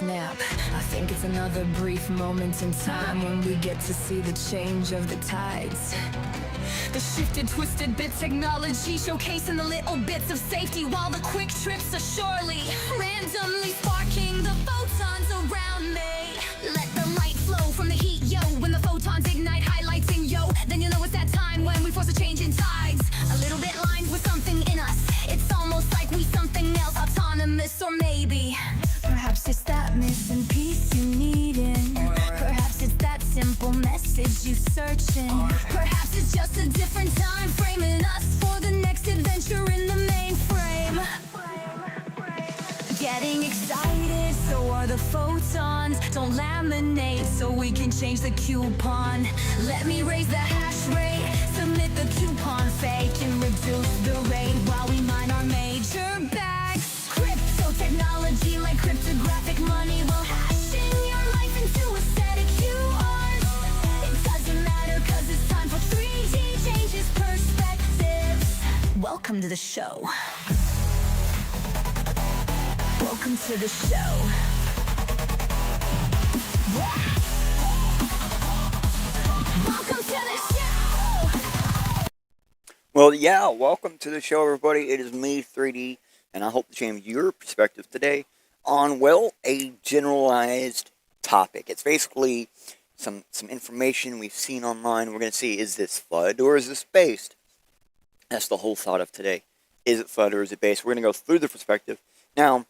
Snap. I think it's another brief moment in time when we get to see the change of the tides. The shifted, twisted bit technology showcasing the little bits of safety, while the quick trips are surely randomly sparking the photons around me. Let the light flow from the heat, yo. When the photons ignite, highlighting, yo, then you know it's that time when we force a change in tides. A little bit lined with something in us. It's almost like we something else, autonomous, or maybe perhaps it's that missing piece you needin'. Perhaps it's that simple message you searching. Perhaps it's just a different time framing us for the next adventure in the mainframe. Getting excited, so are the photons. Don't laminate so we can change the coupon. Let me raise the hash rate, submit the coupon fake, and reduce the rate while we mine our major bags. Crypto technology like cryptographic money will hash in your life into a set of QRs. It doesn't matter cause it's time for 3D changes perspectives. Welcome to the show. Welcome to the show. Welcome to the show. Well, yeah, welcome to the show, everybody. It is me, 3D, and I hope to change your perspective today on, well, a generalized topic. It's basically some information we've seen online. We're going to see, is this FUD or is this based? That's the whole thought of today. Is it FUD or is it based? We're going to go through the perspective. Now,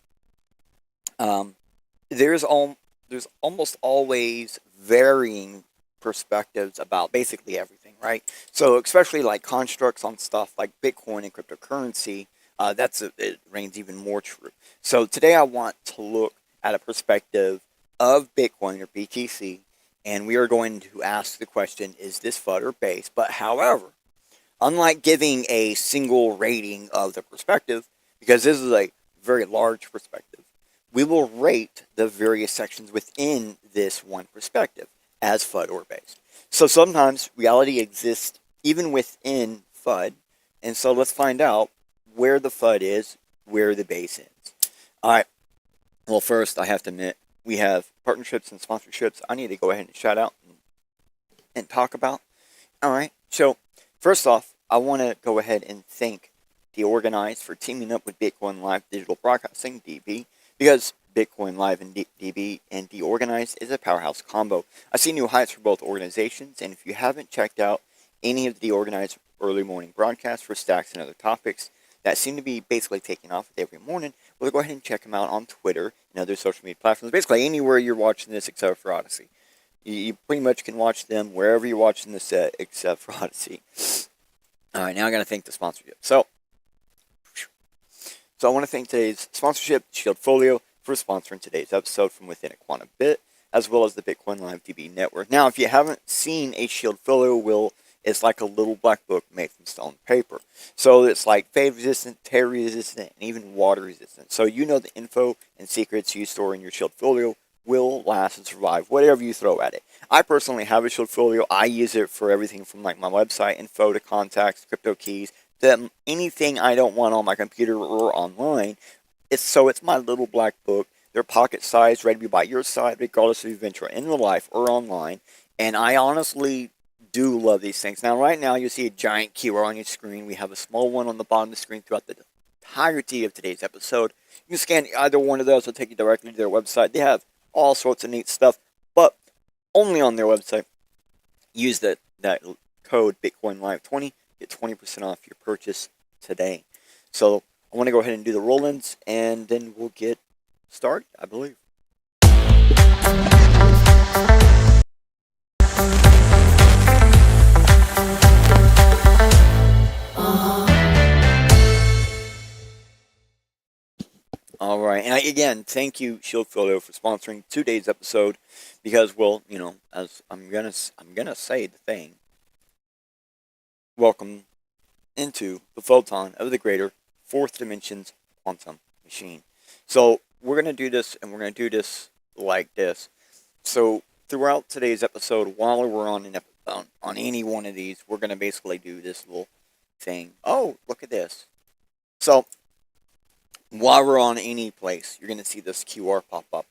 there's almost always varying perspectives about basically everything, right? So especially like constructs on stuff like Bitcoin and cryptocurrency, it reigns even more true. So today I want to look at a perspective of Bitcoin or BTC, and we are going to ask the question, is this FUD or base? But however, unlike giving a single rating of the perspective, because this is a very large perspective, we will rate the various sections within this one perspective as FUD or based. So sometimes reality exists even within FUD, and so let's find out where the FUD is, where the base is. All right. Well, first I have to admit we have partnerships and sponsorships I need to go ahead and shout out and talk about. All right. So first off, I want to go ahead and thank DeOrganized for teaming up with Bitcoin Live Digital Broadcasting, DB, because Bitcoin Live and DB and DeOrganized is a powerhouse combo. I see new heights for both organizations, and if you haven't checked out any of the DeOrganized early morning broadcasts for stacks and other topics that seem to be basically taking off every morning, well, go ahead and check them out on Twitter and other social media platforms. Basically anywhere you're watching this except for Odyssey. You pretty much can watch them wherever you're watching this at except for Odyssey. All right, now I got to thank the sponsorship. So I want to thank today's sponsorship, Shieldfolio, for sponsoring today's episode from within a quantum bit, as well as the Bitcoin Live DB network. Now, if you haven't seen a Shieldfolio, it's like a little black book made from stone paper. So it's like fade resistant, tear resistant, and even water resistant. So you know the info and secrets you store in your Shieldfolio will last and survive whatever you throw at it. I personally have a Shieldfolio. I use it for everything from like my website info to contacts, crypto keys, to anything I don't want on my computer or online. It's my little black book. They're pocket sized, ready to be by your side, regardless if you venture in real life or online. And I honestly do love these things. Now, right now, you'll see a giant QR on your screen. We have a small one on the bottom of the screen throughout the entirety of today's episode. You can scan either one of those. It'll take you directly to their website. They have all sorts of neat stuff, but only on their website. Use that code BitcoinLive20. Get 20% off your purchase today. So I want to go ahead and do the roll-ins, and then we'll get started, I believe. All right, and again, thank you, Shieldfolio, for sponsoring today's episode, because, well, you know, as I'm gonna say the thing. Welcome into the photon of the greater fourth dimension's quantum machine. So we're going to do this, and we're going to do this like this. So throughout today's episode, while we're on any one of these, we're going to basically do this little thing. Oh, look at this. So while we're on any place, you're going to see this QR pop up.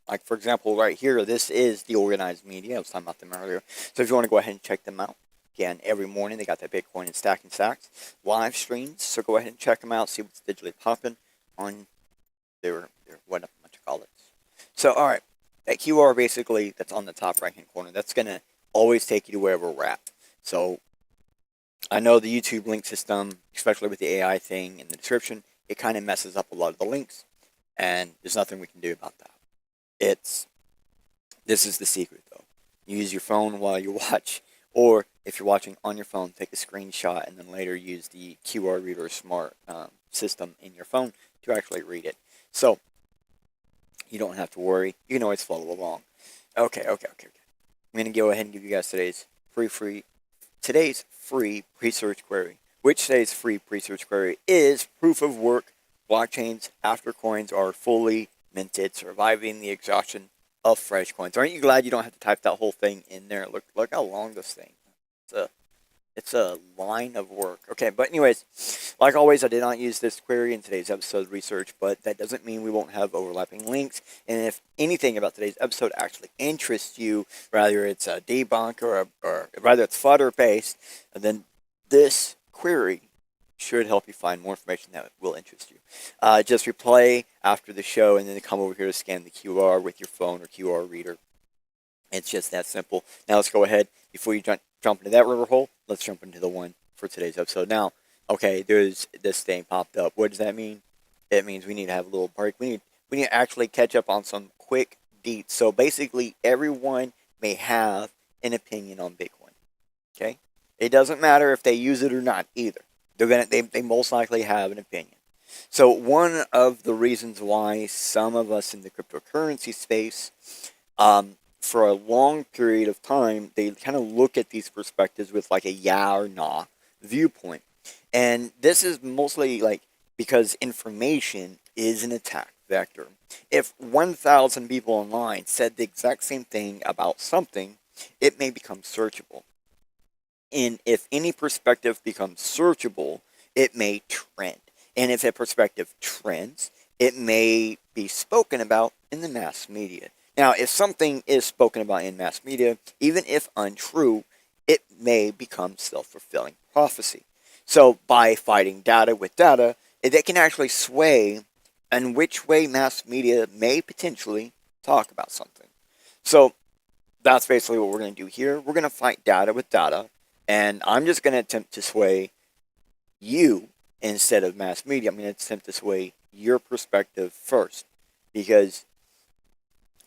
Like, for example, right here, this is the organized media. I was talking about them earlier. So if you want to go ahead and check them out, again, every morning they got that Bitcoin and Stacking Stacks live streams. So go ahead and check them out, see what's digitally popping on their what you call it. So, all right, that QR basically, that's on the top right-hand corner, that's going to always take you to wherever we're at. So I know the YouTube link system, especially with the AI thing in the description, it kind of messes up a lot of the links, and there's nothing we can do about that. This is the secret, though. You use your phone while you watch, or if you're watching on your phone, take a screenshot and then later use the QR reader smart system in your phone to actually read it. So you don't have to worry. You can always follow along. Okay. I'm going to go ahead and give you guys today's free pre-search query. Which today's free pre-search query is proof of work blockchains after coins are fully minted, surviving the exhaustion of fresh coins. Aren't you glad you don't have to type that whole thing in there? Look how long this thing. It's a line of work. Okay, but anyways, like always, I did not use this query in today's episode research, but that doesn't mean we won't have overlapping links. And if anything about today's episode actually interests you, whether it's a debunk or rather it's fodder based, then this query should help you find more information that will interest you. Just replay after the show and then come over here to scan the QR with your phone or QR reader. It's just that simple. Now let's go ahead. Before you jump into that river hole, let's jump into the one for today's episode. Now, okay, there's this thing popped up. What does that mean? It means we need to have a little break. We need to actually catch up on some quick deets. So basically, everyone may have an opinion on Bitcoin. Okay, it doesn't matter if they use it or not either. They most likely have an opinion. So one of the reasons why some of us in the cryptocurrency space, for a long period of time, they kind of look at these perspectives with like a yeah or nah viewpoint. And this is mostly like because information is an attack vector. If 1,000 people online said the exact same thing about something, it may become searchable. And if any perspective becomes searchable, it may trend. And if a perspective trends, it may be spoken about in the mass media. Now, if something is spoken about in mass media, even if untrue, it may become self-fulfilling prophecy. So by fighting data with data, they can actually sway in which way mass media may potentially talk about something. So that's basically what we're going to do here. We're going to fight data with data, and I'm just going to attempt to sway you instead of mass media. I'm going to attempt to sway your perspective first, because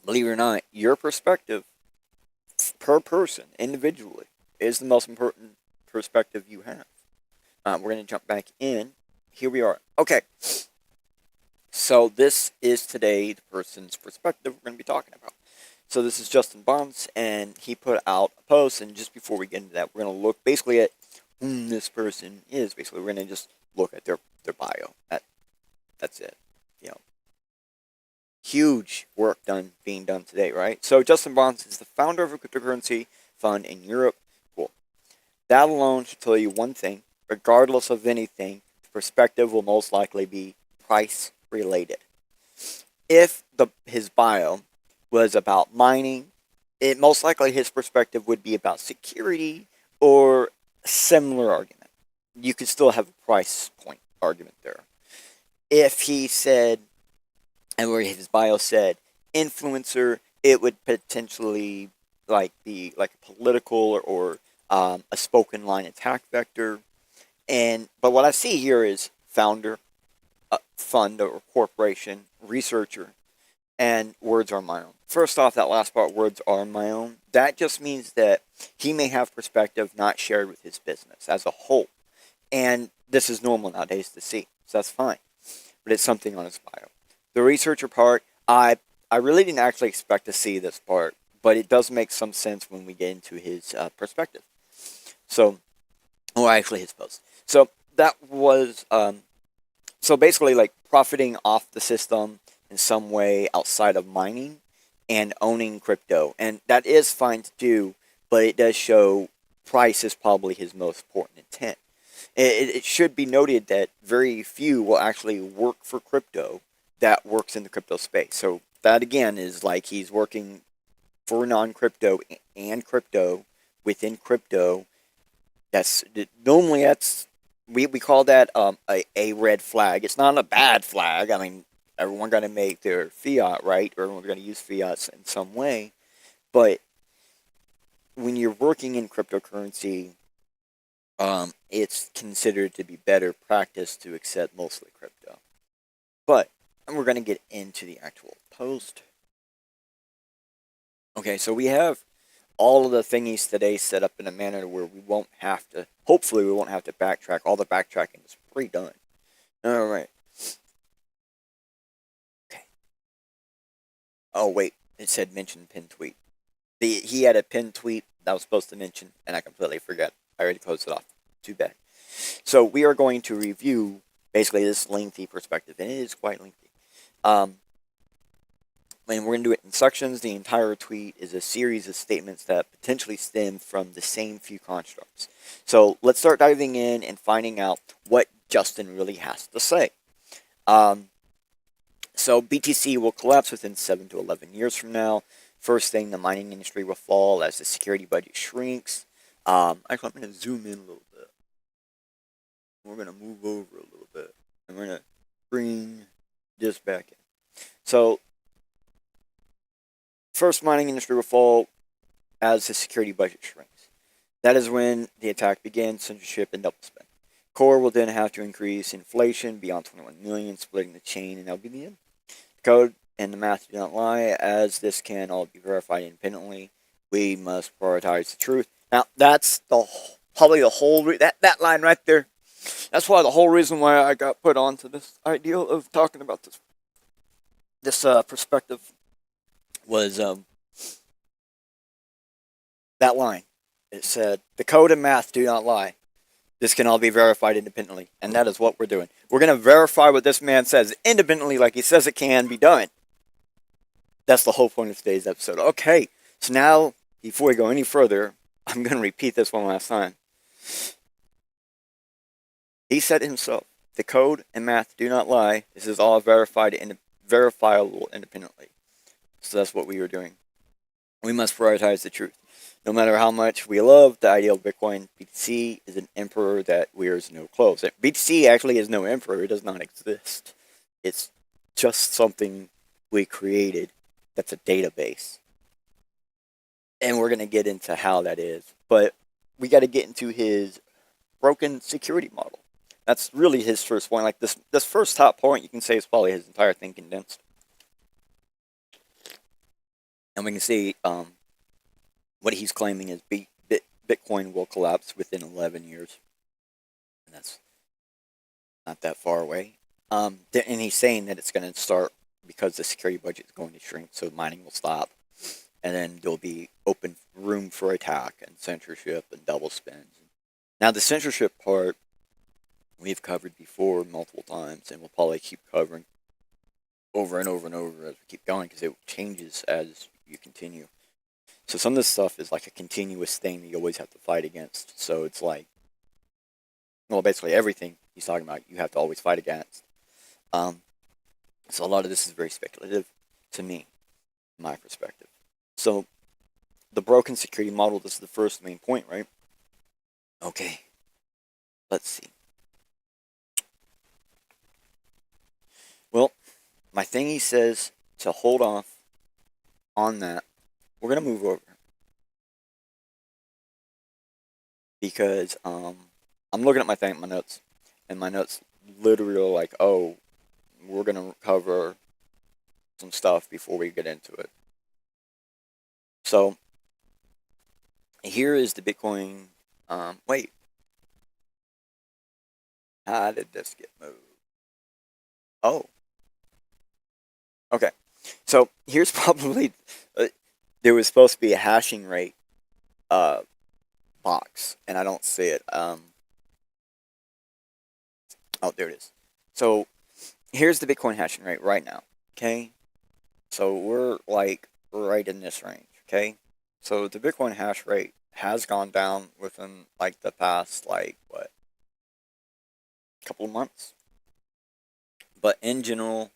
believe it or not, your perspective per person, individually, is the most important perspective you have. We're going to jump back in. Here we are. Okay. So this is today the person's perspective we're going to be talking about. So this is Justin Barnes, and he put out a post, and just before we get into that, we're going to look basically at who this person is. Basically, we're going to just look at their bio. That's it. Huge work being done today, right? So Justin Barnes is the founder of a cryptocurrency fund in Europe. Cool. That alone should tell you one thing. Regardless of anything, the perspective will most likely be price related. If his bio was about mining, it most likely his perspective would be about security or a similar argument. You could still have a price point argument there. If he said, and where his bio said influencer, it would potentially be like a political or a spoken line attack vector. But what I see here is founder, fund or corporation, researcher, and words are my own. First off, that last part, words are my own, that just means that he may have perspective not shared with his business as a whole. And this is normal nowadays to see, so that's fine. But it's something on his bio. The researcher part, I really didn't actually expect to see this part, but it does make some sense when we get into his perspective. Actually his post. So that was, so basically like profiting off the system in some way outside of mining and owning crypto. And that is fine to do, but it does show price is probably his most important intent. It should be noted that very few will actually work for crypto that works in the crypto space. So that again is like he's working for non-crypto and crypto within crypto. That's normally that's we call that a red flag. It's not a bad flag. I mean, everyone got to make their fiat, right? Or everyone's going to use fiats in some way. But when you're working in cryptocurrency, it's considered to be better practice to accept mostly crypto. But and we're going to get into the actual post. Okay, so we have all of the thingies today set up in a manner where we won't have to, hopefully we won't have to backtrack. All the backtracking is pre-done. All right. Okay. Oh, wait. It said mention pin tweet. He had a pin tweet that I was supposed to mention, and I completely forgot. I already closed it off. Too bad. So we are going to review basically this lengthy perspective, and it is quite lengthy. And we're going to do it in sections. The entire tweet is a series of statements that potentially stem from the same few constructs. So let's start diving in and finding out what Justin really has to say. So BTC will collapse within 7 to 11 years from now. First thing, the mining industry will fall as the security budget shrinks. Actually, I'm going to zoom in a little bit. We're going to move over a little bit. I'm going to bring this back in. So first, mining industry will fall as the security budget shrinks. That is when the attack begins, censorship, and double spend. Core will then have to increase inflation beyond 21 million, splitting the chain, and that'll be the end. The code and the math do not lie, as this can all be verified independently. We must prioritize the truth. Now, that's probably the whole that line right there. That's why the whole reason why I got put onto this idea of talking about this perspective was that line. It said, the code and math do not lie. This can all be verified independently. And that is what we're doing. We're going to verify what this man says independently, like he says it can be done. That's the whole point of today's episode. Okay, so now, before we go any further, I'm going to repeat this one last time. He said himself, the code and math do not lie. This is all verifiable independently. So that's what we were doing. We must prioritize the truth. No matter how much we love the ideal of Bitcoin, BTC is an emperor that wears no clothes. BTC actually is no emperor. It does not exist. It's just something we created that's a database. And we're going to get into how that is. But we got to get into his broken security model. That's really his first point. Like this first top point, you can say is probably his entire thing condensed. And we can see what he's claiming is Bitcoin will collapse within 11 years. And that's not that far away. And he's saying that it's going to start because the security budget is going to shrink, so mining will stop. And then there'll be open room for attack and censorship and double spends. Now, the censorship part we've covered before multiple times, and we'll probably keep covering over and over and over as we keep going, because it changes as you continue. So some of this stuff is like a continuous thing that you always have to fight against. So it's like, well, basically everything he's talking about, you have to always fight against. So a lot of this is very speculative to me, my perspective. So the broken security model, this is the first main point, right? Okay, let's see. Well, my thingy says to hold off on that. We're going to move over. Because I'm looking at my notes. And my notes literally are like, oh, we're going to cover some stuff before we get into it. So, here is the Bitcoin. Wait. How did this get moved? Oh. Okay. So, here's probably... there was supposed to be a hashing rate box, and I don't see it. Oh, there it is. So, here's the Bitcoin hashing rate right now, okay? So, we're, like, right in this range, okay? So, the Bitcoin hash rate has gone down within, like, the past, like, what? Couple of months? But in general,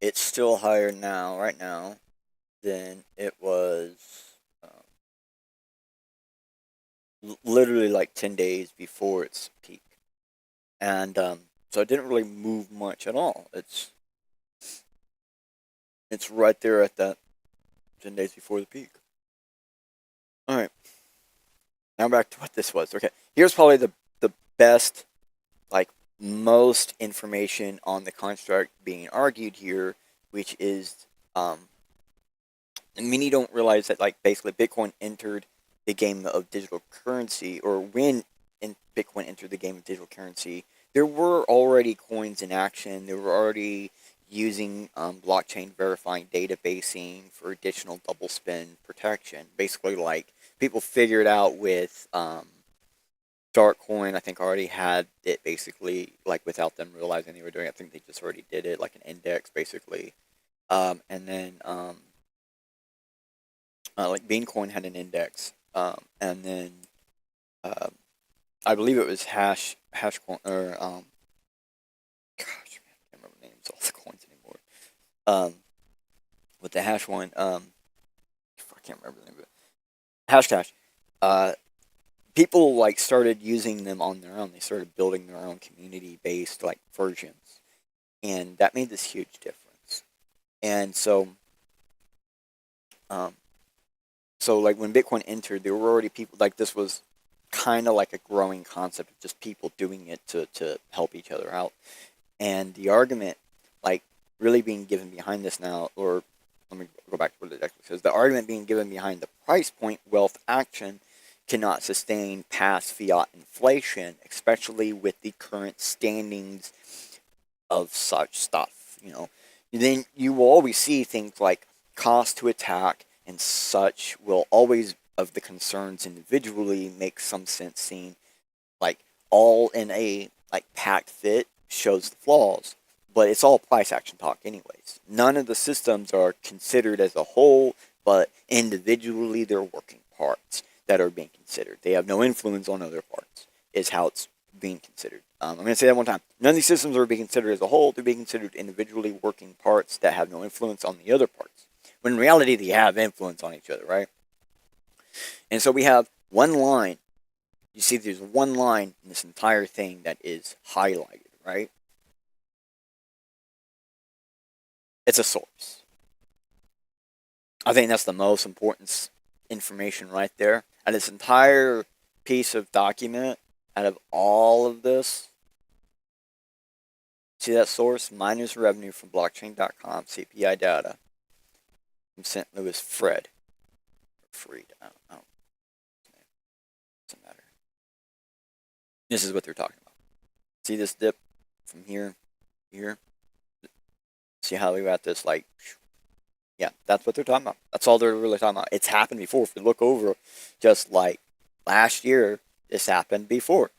it's still higher now, right now, than it was literally like 10 days before its peak. And so it didn't really move much at all. It's right there at that 10 days before the peak. All right, now back to what this was. Okay, here's probably the best, like, most information on the construct being argued here, which is many don't realize that, like, basically Bitcoin entered the game of digital currency, or when Bitcoin entered the game of digital currency, there were already coins in action. There were already using blockchain verifying databasing for additional double spend protection. Basically, like, people figured out with Darkcoin, I think, already had it basically, like, without them realizing they were doing it. I think they just already did it, like an index, basically. And then, like, Beancoin had an index. And then, I believe it was Hashcoin, or, gosh, man, I can't remember the names of all the coins anymore. With the hash one, I can't remember the name of it. Hashcash. People, like, started using them on their own. They started building their own community-based, like, versions, and that made this huge difference. And so, um, like, when Bitcoin entered, there were already people, like, this was kind of like a growing concept of just people doing it to help each other out. And the argument, like, really being given behind this now, or let me go back to what it actually says. The argument being given behind the price point wealth action cannot sustain past fiat inflation, especially with the current standings of such stuff. Then you will always see things like cost to attack and such will always, of the concerns individually, make some sense seen. Like, all in a, like, packed fit shows the flaws, but it's all price action talk anyways. None of the systems are considered as a whole, but individually they're working parts that are being considered. They have no influence on other parts, is how it's being considered. I'm going to say that one time. None of these systems are being considered as a whole. They're being considered individually working parts that have no influence on the other parts. When in reality, they have influence on each other, right? And so we have one line. You see there's one line in this entire thing that is highlighted, right? It's a source. I think that's the most important information right there. And this entire piece of document, out of all of this, see that source? Miners revenue from blockchain.com, CPI data from St. Louis Fred. Freed. I don't. Doesn't matter. This is what they're talking about. See this dip from here, here? See how we got this, like, yeah, that's what they're talking about. That's all they're really talking about. It's happened before. If you look over, just like last year, this happened before.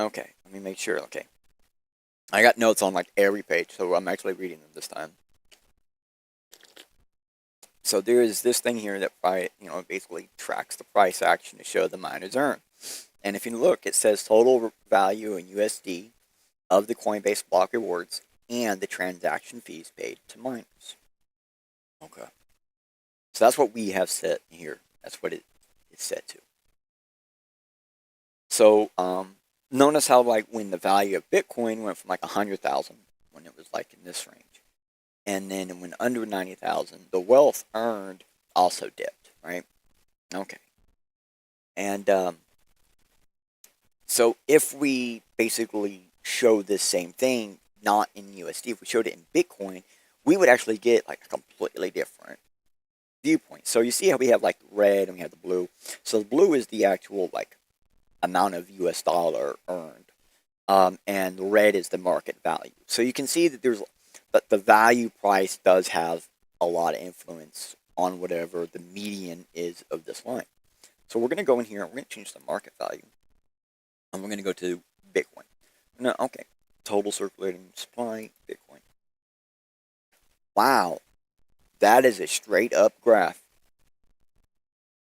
Okay, let me make sure. Okay. I got notes on, like, every page, so I'm actually reading them this time. So there is this thing here that basically tracks the price action to show the miners earn. And if you look, it says total value in USD of the Coinbase block rewards and the transaction fees paid to miners. Okay. So that's what we have set here. That's what it's set to. So notice how, like, when the value of Bitcoin went from like 100,000 when it was like in this range, and then when under 90,000, the wealth earned also dipped, right? Okay. And so if we basically show this same thing, not in USD, if we showed it in Bitcoin, we would actually get, like, a completely different viewpoint. So you see how we have, like, red and we have the blue. So the blue is the actual, like, amount of US dollar earned, and the red is the market value. So you can see that the value price does have a lot of influence on whatever the median is of this line. So we're going to go in here and we're going to change the market value, and we're going to go to Bitcoin. No, okay, total circulating supply, Bitcoin. Wow, that is a straight up graph.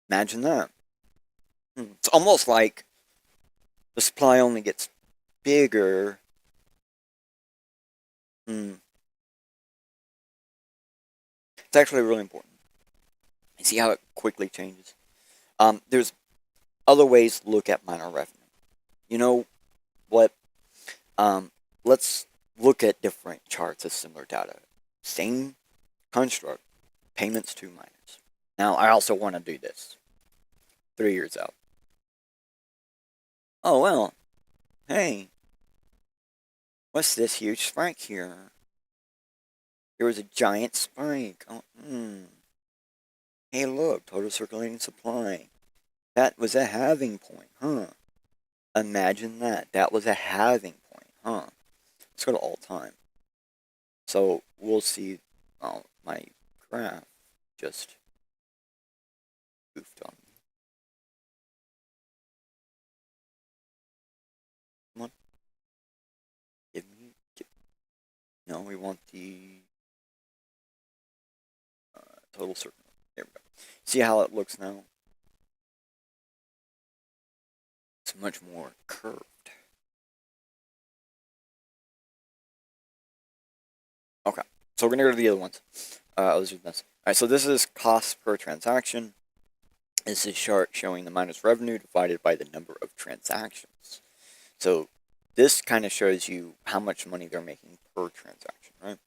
Imagine that. It's almost like the supply only gets bigger. It's actually really important. You see how it quickly changes? There's other ways to look at miner revenue. You know what? Let's look at different charts of similar data. Same construct, payments to miners. Now, I also want to do this 3 years out. Oh, well, hey, what's this huge spike here? There was a giant spike. Oh, Hey, look, total circulating supply. That was a halving point, huh? Imagine that. That was a halving point, huh? Let's go to all time. So we'll see. Oh, my graph just goofed on me. Come on. No, we want the total circle. There we go. See how it looks now? It's much more curved. Okay, so we're gonna go to the other ones. Let's do this. All right, so this is cost per transaction. This is chart showing the minus revenue divided by the number of transactions. So this kind of shows you how much money they're making per transaction, right?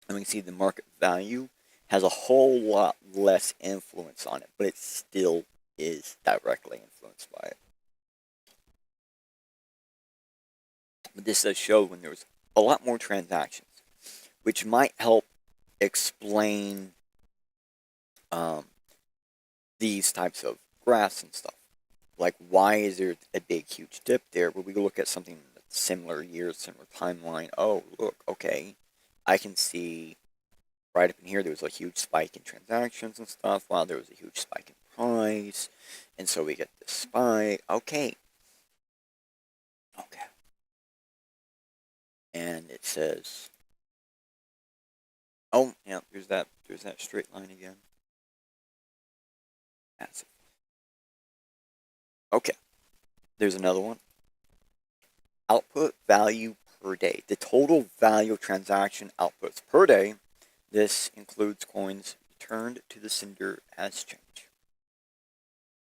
And we can see the market value has a whole lot less influence on it, but it still is directly influenced by it. But this does show when there's a lot more transactions, which might help explain these types of graphs and stuff. Like, why is there a big, huge dip there? But we look at something that's similar years, similar timeline. Oh, look, okay. I can see right up in here, there was a huge spike in transactions and stuff, while there was a huge spike in price. And so we get this spike. Okay. And it says, oh, yeah, there's that straight line again. Massive. Okay. There's another one. Output value per day. The total value of transaction outputs per day. This includes coins returned to the sender as change.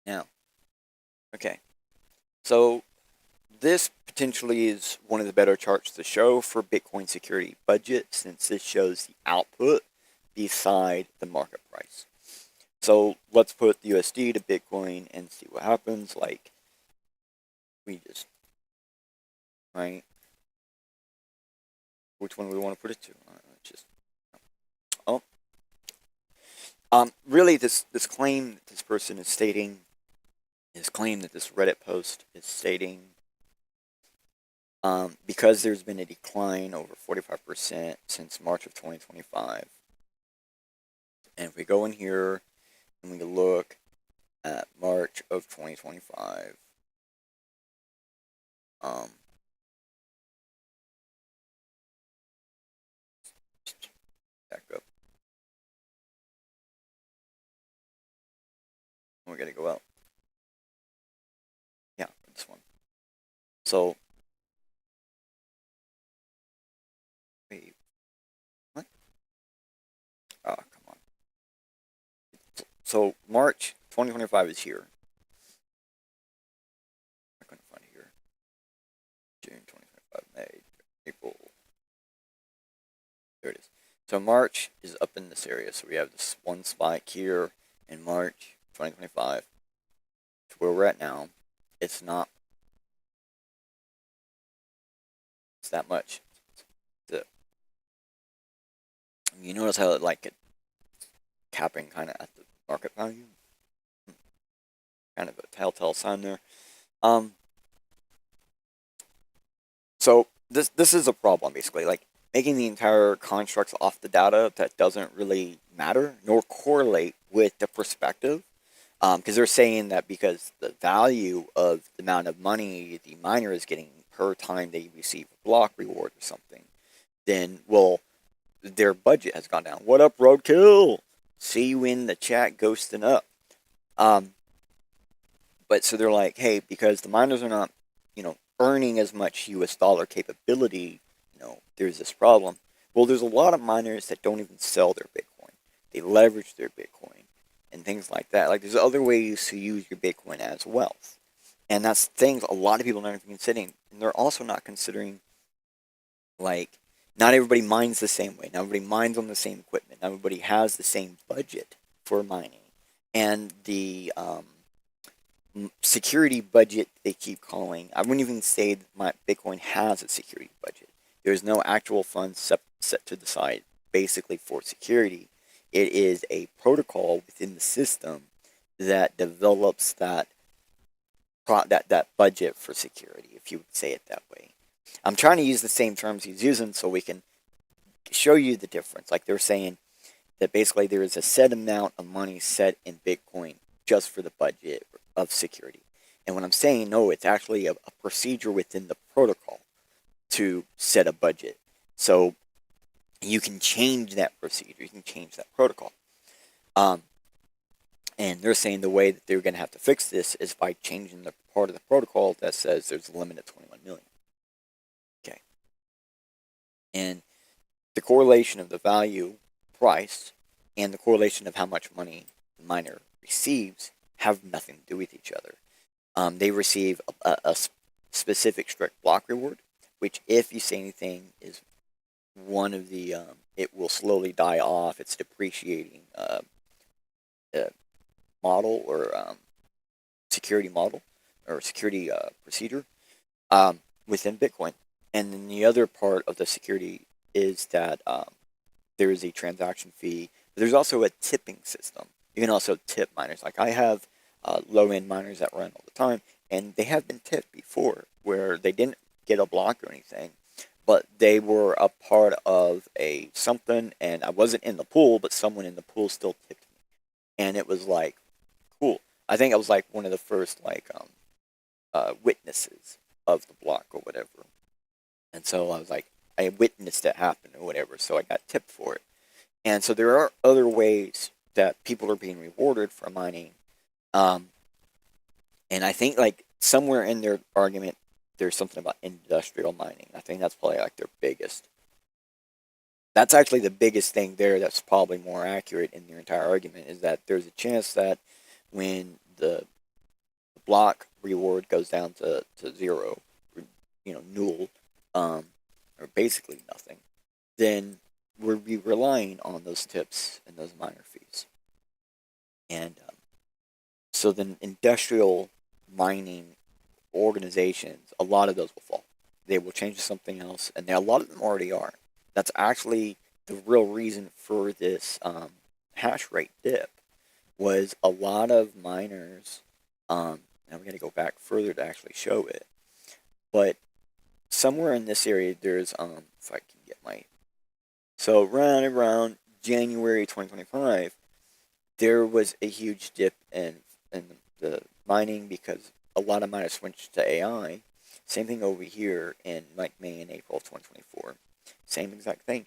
Now, okay. So this potentially is one of the better charts to show for Bitcoin security budget, since this shows the output beside the market price. So let's put the USD to Bitcoin and see what happens. Like, we just, right? Which one do we want to put it to? Really, this claim that this person is stating, this claim that this Reddit post is stating, because there's been a decline over 45% since March of 2025. And if we go in here and we look at March of 2025, back up. We gotta go out. Yeah, this one. So, wait, what? Oh, come on. So March 2025 is here. I couldn't find it here. June 2025, May, April. There it is. So March is up in this area. So we have this one spike here in March 2025. To where we're at now, it's not. It's that much. You notice how it like it capping kind of at the market value. Kind of a telltale sign there. So this is a problem basically. Like, making the entire constructs off the data that doesn't really matter nor correlate with the perspective. Because they're saying that because the value of the amount of money the miner is getting per time they receive a block reward or something, then, well, their budget has gone down. What up, Roadkill? See you in the chat, ghosting up. But so they're like, hey, because the miners are not, earning as much US dollar capability, there's this problem. Well, there's a lot of miners that don't even sell their Bitcoin. They leverage their Bitcoin and things like that. Like there's other ways to use your Bitcoin as wealth. And that's things a lot of people aren't even considering. And they're also not considering, like, not everybody mines the same way. Not everybody mines on the same equipment. Not everybody has the same budget for mining. And the security budget they keep calling, I wouldn't even say that my Bitcoin has a security budget. There's no actual funds set to the side basically for security. It is a protocol within the system that develops that budget for security, if you would say it that way. I'm trying to use the same terms he's using so we can show you the difference. Like they're saying that basically there is a set amount of money set in Bitcoin just for the budget of security. And when I'm saying no, it's actually a procedure within the protocol to set a budget. So you can change that procedure, you can change that protocol. And they're saying the way that they're going to have to fix this is by changing the part of the protocol that says there's a limit of 21 million. Okay. And the correlation of the value price and the correlation of how much money the miner receives have nothing to do with each other. They receive a specific strict block reward, which if you say anything is one of the, it will slowly die off. It's depreciating model or security model or security procedure within Bitcoin. And then the other part of the security is that there is a transaction fee. But there's also a tipping system. You can also tip miners. Like I have low-end miners that run all the time, and they have been tipped before where they didn't get a block or anything, but they were a part of a something, and I wasn't in the pool, but someone in the pool still tipped me. And it was like, cool. I think I was like one of the first like witnesses of the block or whatever. And so I was like, I witnessed it happen or whatever, so I got tipped for it. And so there are other ways that people are being rewarded for mining. And I think like somewhere in their argument, there's something about industrial mining. I think that's probably like their biggest. That's actually the biggest thing there that's probably more accurate in their entire argument, is that there's a chance that when the block reward goes down to zero, null, or basically nothing, then we'll be relying on those tips and those miner fees. And so then industrial mining organizations, a lot of those will fall. They will change to something else, and a lot of them already are. That's actually the real reason for this hash rate dip, was a lot of miners, and I'm going to go back further to actually show it, but somewhere in this area there's, if I can get my, so around January 2025, there was a huge dip in the mining because a lot of miners switched to AI. Same thing over here in like May and April of 2024. Same exact thing.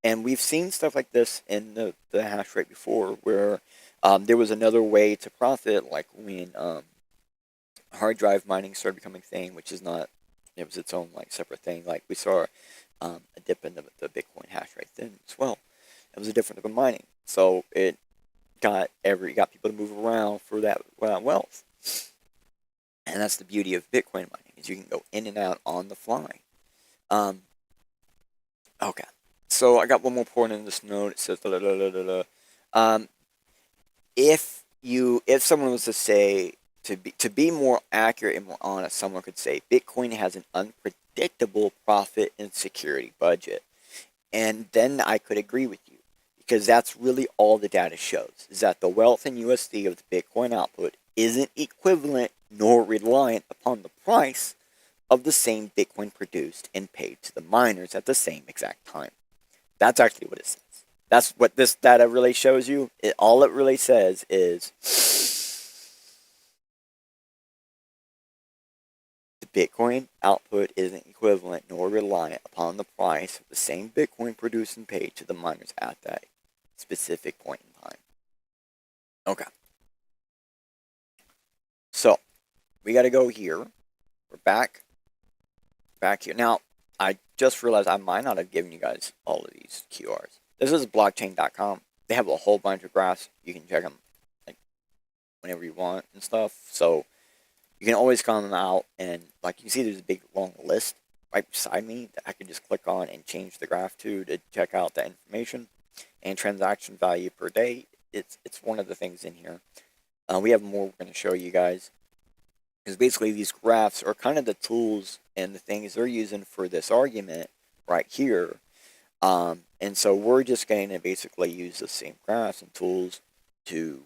And we've seen stuff like this in the hash rate before, where there was another way to profit, like when hard drive mining started becoming a thing, which is not, it was its own like separate thing. Like we saw a dip in the Bitcoin hash rate then as well. It was a different type of mining, so it got people to move around for that wealth. And that's the beauty of Bitcoin mining, is you can go in and out on the fly. Okay, so I got one more point in this note. It says if someone was to say, to be more accurate and more honest, someone could say Bitcoin has an unpredictable profit and security budget, and then I could agree with you, because that's really all the data shows, is that the wealth in USD of the Bitcoin output isn't equivalent nor reliant upon the price of the same Bitcoin produced and paid to the miners at the same exact time. That's actually what it says. That's what this data really shows you. All it really says is the Bitcoin output isn't equivalent nor reliant upon the price of the same Bitcoin produced and paid to the miners at that specific point in time. Okay. So, we got to go here. We're back here. Now, I just realized I might not have given you guys all of these QRs. This is blockchain.com. they have a whole bunch of graphs. You can check them like whenever you want and stuff. So you can always come them out, and like you see, there's a big long list right beside me that I can just click on and change the graph to check out that information. And transaction value per day, it's one of the things in here. We have more we're going to show you guys, because basically these graphs are kind of the tools and the things they're using for this argument right here. And so we're just going to basically use the same graphs and tools to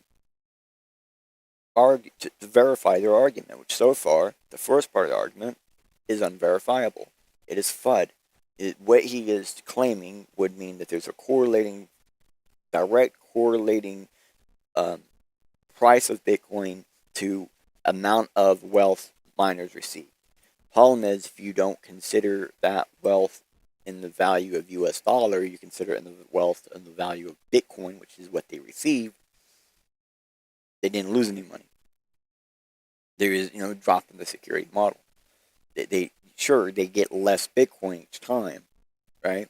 argue, to verify their argument, which so far, the first part of the argument is unverifiable. It is FUD. What he is claiming would mean that there's a direct correlating price of Bitcoin to amount of wealth miners receive. Problem is, if you don't consider that wealth in the value of US dollar, you consider it in the wealth and the value of Bitcoin, which is what they receive, they didn't lose any money. There is, drop in the security model. They get less Bitcoin each time, right?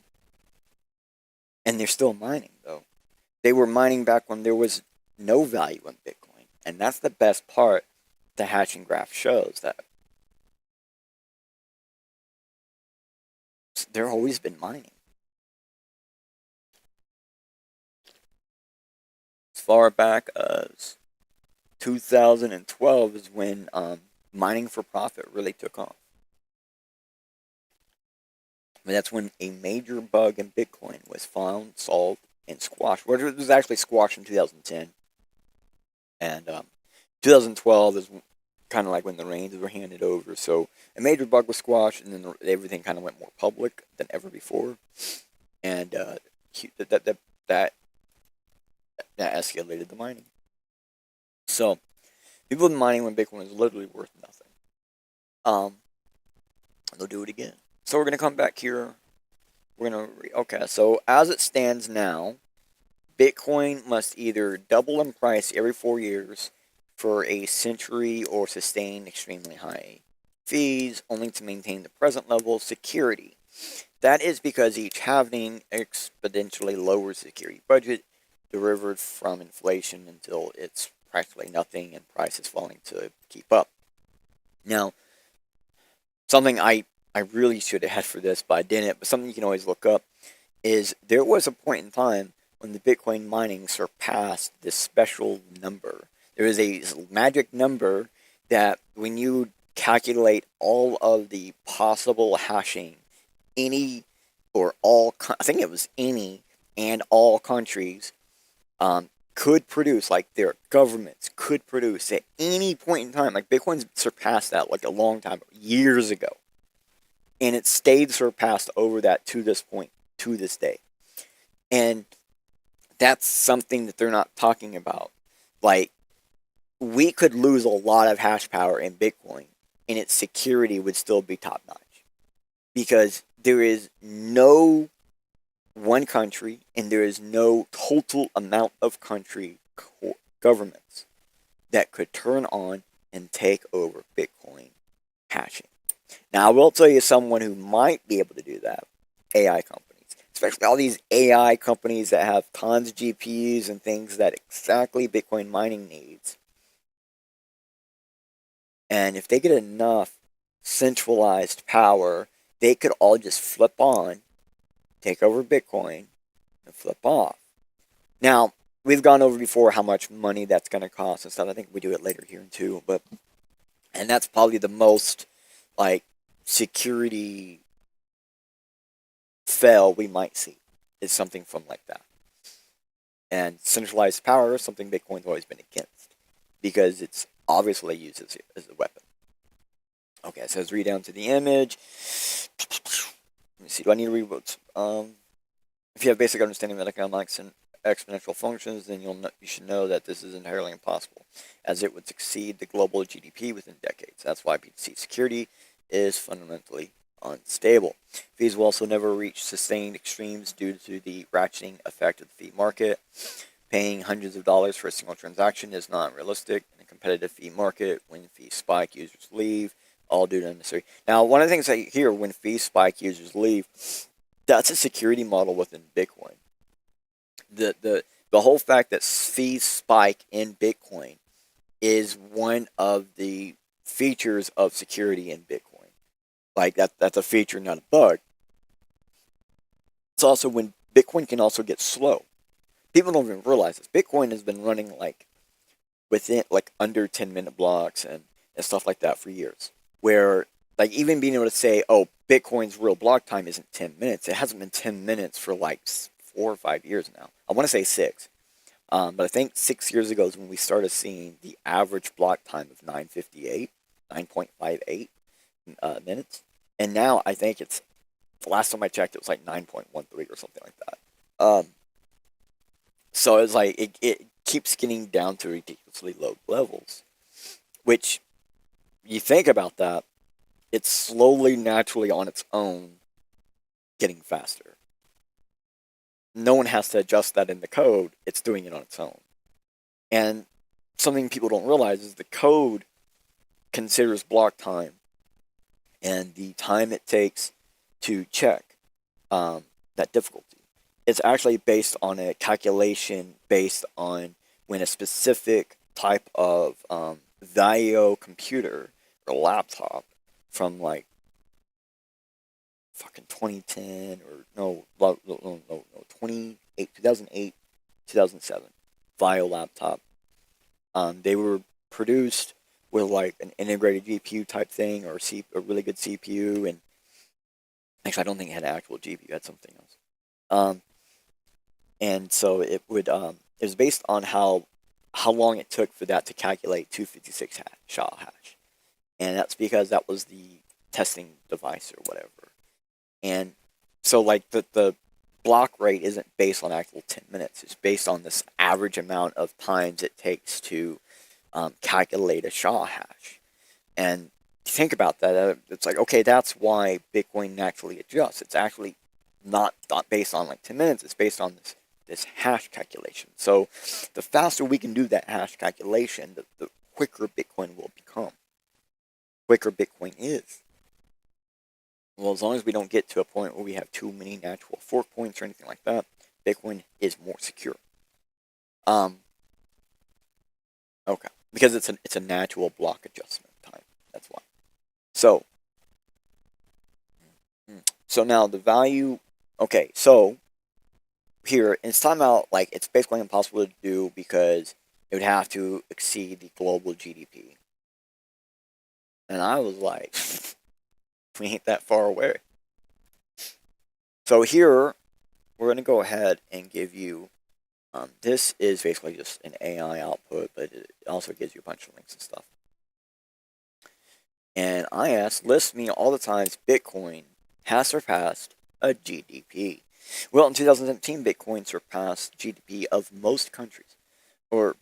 And they're still mining, though. They were mining back when there was no value in Bitcoin. And that's the best part the hashing graph shows, that they've always been mining. As far back as 2012 is when mining for profit really took off. But that's when a major bug in Bitcoin was found, solved, and squashed. Well, it was actually squashed in 2010. And 2012 is kind of like when the reins were handed over. So a major bug was squashed, and then everything kind of went more public than ever before. And that escalated the mining. So people have been mining when Bitcoin is literally worth nothing. They'll do it again. So we're going to come back here. We're going to, okay, so as it stands now, Bitcoin must either double in price every 4 years for a century or sustain extremely high fees, only to maintain the present level of security. That is because each halving exponentially lowers the security budget derived from inflation until it's practically nothing and prices falling to keep up. Now, something I really should have had for this, but I didn't, but something you can always look up, is there was a point in time when the Bitcoin mining surpassed this special number. There is a magic number that when you calculate all of the possible hashing, any or all, I think it was any and all countries could produce, like their governments could produce at any point in time. Like Bitcoin's surpassed that like a long time, years ago. And it stayed surpassed over that to this point, to this day. And that's something that they're not talking about. Like, we could lose a lot of hash power in Bitcoin, and its security would still be top-notch. Because there is no one country, and there is no total amount of country governments that could turn on and take over Bitcoin hashing. Now, I will tell you someone who might be able to do that: AI companies. Especially all these AI companies that have tons of GPUs and things that exactly Bitcoin mining needs. And if they get enough centralized power, they could all just flip on, take over Bitcoin, and flip off. Now, we've gone over before how much money that's going to cost and stuff. I think we do it later here too. And that's probably the most, like, security fail we might see, is something from like that. And centralized power is something Bitcoin's always been against, because it's obviously used as a weapon. Okay, so let's read down to the image. Let me see, do I need to read what's, if you have basic understanding of economics and exponential functions, then you should know that this is entirely impossible, as it would exceed the global GDP within decades. That's why BTC security is fundamentally unstable. Fees will also never reach sustained extremes due to the ratcheting effect of the fee market. Paying hundreds of dollars for a single transaction is not realistic in a competitive fee market. When fees spike, users leave, all due to unnecessary. Now, one of the things I hear, when fees spike, users leave, that's a security model within Bitcoin. The the whole fact that fees spike in Bitcoin is one of the features of security in Bitcoin. Like that's a feature, not a bug. It's also when Bitcoin can also get slow. People don't even realize this. Bitcoin has been running like within like under 10-minute blocks and stuff like that for years. Where like even being able to say, oh, Bitcoin's real block time isn't 10 minutes. It hasn't been 10 minutes for like 4 or 5 years now. I want to say 6. But I think 6 years ago is when we started seeing the average block time of 9.58 minutes. And now I think it's, the last time I checked, it was like 9.13 or something like that. So it's like, it keeps getting down to ridiculously low levels. Which, you think about that, it's slowly, naturally on its own getting faster. No one has to adjust that in the code, it's doing it on its own. And something people don't realize is the code considers block time and the time it takes to check that difficulty. It's actually based on a calculation based on when a specific type of VAIO computer or laptop from like fucking 2010 or no 2008 2007 VAIO laptop. They were produced with like an integrated GPU type thing or a really good CPU, and actually I don't think it had an actual GPU, it had something else. And so it was based on how long it took for that to calculate 256 SHA hash, and that's because that was the testing device or whatever. And so like the block rate isn't based on actual 10 minutes. It's based on this average amount of times it takes to calculate a SHA hash. And think about that. It's like, okay, that's why Bitcoin naturally adjusts. It's actually not based on like 10 minutes. It's based on this hash calculation. So the faster we can do that hash calculation, the quicker Bitcoin will become. Quicker Bitcoin is. Well, as long as we don't get to a point where we have too many natural fork points or anything like that, Bitcoin is more secure. Okay, because it's a natural block adjustment time. That's why. So now the value. Okay, so here it's talking about like it's basically impossible to do because it would have to exceed the global GDP. And I was like, we ain't that far away. So here, we're going to go ahead and give you, this is basically just an AI output, but it also gives you a bunch of links and stuff. And I asked, list me all the times Bitcoin has surpassed a GDP. Well, in 2017, Bitcoin surpassed GDP of most countries. Or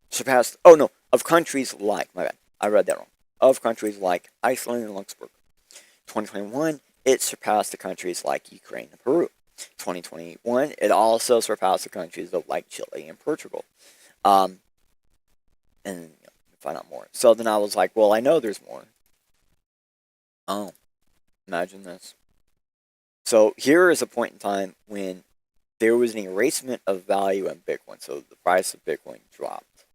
surpassed, oh no, of countries like, my bad, I read that wrong. Of countries like Iceland and Luxembourg. 2021, it surpassed the countries like Ukraine and Peru. 2021, it also surpassed the countries of like Chile and Portugal. And find out more. So then I was like, well, I know there's more. Oh, imagine this. So here is a point in time when there was an erasement of value in Bitcoin. So the price of Bitcoin dropped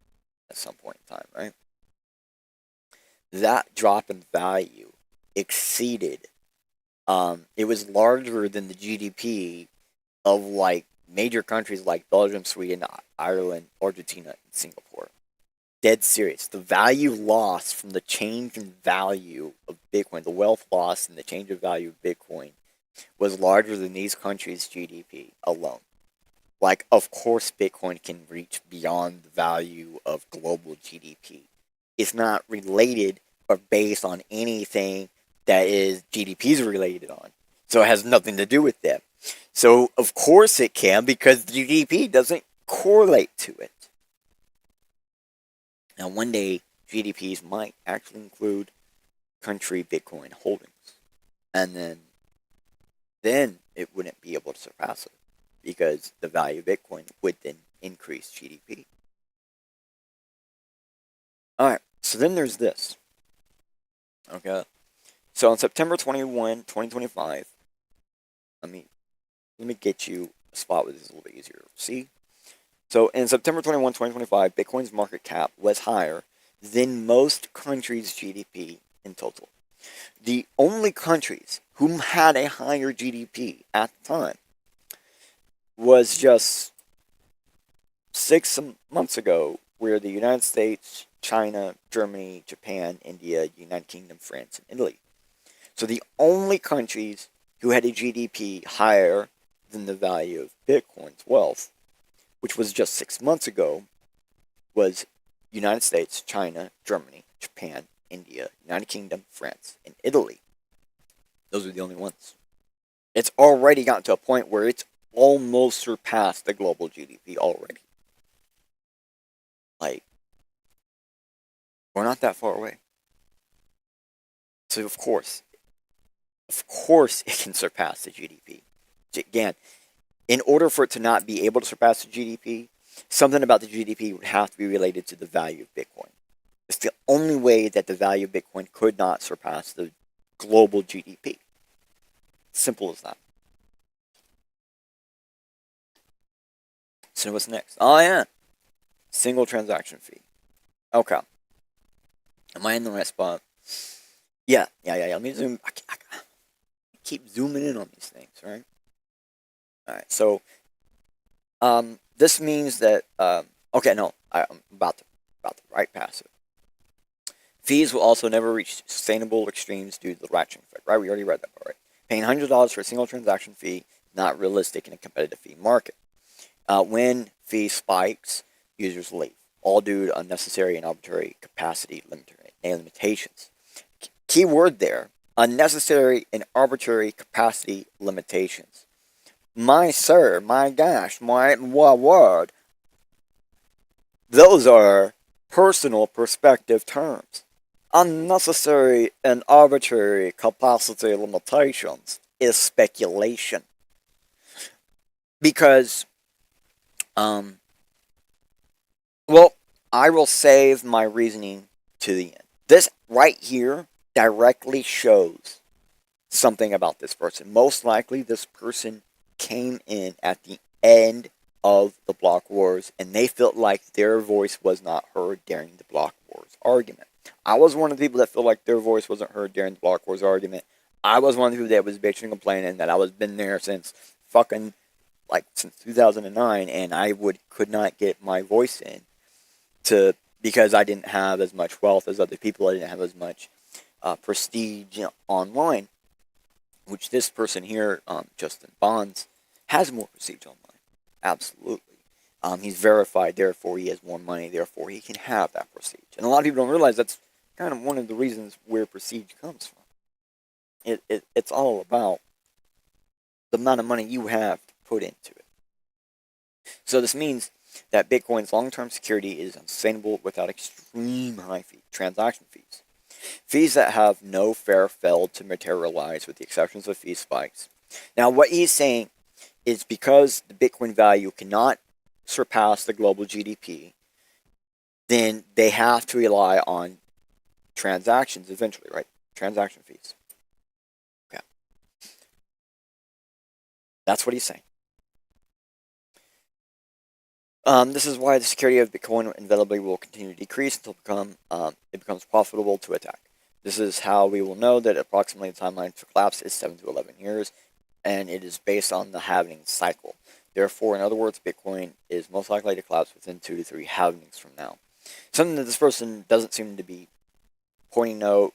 at some point in time, right? That drop in value exceeded, it was larger than the GDP of like major countries like Belgium, Sweden, Ireland, Argentina, and Singapore. Dead serious. The value loss from the change in value of Bitcoin, the wealth loss and the change of value of Bitcoin, was larger than these countries' GDP alone. Like, of course, Bitcoin can reach beyond the value of global GDP. It's not related or based on anything that is GDP's related on. So it has nothing to do with them. So, of course it can, because GDP doesn't correlate to it. Now, one day, GDPs might actually include country Bitcoin holdings. And then it wouldn't be able to surpass it, because the value of Bitcoin would then increase GDP. Alright, so then there's this. Okay. So on September 21, 2025, let me get you a spot where this is a little bit easier to see. So in September 21, 2025, Bitcoin's market cap was higher than most countries' GDP in total. The only countries who had a higher GDP at the time was just 6 months ago, where the United States, China, Germany, Japan, India, United Kingdom, France, and Italy. So the only countries who had a GDP higher than the value of Bitcoin's wealth, which was just 6 months ago, was United States, China, Germany, Japan, India, United Kingdom, France, and Italy. Those are the only ones. It's already gotten to a point where it's almost surpassed the global GDP already. Like, we're not that far away. So of course it can surpass the GDP. Again, in order for it to not be able to surpass the GDP, something about the GDP would have to be related to the value of Bitcoin. It's the only way that the value of Bitcoin could not surpass the global GDP. Simple as that. So what's next? Oh yeah, single transaction fee. Okay. Am I in the right spot? Yeah. Let me zoom. I keep zooming in on these things, right? All right. So, this means that okay, no, I'm about to right past it. Fees will also never reach sustainable extremes due to the ratcheting effect, right? We already read that part, right? Paying $100 for a single transaction fee not realistic in a competitive fee market. When fee spikes, users leave, all due to unnecessary and arbitrary capacity limitations. Key word there, unnecessary and arbitrary capacity limitations. My sir, my gosh, my word. Those are personal perspective terms. Unnecessary and arbitrary capacity limitations is speculation. Because, well, I will save my reasoning to the end. This right here directly shows something about this person. Most likely, this person came in at the end of the block wars, and they felt like their voice was not heard during the block wars argument. I was one of the people that felt like their voice wasn't heard during the block wars argument. I was one of the people that was bitching and complaining that I was been there since since 2009, and I could not get my voice in because I didn't have as much wealth as other people. I didn't have as much prestige online, which this person here, Justin Bonds, has more prestige online. Absolutely. He's verified, therefore he has more money, therefore he can have that prestige. And a lot of people don't realize that's kind of one of the reasons where prestige comes from. It's all about the amount of money you have to put into it. So this means that Bitcoin's long-term security is unsustainable without extreme high transaction fees. Fees that have no fair failed to materialize with the exceptions of fee spikes. Now what he's saying is because the Bitcoin value cannot surpass the global GDP, then they have to rely on transactions eventually, right? Transaction fees. Okay. That's what he's saying. This is why the security of Bitcoin inevitably will continue to decrease until it becomes profitable to attack. This is how we will know that approximately the timeline for collapse is 7 to 11 years, and it is based on the halving cycle. Therefore, in other words, Bitcoin is most likely to collapse within 2 to 3 halvings from now. Something that this person doesn't seem to be pointing out,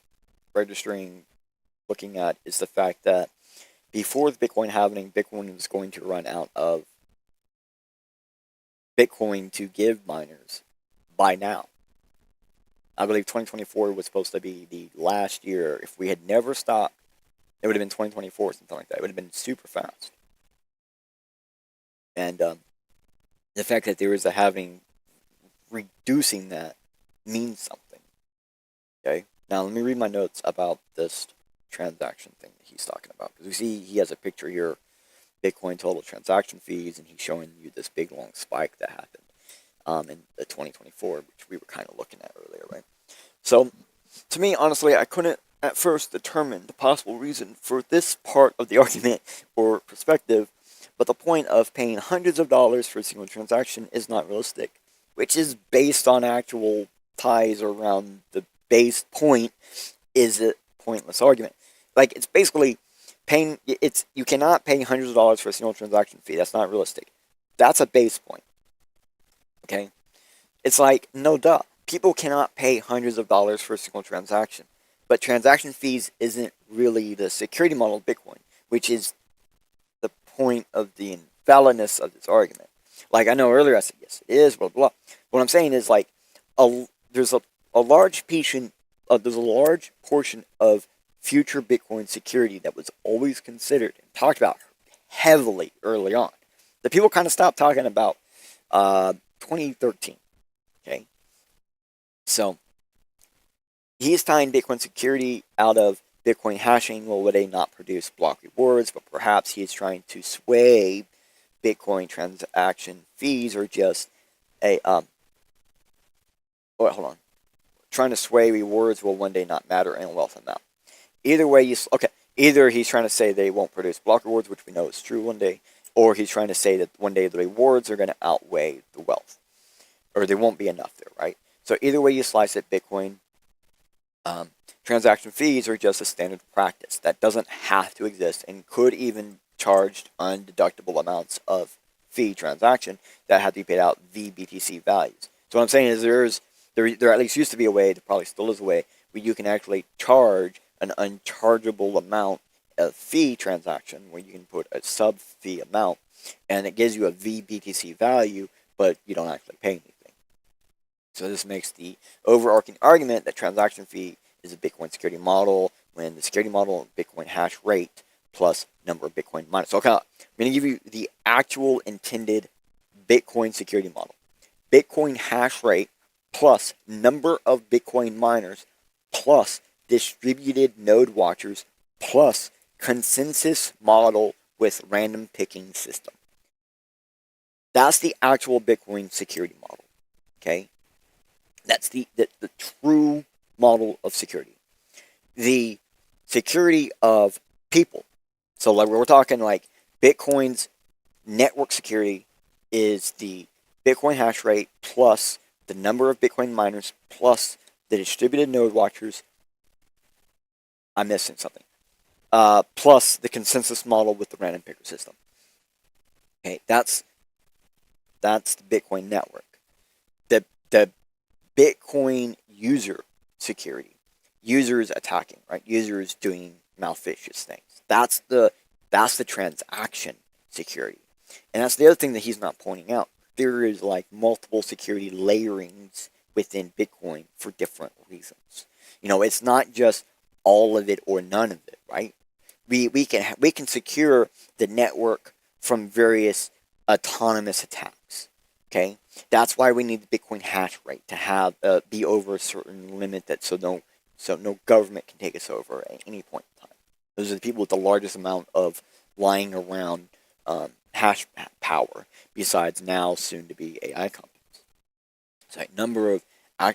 registering, looking at is the fact that before the Bitcoin halving, Bitcoin was going to run out of Bitcoin to give miners by now. I believe 2024 was supposed to be the last year. If we had never stopped, it would have been 2024, something like that. It would have been super fast. And the fact that there is a halving reducing that means something. Okay? Now, let me read my notes about this transaction thing that he's talking about. Because we see he has a picture here, Bitcoin total transaction fees, and he's showing you this big long spike that happened in the 2024, which we were kind of looking at earlier, right? So, to me, honestly, I couldn't at first determine the possible reason for this part of the argument or perspective, But the point of paying hundreds of dollars for a single transaction is not realistic, which is based on actual ties around the base point is a pointless argument. Like, it's basically you cannot pay hundreds of dollars for a single transaction fee. That's not realistic. That's a base point. Okay? It's like, no duh. People cannot pay hundreds of dollars for a single transaction. But transaction fees isn't really the security model of Bitcoin, which is the point of the invalidness of this argument. Like, I know earlier I said, yes, it is, blah, blah. What I'm saying is, like, there's a large portion of future Bitcoin security that was always considered and talked about heavily early on. The people kind of stopped talking about 2013. Okay? So, he's tying Bitcoin security out of Bitcoin hashing. Well, would they not produce block rewards? But perhaps he's trying to sway Bitcoin transaction fees, or just trying to sway rewards will one day not matter in wealth amount. Either way, either he's trying to say they won't produce block rewards, which we know is true one day, or he's trying to say that one day the rewards are going to outweigh the wealth, or there won't be enough there, right? So either way you slice it, Bitcoin transaction fees are just a standard practice that doesn't have to exist and could even charge undeductible amounts of fee transaction that have to be paid out via BTC values. So what I'm saying is there at least used to be a way, there probably still is a way, where you can actually charge an unchargeable amount of fee transaction, where you can put a sub fee amount, and it gives you a VBTC value, but you don't actually pay anything. So this makes the overarching argument that transaction fee is a Bitcoin security model, when the security model of Bitcoin hash rate plus number of Bitcoin miners. So I'm going to give you the actual intended Bitcoin security model. Bitcoin hash rate plus number of Bitcoin miners plus distributed node watchers plus consensus model with random picking system. That's the actual Bitcoin security model. Okay? That's the true model of security. The security of people. So like we're talking like Bitcoin's network security is the Bitcoin hash rate plus the number of Bitcoin miners plus the distributed node watchers. I'm missing something. Plus the consensus model with the random picker system. Okay, that's the Bitcoin network. The Bitcoin user security. Users attacking, right? Users doing malicious things. That's the transaction security. And that's the other thing that he's not pointing out. There is like multiple security layerings within Bitcoin for different reasons. It's not just all of it or none of it, right? We can secure the network from various autonomous attacks. Okay, that's why we need the Bitcoin hash rate to have be over a certain limit so no government can take us over at any point in time. Those are the people with the largest amount of lying around hash power, besides now soon to be AI companies. So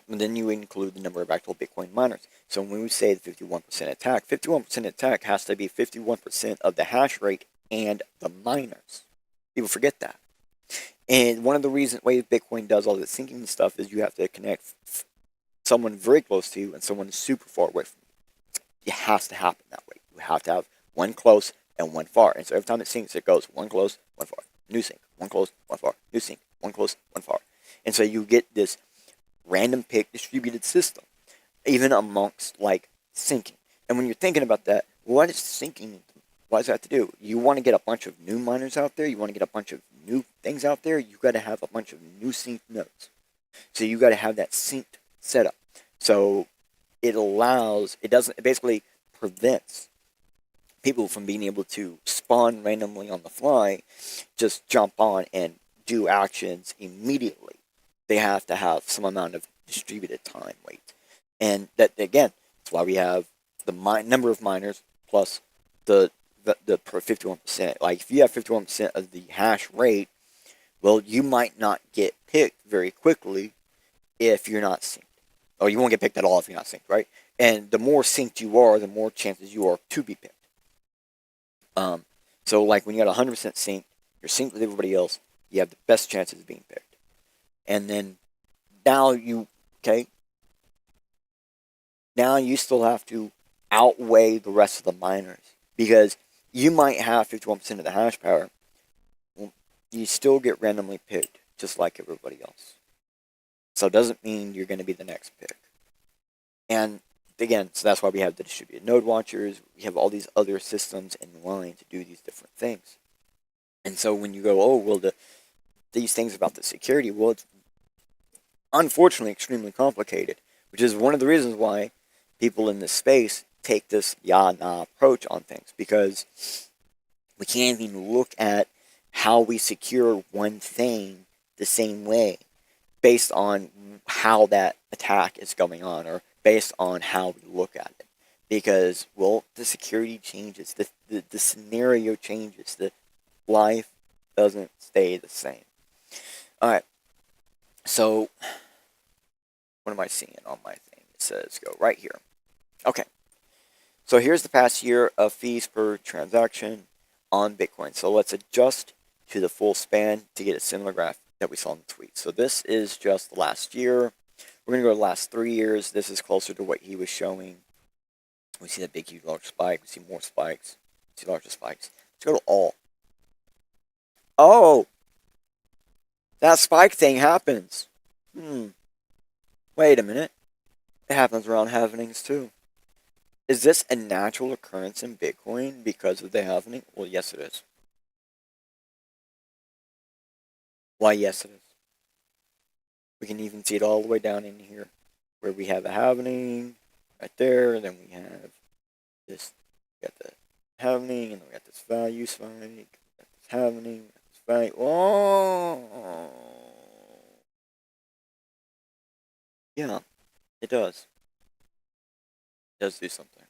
then you include the number of actual Bitcoin miners. So when we say the 51% attack has to be 51% of the hash rate and the miners. People forget that. And one of the ways Bitcoin does all this syncing stuff is you have to connect someone very close to you and someone super far away from you. It has to happen that way. You have to have one close and one far. And so every time it syncs, it goes one close, one far. New sync, one close, one far. New sync, one close, one far. And so you get this random pick distributed system, even amongst like syncing. And when you're thinking about that, what is syncing? What does that have to do? You want to get a bunch of new miners out there? You want to get a bunch of new things out there? You got to have a bunch of new synced nodes. So you got to have that synced setup. So it basically prevents people from being able to spawn randomly on the fly, just jump on and do actions immediately. They have to have some amount of distributed time wait. And that, again, that's why we have the number of miners plus the 51%. Like, if you have 51% of the hash rate, well, you might not get picked very quickly if you're not synced. Or you won't get picked at all if you're not synced, right? And the more synced you are, the more chances you are to be picked. So, like, when you got 100% synced, you're synced with everybody else, you have the best chances of being picked. And then now you still have to outweigh the rest of the miners, because you might have 51% of the hash power. Well, you still get randomly picked just like everybody else. So it doesn't mean you're going to be the next pick. And again, so that's why we have the distributed node watchers. We have all these other systems in line to do these different things. And so when you go, oh, well, these things about the security, well, it's unfortunately extremely complicated, which is one of the reasons why people in this space take this nah approach on things, because we can't even look at how we secure one thing the same way based on how that attack is going on, or based on how we look at it. Because, well, the security changes, the scenario changes, the life doesn't stay the same. Alright, so what am I seeing on my thing? It says go right here. Okay, so here's the past year of fees per transaction on Bitcoin. So let's adjust to the full span to get a similar graph that we saw in the tweet. So this is just the last year. We're going to go to the last 3 years. This is closer to what he was showing. We see that big, huge, large spike. We see more spikes. We see larger spikes. Let's go to all. Oh! That spike thing happens. Wait a minute. It happens around halvenings too. Is this a natural occurrence in Bitcoin because of the halvening? Well, yes it is. Why, yes it is. We can even see it all the way down in here, where we have a halvening right there, and then we have this, we got the halvening, and then we got this value spike, we got this halvening, we got this value. Oh! Yeah, it does. It does do something.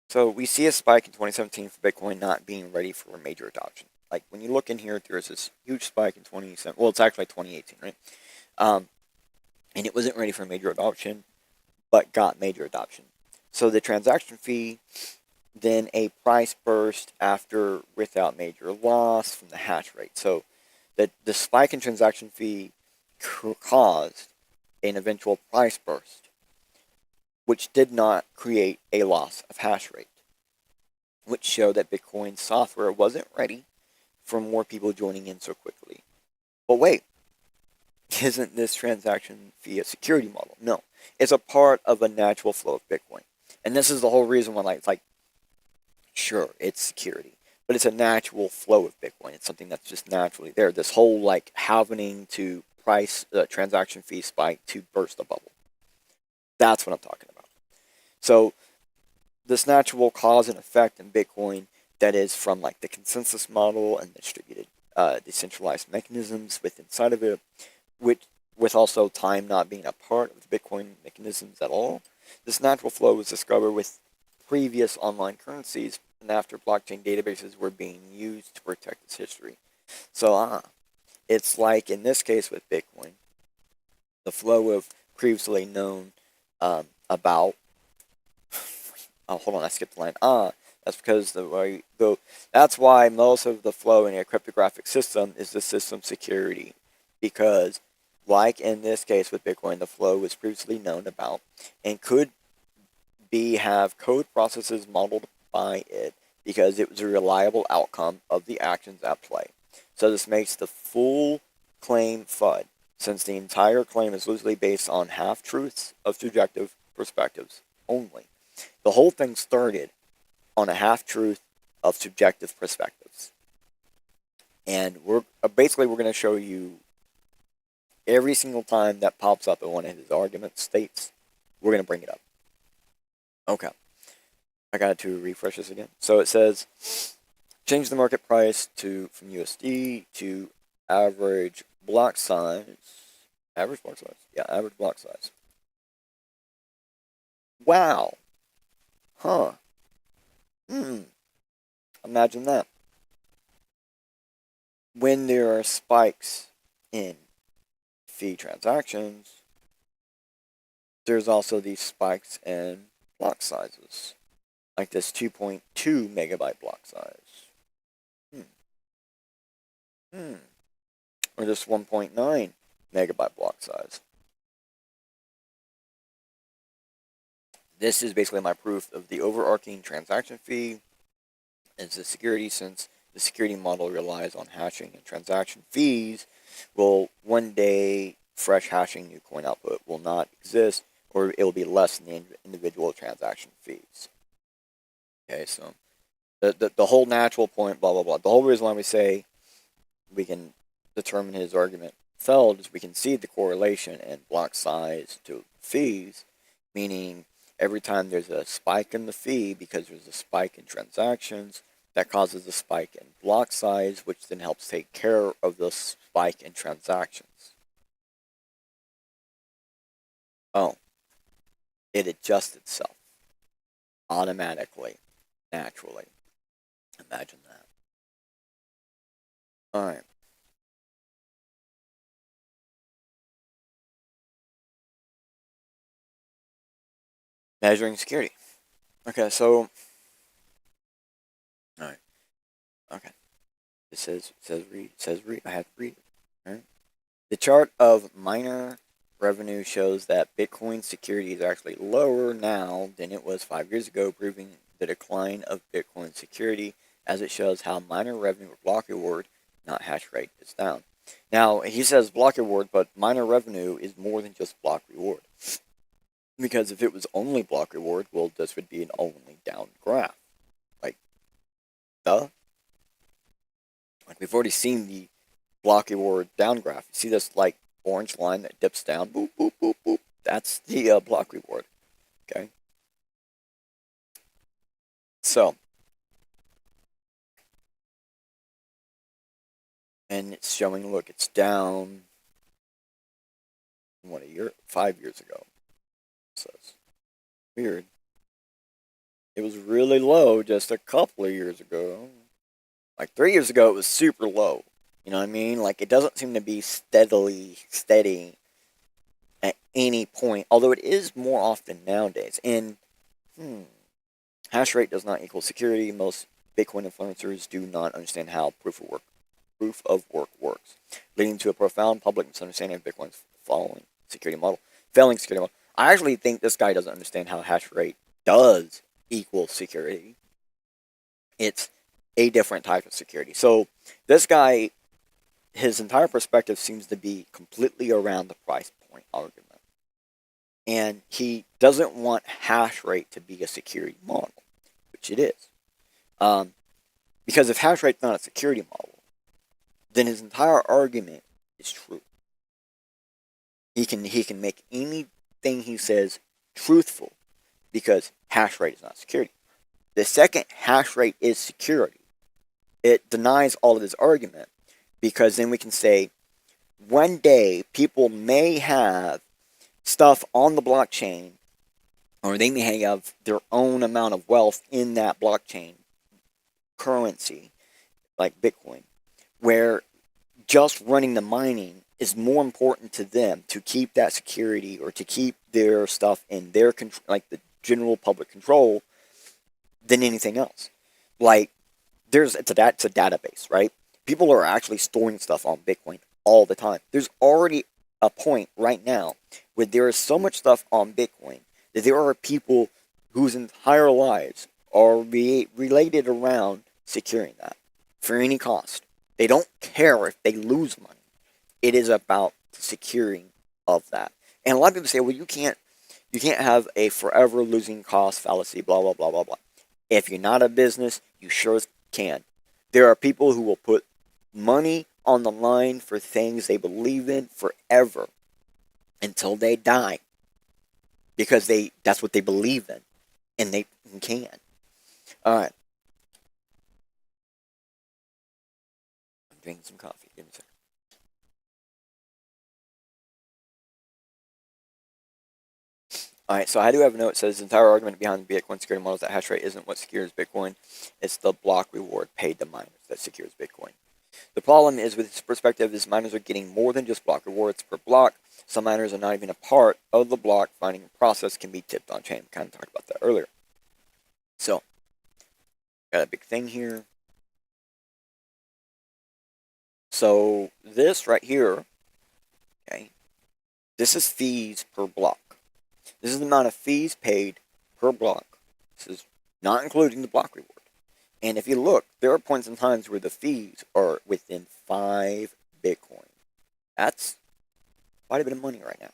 So we see a spike in 2017 for Bitcoin not being ready for major adoption. Like when you look in here, there's this huge spike in 2017. Well, it's actually 2018, right? And it wasn't ready for major adoption, but got major adoption. So the transaction fee, then a price burst after without major loss from the hash rate. So the spike in transaction fee caused an eventual price burst, which did not create a loss of hash rate, which showed that Bitcoin software wasn't ready for more people joining in so quickly. But wait, isn't this transaction fee a security model? No, it's a part of a natural flow of Bitcoin. And this is the whole reason why, it's like, sure, it's security, but it's a natural flow of Bitcoin. It's something that's just naturally there. This whole like happening to price transaction fee spike to burst a bubble. That's what I'm talking about. So this natural cause and effect in Bitcoin that is from like the consensus model and the distributed decentralized mechanisms within inside of it, with also time not being a part of the Bitcoin mechanisms at all. This natural flow was discovered with previous online currencies and after blockchain databases were being used to protect its history. So it's like in this case with Bitcoin, the flow of previously known about. Oh, hold on, I skipped the line. That's because that's why most of the flow in a cryptographic system is the system security, because like in this case with Bitcoin, the flow was previously known about and could have code processes modeled by it because it was a reliable outcome of the actions at play. So this makes the full claim FUD, since the entire claim is loosely based on half-truths of subjective perspectives only. The whole thing started on a half-truth of subjective perspectives. And we're going to show you every single time that pops up in one of his argument states, we're going to bring it up. Okay. I got to refresh this again. So it says, change the market price from USD to average block size. Average block size? Yeah, average block size. Wow. Huh. Imagine that. When there are spikes in fee transactions, there's also these spikes in block sizes. like this 2.2 megabyte block size. Or this 1.9 megabyte block size. This is basically my proof of the overarching transaction fee is the security, since the security model relies on hashing and transaction fees. Well, one day fresh hashing new coin output will not exist, or it will be less than the individual transaction fees. Okay, so the whole natural point, blah, blah, blah. The whole reason why we say we can determine his argument failed is we can see the correlation in block size to fees, meaning every time there's a spike in the fee because there's a spike in transactions, that causes a spike in block size, which then helps take care of the spike in transactions. Oh, it adjusts itself automatically, naturally. Imagine that. All right. Measuring security. Okay, so, all right. Okay. It says read. I have to read it. All right. The chart of miner revenue shows that Bitcoin security is actually lower now than it was 5 years ago, proving the decline of Bitcoin security, as it shows how miner revenue or block reward, not hash rate, is down. Now, he says block reward, but miner revenue is more than just block reward. Because if it was only block reward, well, this would be an only down graph. Like, duh. Like, we've already seen the block reward down graph. You see this, like, orange line that dips down? Boop, boop, boop, boop. That's the block reward. Okay? So, and it's showing, look, it's down, what, 5 years ago. So it's weird. It was really low just a couple of years ago. Like 3 years ago, it was super low. You know what I mean? Like, it doesn't seem to be steady at any point, although it is more often nowadays. And, hash rate does not equal security. Most Bitcoin influencers do not understand how proof of work works, leading to a profound public misunderstanding of Bitcoin's failing security model. I actually think this guy doesn't understand how hash rate does equal security. It's a different type of security. So this guy, his entire perspective seems to be completely around the price point argument. And he doesn't want hash rate to be a security model, which it is. Because if hash rate's not a security model, then his entire argument is true. He can make anything he says truthful because hash rate is not security. The second hash rate is security, it denies all of his argument, because then we can say one day people may have stuff on the blockchain, or they may have their own amount of wealth in that blockchain currency, like Bitcoin, where just running the mining is more important to them to keep that security or to keep their stuff in their control, like the general public control, than anything else. Like, it's a database, right? People are actually storing stuff on Bitcoin all the time. There's already a point right now where there is so much stuff on Bitcoin that there are people whose entire lives are related around securing that for any cost. They don't care if they lose money. It is about the securing of that. And a lot of people say, well, you can't have a forever losing cost fallacy, blah, blah, blah, blah, blah. If you're not a business, you sure can. There are people who will put money on the line for things they believe in forever until they die, because that's what they believe in, and they can. All right. I'm drinking some coffee. Give me a second. Alright, so I do have a note that says the entire argument behind the Bitcoin security model is that hash rate isn't what secures Bitcoin, it's the block reward paid to miners that secures Bitcoin. The problem is, with this perspective, is miners are getting more than just block rewards per block. Some miners are not even a part of the block finding process can be tipped on chain. We kind of talked about that earlier. So, got a big thing here. So, this right here, okay, this is fees per block. This is the amount of fees paid per block. This is not including the block reward. And if you look, there are points in times where the fees are within 5 Bitcoin. That's quite a bit of money right now.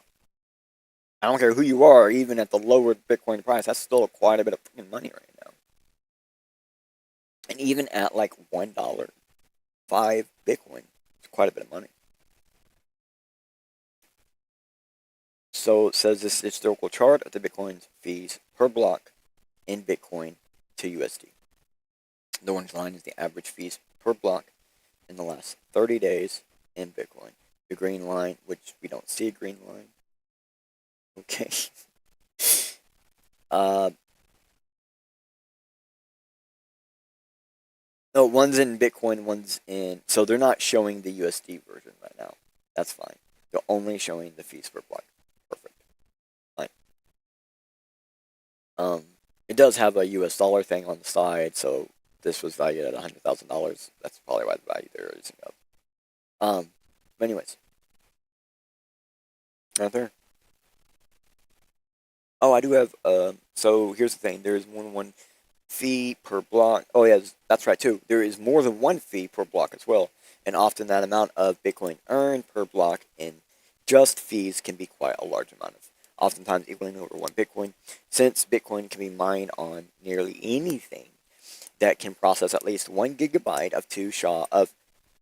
I don't care who you are, even at the lower Bitcoin price, that's still quite a bit of freaking money right now. And even at like $1, 5 Bitcoin, it's quite a bit of money. So it says this historical chart of the Bitcoin's fees per block in Bitcoin to USD. The orange line is the average fees per block in the last 30 days in Bitcoin. The green line, which we don't see a green line. Okay. No, one's in Bitcoin, one's in... So they're not showing the USD version right now. That's fine. They're only showing the fees per block. Perfect. Fine. It does have a US dollar thing on the side, so this was valued at $100,000. That's probably why the value there isn't up. But anyways. Right there. Oh, I do have, so here's the thing. There is more than one fee per block. Oh, yeah, that's right, too. There is more than one fee per block as well. And often that amount of Bitcoin earned per block in just fees can be quite a large amount of, oftentimes equaling over 1 Bitcoin. Since Bitcoin can be mined on nearly anything that can process at least 1 gigabyte of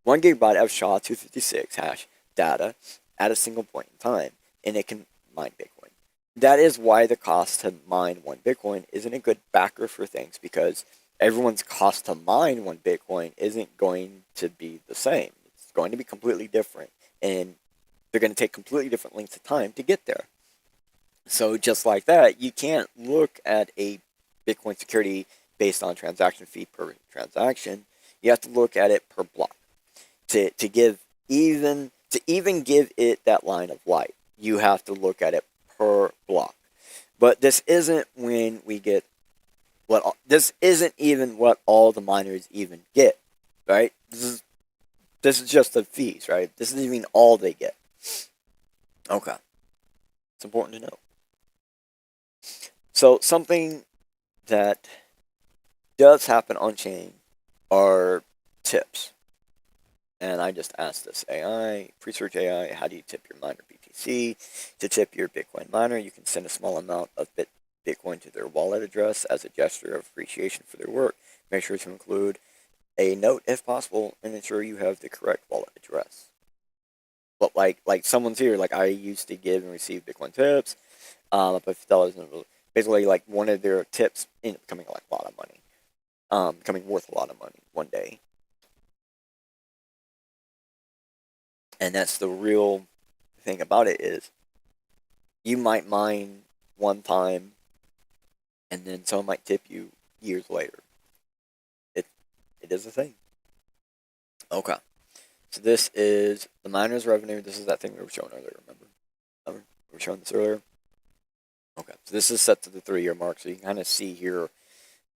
1 gigabyte of SHA-256 hash data at a single point in time, and it can mine Bitcoin. That is why the cost to mine 1 Bitcoin isn't a good backer for things, because everyone's cost to mine 1 Bitcoin isn't going to be the same. It's going to be completely different, and they're going to take completely different lengths of time to get there. So just like that, you can't look at a Bitcoin security based on transaction fee per transaction. You have to look at it per block. To even give it that line of light, you have to look at it per block. But this isn't when we get this isn't even what all the miners even get, right? This is just the fees, right? This isn't even all they get. Okay. It's important to know. So something that does happen on chain are tips. And I just asked this AI, Research AI, how do you tip your miner BTC? To tip your Bitcoin miner, you can send a small amount of Bitcoin to their wallet address as a gesture of appreciation for their work. Make sure to include a note if possible, and ensure you have the correct wallet address. But like someone's here, like I used to give and receive Bitcoin tips, up to $50. Basically, like one of their tips ended up becoming like a lot of money, becoming worth a lot of money one day. And that's the real thing about it, is you might mine one time and then someone might tip you years later. It is a thing. Okay. So this is the miner's revenue. This is that thing we were showing earlier, remember? We were showing this earlier? Okay. So this is set to the 3-year mark. So you can kind of see here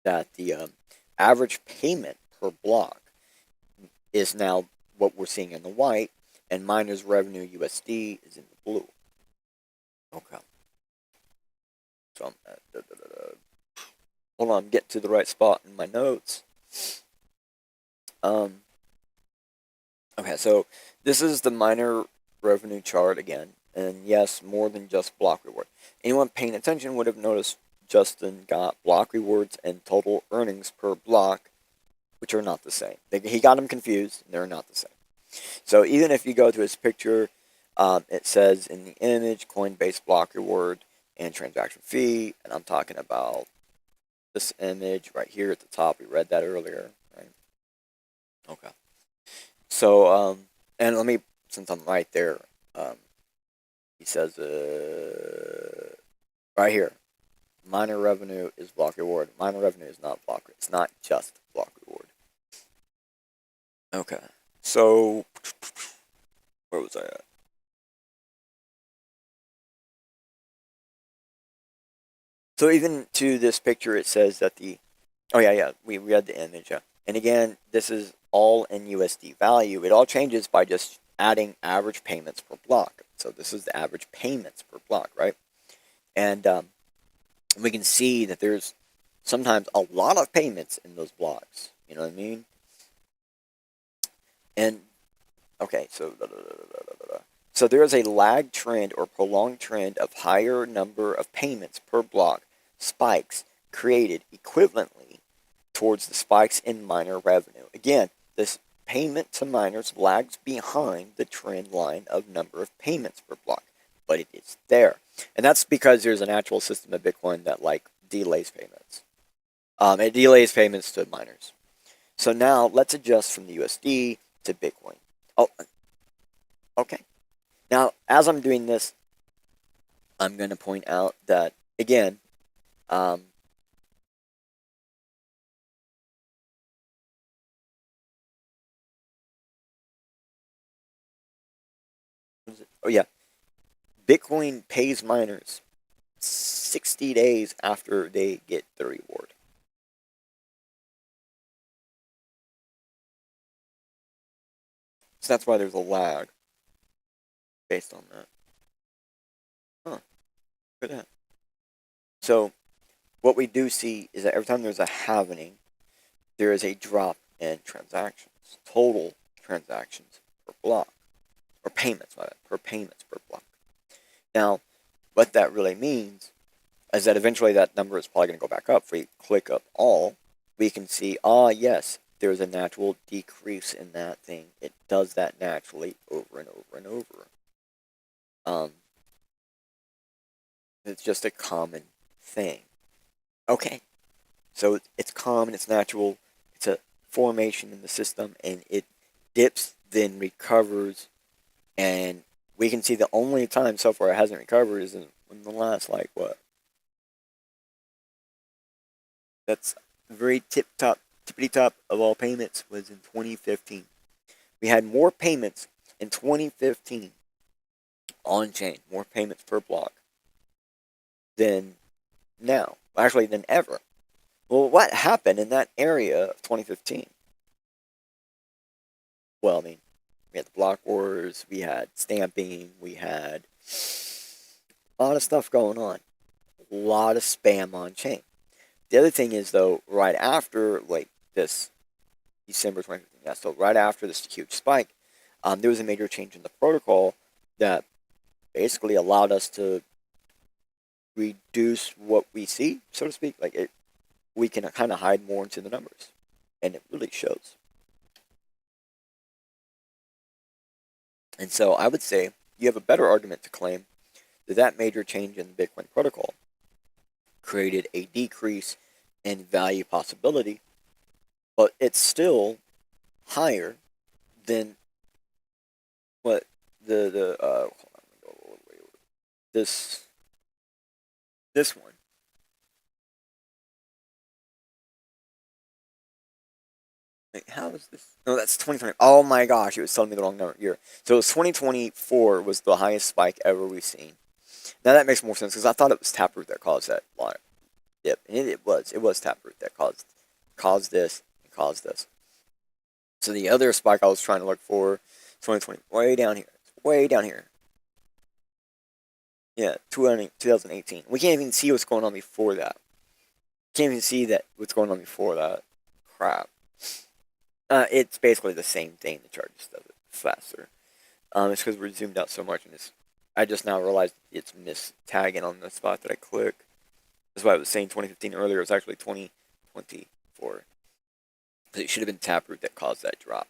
that the average payment per block is now what we're seeing in the white, and miner's revenue USD is in the blue. Okay. So hold on, I'm getting to the right spot in my notes. Okay, so this is the miner revenue chart again, and yes, more than just block reward. Anyone paying attention would have noticed Justin got block rewards and total earnings per block, which are not the same. He got them confused, and they're not the same. So even if you go to his picture, it says in the image, Coinbase block reward and transaction fee, and I'm talking about this image right here at the top. We read that earlier, right? Okay. So, and let me, since I'm right there, he says, right here, miner revenue is block reward. Miner revenue is not block. It's not just block reward. Okay. So, where was I at? So even to this picture, it says that the Oh yeah, we read the image. Yeah. And again, this is all in USD value. It all changes by just adding average payments per block. So this is the average payments per block, right? And we can see that there's sometimes a lot of payments in those blocks. You know what I mean? And okay, so there is a lag trend or prolonged trend of higher number of payments per block spikes created equivalently towards the spikes in miner revenue. Again, this payment to miners lags behind the trend line of number of payments per block, but it is there. And that's because there's an actual system of Bitcoin that like delays payments. It delays payments to miners. So now let's adjust from the USD to Bitcoin. Oh, okay. Now, as I'm doing this, I'm going to point out that, again, oh yeah, Bitcoin pays miners 60 days after they get the reward. So that's why there's a lag based on that. Huh, look at that. So what we do see is that every time there's a halvening, there is a drop in transactions, total transactions per block, or payments, per payments per block. Now, what that really means is that eventually that number is probably going to go back up. If we click up all, we can see, yes, there's a natural decrease in that thing. It does that naturally over and over and over. It's just a common thing. Okay, so it's common, it's natural, it's a formation in the system, and it dips, then recovers, and we can see the only time so far it hasn't recovered is in the last, like, what? That's very tippity top of all payments was in 2015. We had more payments in 2015 on chain, more payments per block than now, actually than ever. Well, what happened in that area of 2015? Well, I mean, we had the block wars, we had stamping, we had a lot of stuff going on, a lot of spam on chain. The other thing is, though, right after like this December 2015, yeah, so right after this huge spike, there was a major change in the protocol that basically allowed us to reduce what we see, so to speak. Like we can kind of hide more into the numbers, and it really shows. And so I would say you have a better argument to claim that that major change in the Bitcoin protocol created a decrease in value possibility, but it's still higher than what this this one. Wait, how is this? No, that's 2020. Oh my gosh, it was telling me the wrong year. So it was 2024 was the highest spike ever we've seen. Now that makes more sense because I thought it was Taproot that caused that dip, and it was. It was Taproot that caused this and caused this. So the other spike I was trying to look for, 2020, way down here. It's way down here. Yeah, 2018. We can't even see what's going on before that. Can't even see that what's going on before that. Crap. It's basically the same thing. The chart just does it faster. It's because we're zoomed out so much, and I just now realized it's mistagging on the spot that I click. That's why I was saying 2015 earlier. It was actually 2024. Because it should have been Taproot that caused that drop.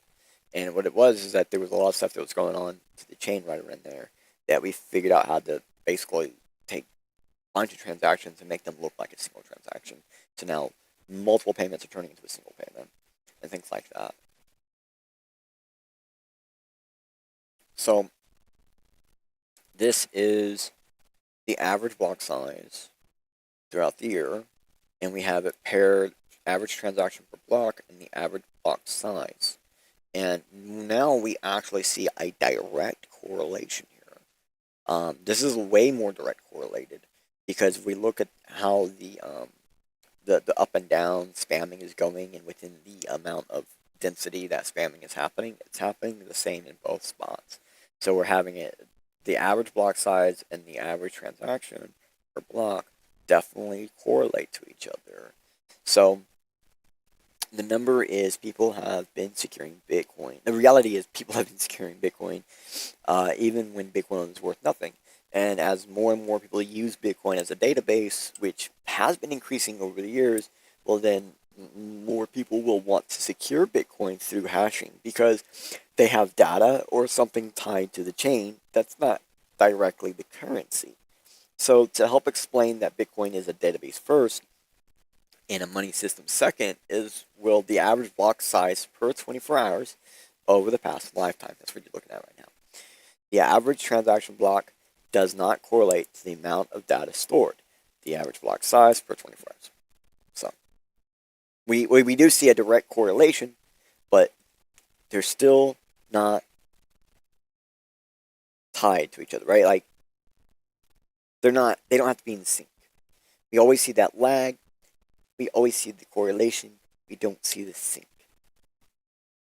And what it was is that there was a lot of stuff that was going on to the chain right around there that we figured out how to basically take a bunch of transactions and make them look like a single transaction. So now multiple payments are turning into a single payment and things like that. So this is the average block size throughout the year, and we have it paired average transaction per block and the average block size. And now we actually see a direct correlation here. This is way more direct correlated because if we look at how the the up and down spamming is going, and within the amount of density that spamming is happening, it's happening the same in both spots. So we're having it, the average block size and the average transaction per block definitely correlate to each other. So the number is people have been securing Bitcoin. The reality is people have been securing Bitcoin even when Bitcoin is worth nothing. And as more and more people use Bitcoin as a database, which has been increasing over the years, well, then more people will want to secure Bitcoin through hashing because they have data or something tied to the chain that's not directly the currency. So to help explain that Bitcoin is a database first and a money system second is, well, the average block size per 24 hours over the past lifetime. That's what you're looking at right now. The average transaction block does not correlate to the amount of data stored. The average block size per 24 hours. So we do see a direct correlation, but they're still not tied to each other, right? Like they don't have to be in sync. We always see that lag. We always see the correlation. We don't see the sync.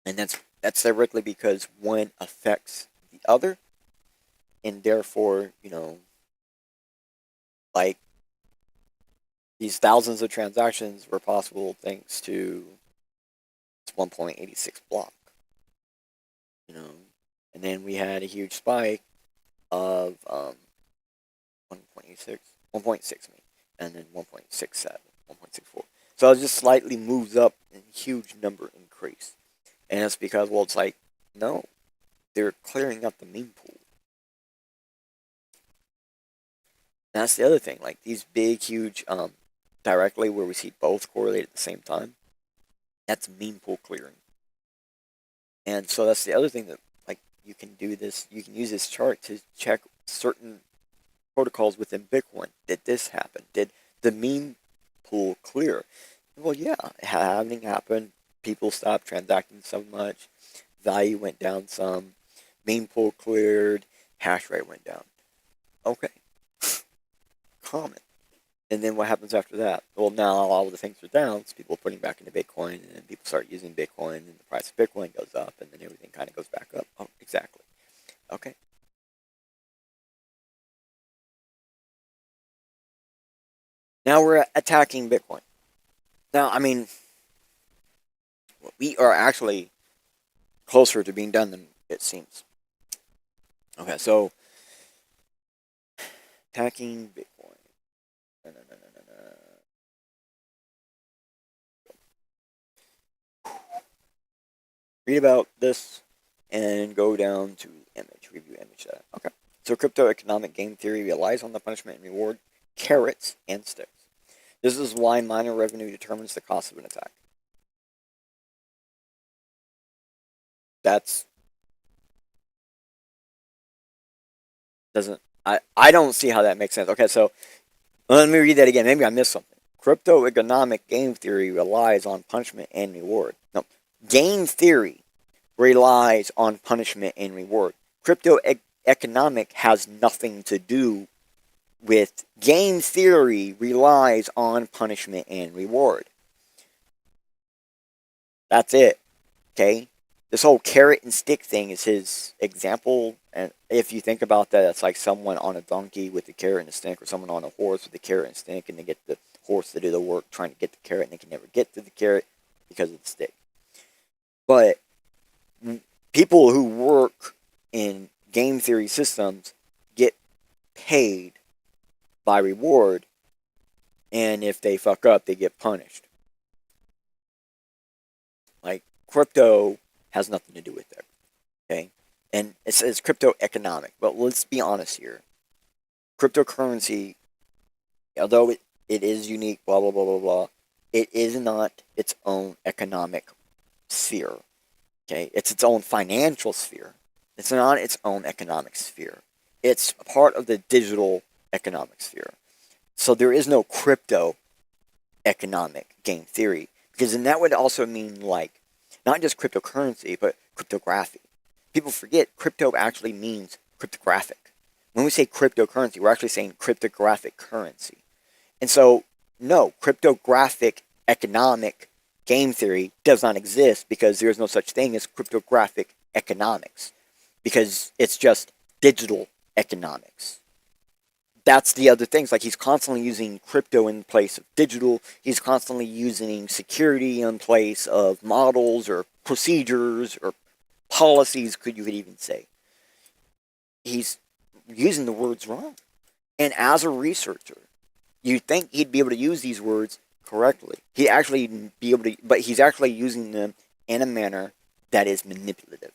And that's directly because one affects the other, and therefore, like these thousands of transactions were possible thanks to 1.86 block. And then we had a huge spike of 1.86, 1.6, and then 1.67, 1.64. So it just slightly moves up in huge number increase. And it's because, well, it's like, no, they're clearing up the meme pool. And that's the other thing, like these big, huge, directly where we see both correlate at the same time, that's meme pool clearing. And so that's the other thing that, like, you can do this, you can use this chart to check certain protocols within Bitcoin. Did this happen? Did the meme pool clear? Well, yeah, having happened. People stopped transacting so much. Value went down some. Meme pool cleared. Hash rate went down. Okay. Common. And then what happens after that? Well, now all the things are down, so people are putting back into Bitcoin, and then people start using Bitcoin, and the price of Bitcoin goes up, and then everything kind of goes back up. Oh, exactly. Okay. Now we're attacking Bitcoin. Now, I mean, we are actually closer to being done than it seems. Okay, so attacking Bitcoin. No, no, no, no, no. Read about this and go down to image, review image data. Okay. So crypto economic game theory relies on the punishment and reward, carrots and sticks. This is why miner revenue determines the cost of an attack. That's I don't see how that makes sense. Okay, so let me read that again. Maybe I missed something. Crypto economic game theory relies on punishment and reward. No, game theory relies on punishment and reward. Crypto economic has nothing to do with game theory relies on punishment and reward. That's it. Okay? This whole carrot and stick thing is his example. And if you think about that, it's like someone on a donkey with a carrot and a stick, or someone on a horse with a carrot and a stick, and they get the horse to do the work trying to get the carrot, and they can never get to the carrot because of the stick. But people who work in game theory systems get paid by reward, and if they fuck up, they get punished. Like, crypto has nothing to do with that, okay? And it says crypto economic, but let's be honest here. Cryptocurrency, although it is unique, blah, blah, blah, blah, blah, it is not its own economic sphere, okay? It's its own financial sphere. It's not its own economic sphere. It's part of the digital economic sphere. So there is no crypto economic game theory, because then that would also mean, like, not just cryptocurrency, but cryptography. People forget crypto actually means cryptographic. When we say cryptocurrency, we're actually saying cryptographic currency. And so no, cryptographic economic game theory does not exist because there is no such thing as cryptographic economics, because it's just digital economics. That's the other things. Like, he's constantly using crypto in place of digital. He's constantly using security in place of models or procedures or policies, you could even say. He's using the words wrong. And as a researcher, you'd think he'd be able to use these words correctly. He'd actually be able to, but he's actually using them in a manner that is manipulative.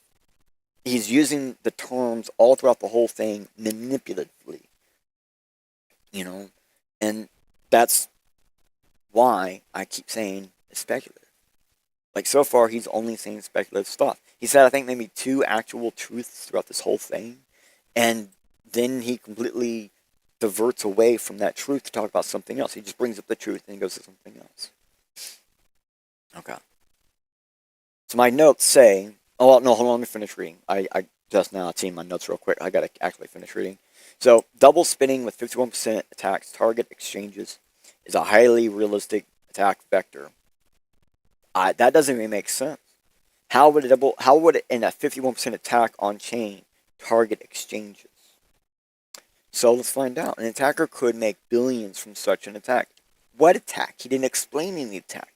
He's using the terms all throughout the whole thing manipulatively. You know, and that's why I keep saying it's speculative. Like, so far, he's only saying speculative stuff. He said, I think, maybe 2 actual truths throughout this whole thing, and then he completely diverts away from that truth to talk about something else. He just brings up the truth and he goes to something else. Okay. So my notes say, oh, no, hold on, let me finish reading. I just now seen my notes real quick. I gotta actually finish reading. So, double spinning with 51% attacks target exchanges is a highly realistic attack vector. That doesn't even make sense. How would it in a 51% attack on chain target exchanges? So let's find out. An attacker could make billions from such an attack. What attack? He didn't explain any attack.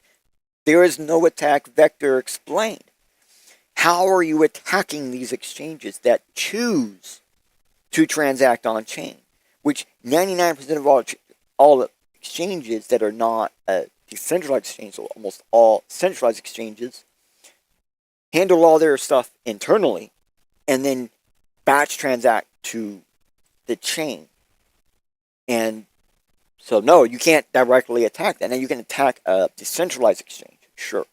There is no attack vector explained. How are you attacking these exchanges that choose to transact on chain? Which 99% of all exchanges that are not decentralized exchanges, so almost all centralized exchanges, handle all their stuff internally and then batch transact to the chain. And so, no, you can't directly attack that. Now, you can attack a decentralized exchange, sure.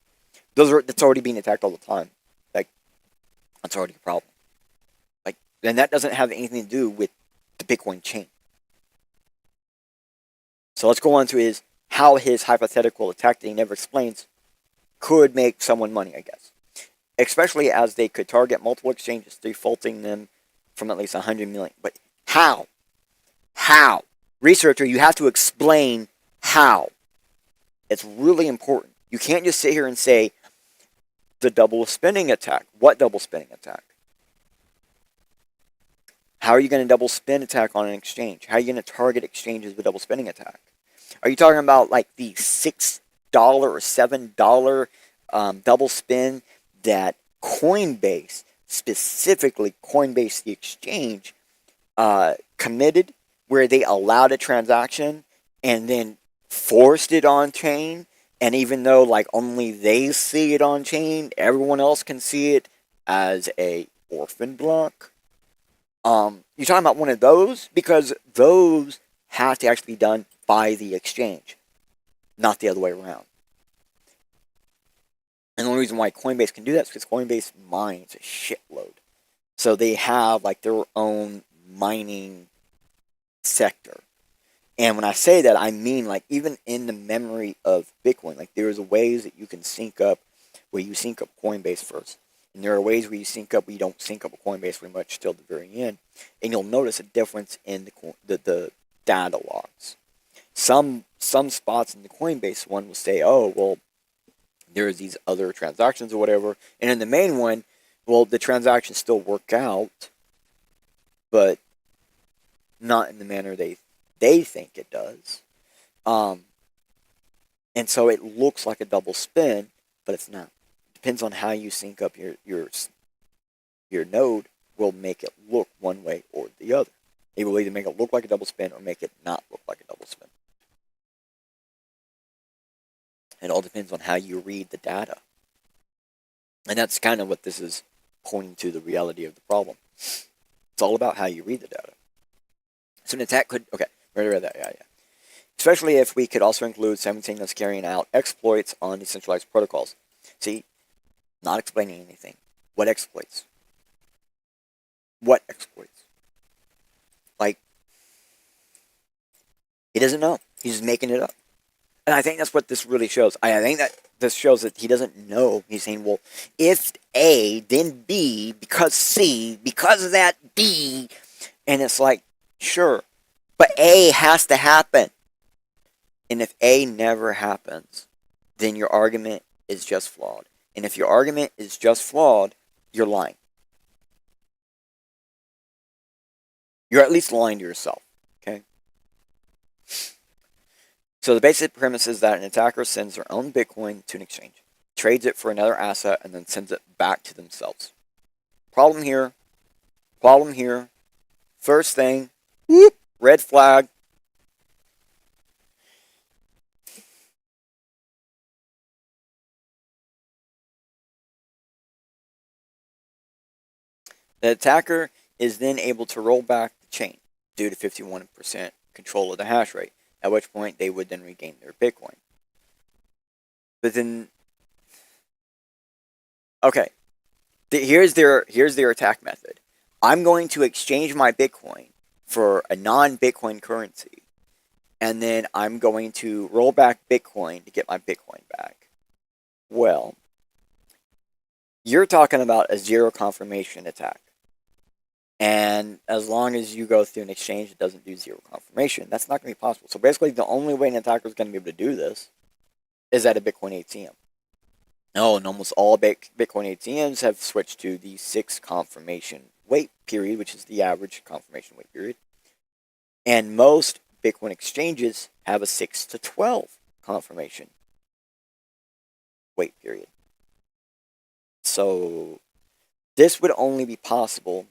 That's already being attacked all the time. Like, that's already a problem. Like, and that doesn't have anything to do with the Bitcoin chain. So let's go on to how his hypothetical attack that he never explains could make someone money, I guess. Especially as they could target multiple exchanges, defaulting them from at least 100 million. But how? How? Researcher, you have to explain how. It's really important. You can't just sit here and say the double spinning attack. What double spinning attack? How are you going to double spin attack on an exchange? How are you going to target exchanges with double spinning attack? Are you talking about like the $6 or $7 double spin that Coinbase, specifically Coinbase the exchange, committed, where they allowed a transaction and then forced it on chain, and even though like only they see it on chain, everyone else can see it as a orphan block? You're talking about one of those? Because those have to actually be done by the exchange, not the other way around. And the only reason why Coinbase can do that is because Coinbase mines a shitload. So they have like their own mining sector. And when I say that, I mean like even in the memory of Bitcoin, like there's ways that you can sync up where you sync up Coinbase first. And there are ways where you sync up where you don't sync up with Coinbase pretty much till the very end. And you'll notice a difference in the data logs. Some spots in the Coinbase one will say, oh, well, there's these other transactions or whatever. And in the main one, well, the transactions still work out, but not in the manner they think it does. And so it looks like a double spin, but it's not. Depends on how you sync up your node will make it look one way or the other. It will either make it look like a double spin or make it not look like a double spin. It all depends on how you read the data. And that's kind of what this is pointing to, the reality of the problem. It's all about how you read the data. So an attack could, okay, read that, yeah. Especially if we could also include simultaneously carrying out exploits on decentralized protocols. See, not explaining anything. What exploits? What exploits? Like, he doesn't know. He's just making it up. And I think that's what this really shows. I think that this shows that he doesn't know. He's saying, well, if A, then B, because C, because of that D. And it's like, sure, but A has to happen. And if A never happens, then your argument is just flawed. And if your argument is just flawed, you're lying. You're at least lying to yourself, okay? So the basic premise is that an attacker sends their own Bitcoin to an exchange, trades it for another asset, and then sends it back to themselves. Problem here. First thing, whoop, red flag. The attacker is then able to roll back the chain due to 51% control of the hash rate, at which point they would then regain their Bitcoin. But then, okay, here's their attack method. I'm going to exchange my Bitcoin for a non-Bitcoin currency, and then I'm going to roll back Bitcoin to get my Bitcoin back. Well, you're talking about a zero confirmation attack. And as long as you go through an exchange that doesn't do zero confirmation, that's not going to be possible. So basically, the only way an attacker is going to be able to do this is at a Bitcoin ATM. Oh, and almost all Bitcoin ATMs have switched to the 6 confirmation wait period, which is the average confirmation wait period. And most Bitcoin exchanges have a 6 to 12 confirmation wait period. So this would only be possible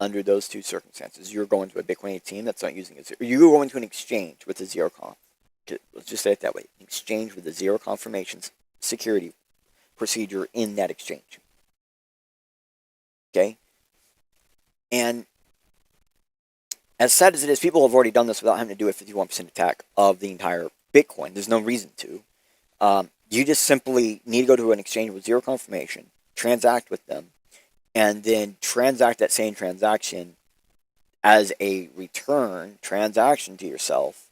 under those two circumstances. You're going to a Bitcoin ATM that's not using a zero. You're going to an exchange with a zero conf. Let's just say it that way. An exchange with a zero confirmation security procedure in that exchange. Okay? And as sad as it is, people have already done this without having to do a 51% attack of the entire Bitcoin. There's no reason to. You just simply need to go to an exchange with zero confirmation, transact with them, and then transact that same transaction as a return transaction to yourself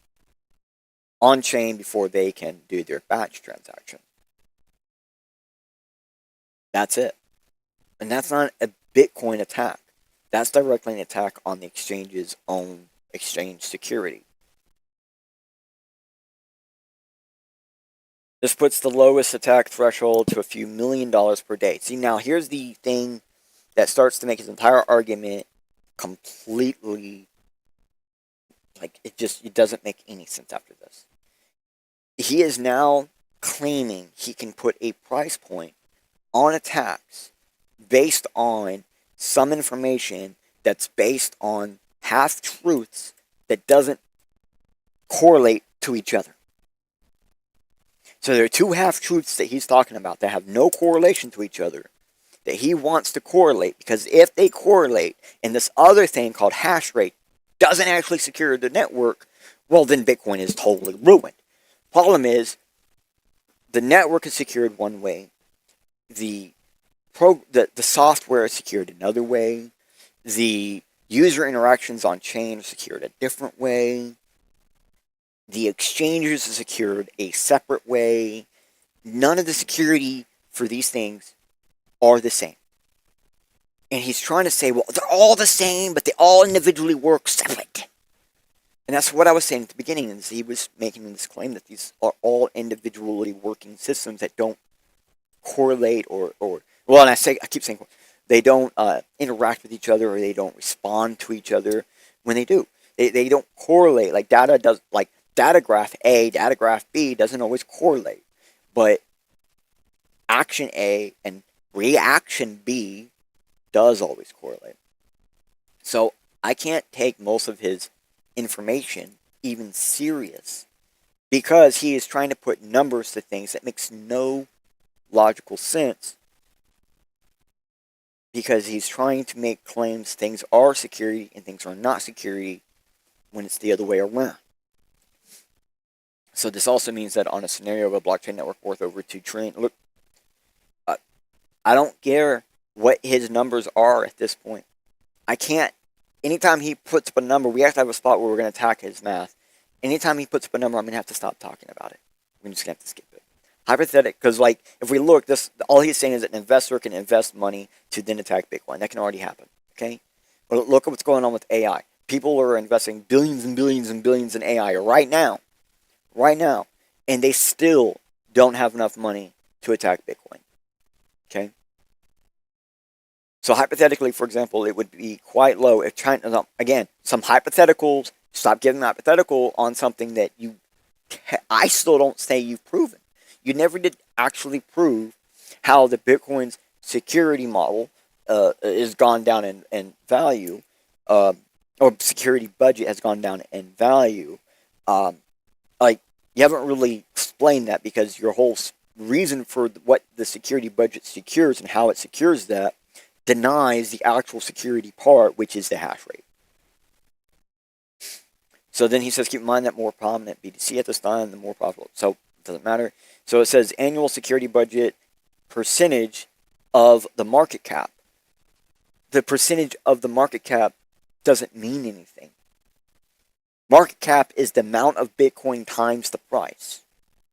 on chain before they can do their batch transaction. That's it. And that's not a Bitcoin attack. That's directly an attack on the exchange's own exchange security. This puts the lowest attack threshold to a few $1 million per day. See, now here's the thing that starts to make his entire argument completely, like, it doesn't make any sense after this. He is now claiming he can put a price point on attacks based on some information that's based on half-truths that doesn't correlate to each other. So there are two half-truths that he's talking about that have no correlation to each other, that he wants to correlate, because if they correlate and this other thing called hash rate doesn't actually secure the network, well, then Bitcoin is totally ruined. Problem is, the network is secured one way, the software is secured another way, the user interactions on chain are secured a different way, the exchanges are secured a separate way. None of the security for these things are the same. And he's trying to say, well, they're all the same, but they all individually work separate. And that's what I was saying at the beginning, is he was making this claim that these are all individually working systems that don't correlate or well, and I keep saying they don't interact with each other, or they don't respond to each other when they do. They don't correlate. Like data graph A, data graph B doesn't always correlate, but action A and reaction B does always correlate. So I can't take most of his information even serious, because he is trying to put numbers to things that makes no logical sense, because he's trying to make claims things are security and things are not security when it's the other way around. So this also means that on a scenario of a blockchain network worth over $2 trillion, look, I don't care what his numbers are at this point. I can't. Anytime he puts up a number, we have to have a spot where we're going to attack his math. Anytime he puts up a number, I'm going to have to stop talking about it. We're just going to have to skip it. Hypothetical, because like if we look, this all he's saying is that an investor can invest money to then attack Bitcoin. That can already happen. Okay, but look at what's going on with AI. People are investing billions and billions and billions in AI right now. Right now, and they still don't have enough money to attack Bitcoin. Okay? So hypothetically, for example, it would be quite low if China, again, some hypotheticals, stop giving hypothetical on something that I still don't say you've proven. You never did actually prove how the Bitcoin's security model has gone down in value, or security budget has gone down in value. Like, you haven't really explained that, because your whole reason for what the security budget secures and how it secures that denies the actual security part, which is the hash rate. So then he says, keep in mind that more prominent BTC at this time, the more profitable. So it doesn't matter. So it says annual security budget percentage of the market cap. The percentage of the market cap doesn't mean anything. Market cap is the amount of Bitcoin times the price.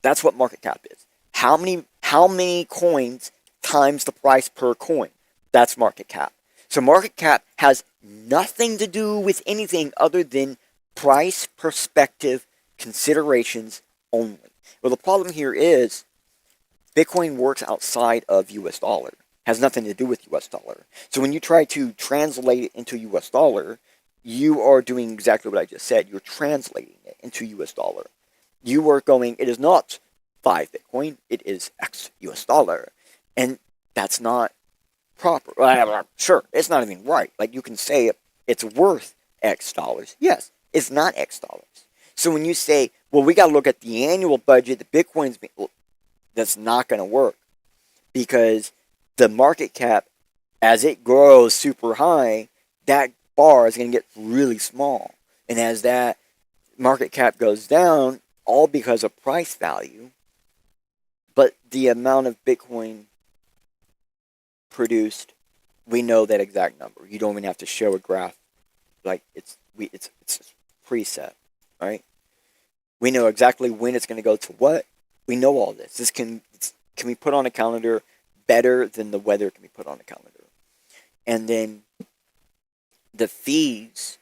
That's what market cap is. How many coins times the price per coin? That's market cap. So market cap has nothing to do with anything other than price perspective considerations only. Well, the problem here is Bitcoin works outside of US dollar. Has nothing to do with US dollar. So when you try to translate it into US dollar, you are doing exactly what I just said. You're translating it into US dollar. You are going, it is not 5 Bitcoin, it is X US dollar. And that's not proper. Sure, it's not even right. Like, you can say it's worth X dollars. Yes, it's not X dollars. So when you say, well, we got to look at the annual budget, the Bitcoin's, that's not going to work, because the market cap, as it grows super high, that bar is going to get really small. And as that market cap goes down, all because of price value, but the amount of Bitcoin produced, we know that exact number. You don't even have to show a graph. Like, it's preset, right? We know exactly when it's going to go to what. We know all this. This can be put on a calendar better than the weather can be put on a calendar. And then the fees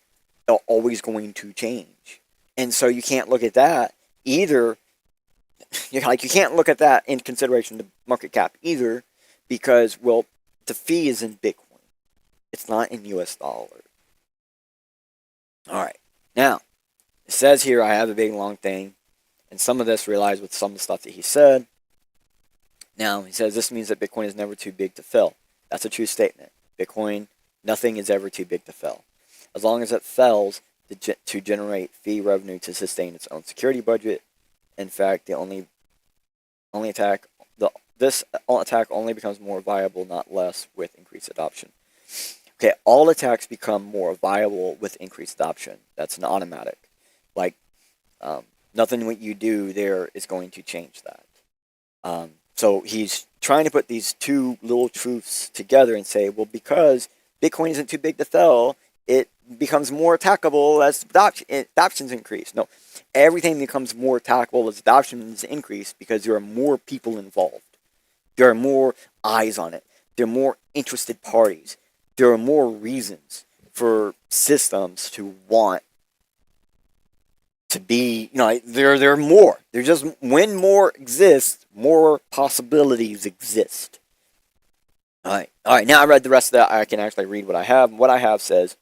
are always going to change. And so you can't look at that either. You can't look at that in consideration the market cap either, because, well, the fee is in Bitcoin. It's not in US dollar. All right. Now, it says here, I have a big long thing, and some of this relies with some of the stuff that he said. Now, he says this means that Bitcoin is never too big to fail. That's a true statement. Bitcoin, nothing is ever too big to fail. As long as it fails to generate fee revenue to sustain its own security budget. In fact, this attack only becomes more viable, not less, with increased adoption. Okay, all attacks become more viable with increased adoption. That's an automatic. Like, nothing what you do there is going to change that. So he's trying to put these two little truths together and say, well, because Bitcoin isn't too big to fail, it becomes more attackable as adoptions increase. No, everything becomes more attackable as adoptions increase, because there are more people involved. There are more eyes on it. There are more interested parties. There are more reasons for systems to want to be, there are more. There's just, when more exists, more possibilities exist. All right. Now I read the rest of that. I can actually read what I have. What I have says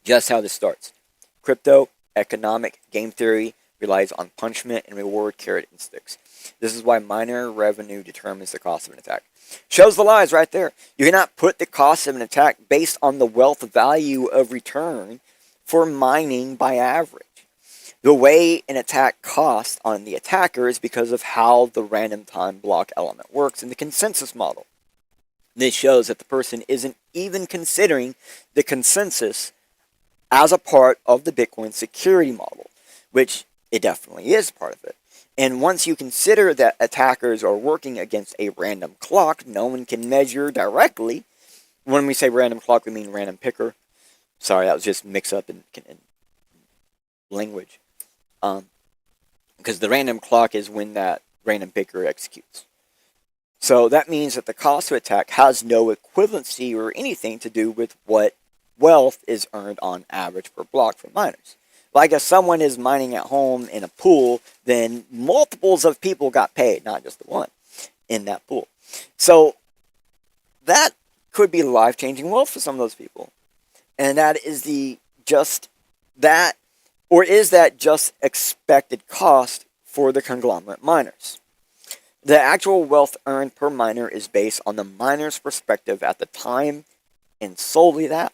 just how this starts. Crypto economic game theory relies on punishment and reward, carrot and sticks. This is why miner revenue determines the cost of an attack. Shows the lies right there. You cannot put the cost of an attack based on the wealth value of return for mining by average. The way an attack costs on the attacker is because of how the random time block element works in the consensus model. This shows that the person isn't even considering the consensus as a part of the Bitcoin security model, which it definitely is part of it. And once you consider that attackers are working against a random clock, no one can measure directly. When we say random clock, we mean random picker. Sorry, that was just mix up in language. Because the random clock is when that random picker executes. So that means that the cost to attack has no equivalency or anything to do with what wealth is earned on average per block for miners. Like if someone is mining at home in a pool, then multiples of people got paid, not just the one in that pool. So that could be life-changing wealth for some of those people. And that is the just that, or is that just expected cost for the conglomerate miners? The actual wealth earned per miner is based on the miner's perspective at the time, and solely that.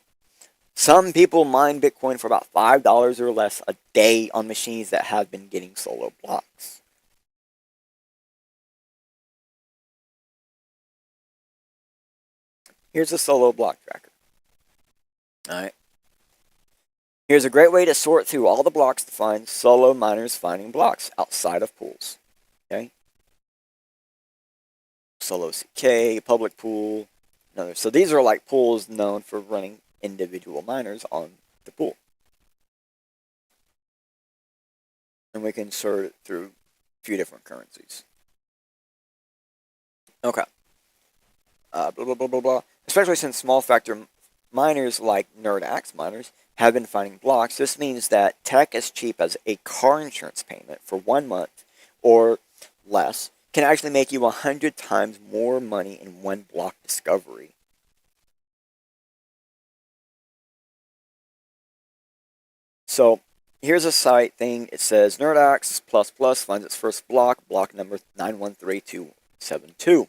Some people mine Bitcoin for about $5 or less a day on machines that have been getting solo blocks. Here's a solo block tracker. Alright. Here's a great way to sort through all the blocks to find solo miners finding blocks outside of pools. Okay. Solo CK, public pool, another. So these are like pools known for running individual miners on the pool. And we can sort it through a few different currencies. Okay. Blah, blah, blah, blah, blah. Especially since small factor miners like NerdAxe miners have been finding blocks, this means that tech as cheap as a car insurance payment for 1 month or less can actually make you 100 times more money in one block discovery. So here's a site thing. It says NerdAxe++ finds its first block number 913272.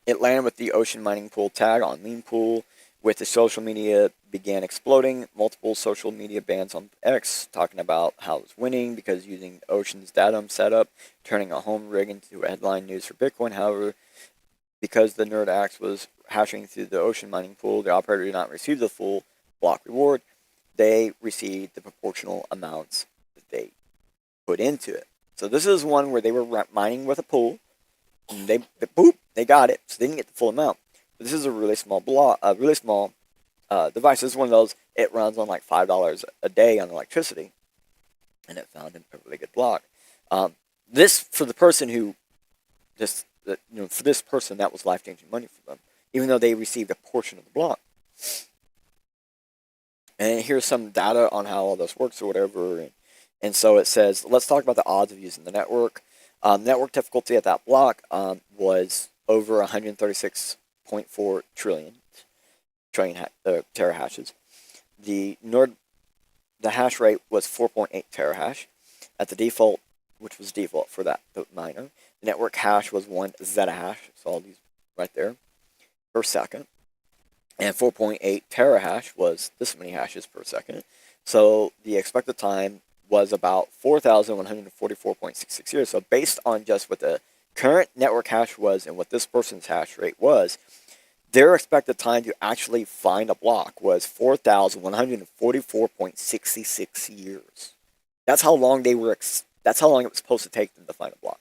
It landed with the ocean mining pool tag on Mempool. With the social media began exploding, multiple social media bans on X talking about how it's winning because using Ocean's datum setup, turning a home rig into a headline news for Bitcoin. However, because the NerdAxe was hashing through the ocean mining pool, the operator did not receive the full block reward. They received the proportional amounts that they put into it. So this is one where they were mining with a pool, and they got it, so they didn't get the full amount. But this is a really small block, device. This is one of those. It runs on like $5 a day on electricity, and it found a really good block. This for the person who for this person that was life-changing money for them, even though they received a portion of the block. And here's some data on how all this works or whatever. And so it says, let's talk about the odds of using the network. Network difficulty at that block was over 136.4 trillion terahashes. The hash rate was 4.8 terahash at the default, which was default for that miner. The network hash was 1 zettahash, so all these right there, per second. And 4.8 terahash was this many hashes per second. So the expected time was about 4,144.66 years. So based on just what the current network hash was and what this person's hash rate was, their expected time to actually find a block was 4,144.66 years. That's how long that's how long it was supposed to take them to find a block.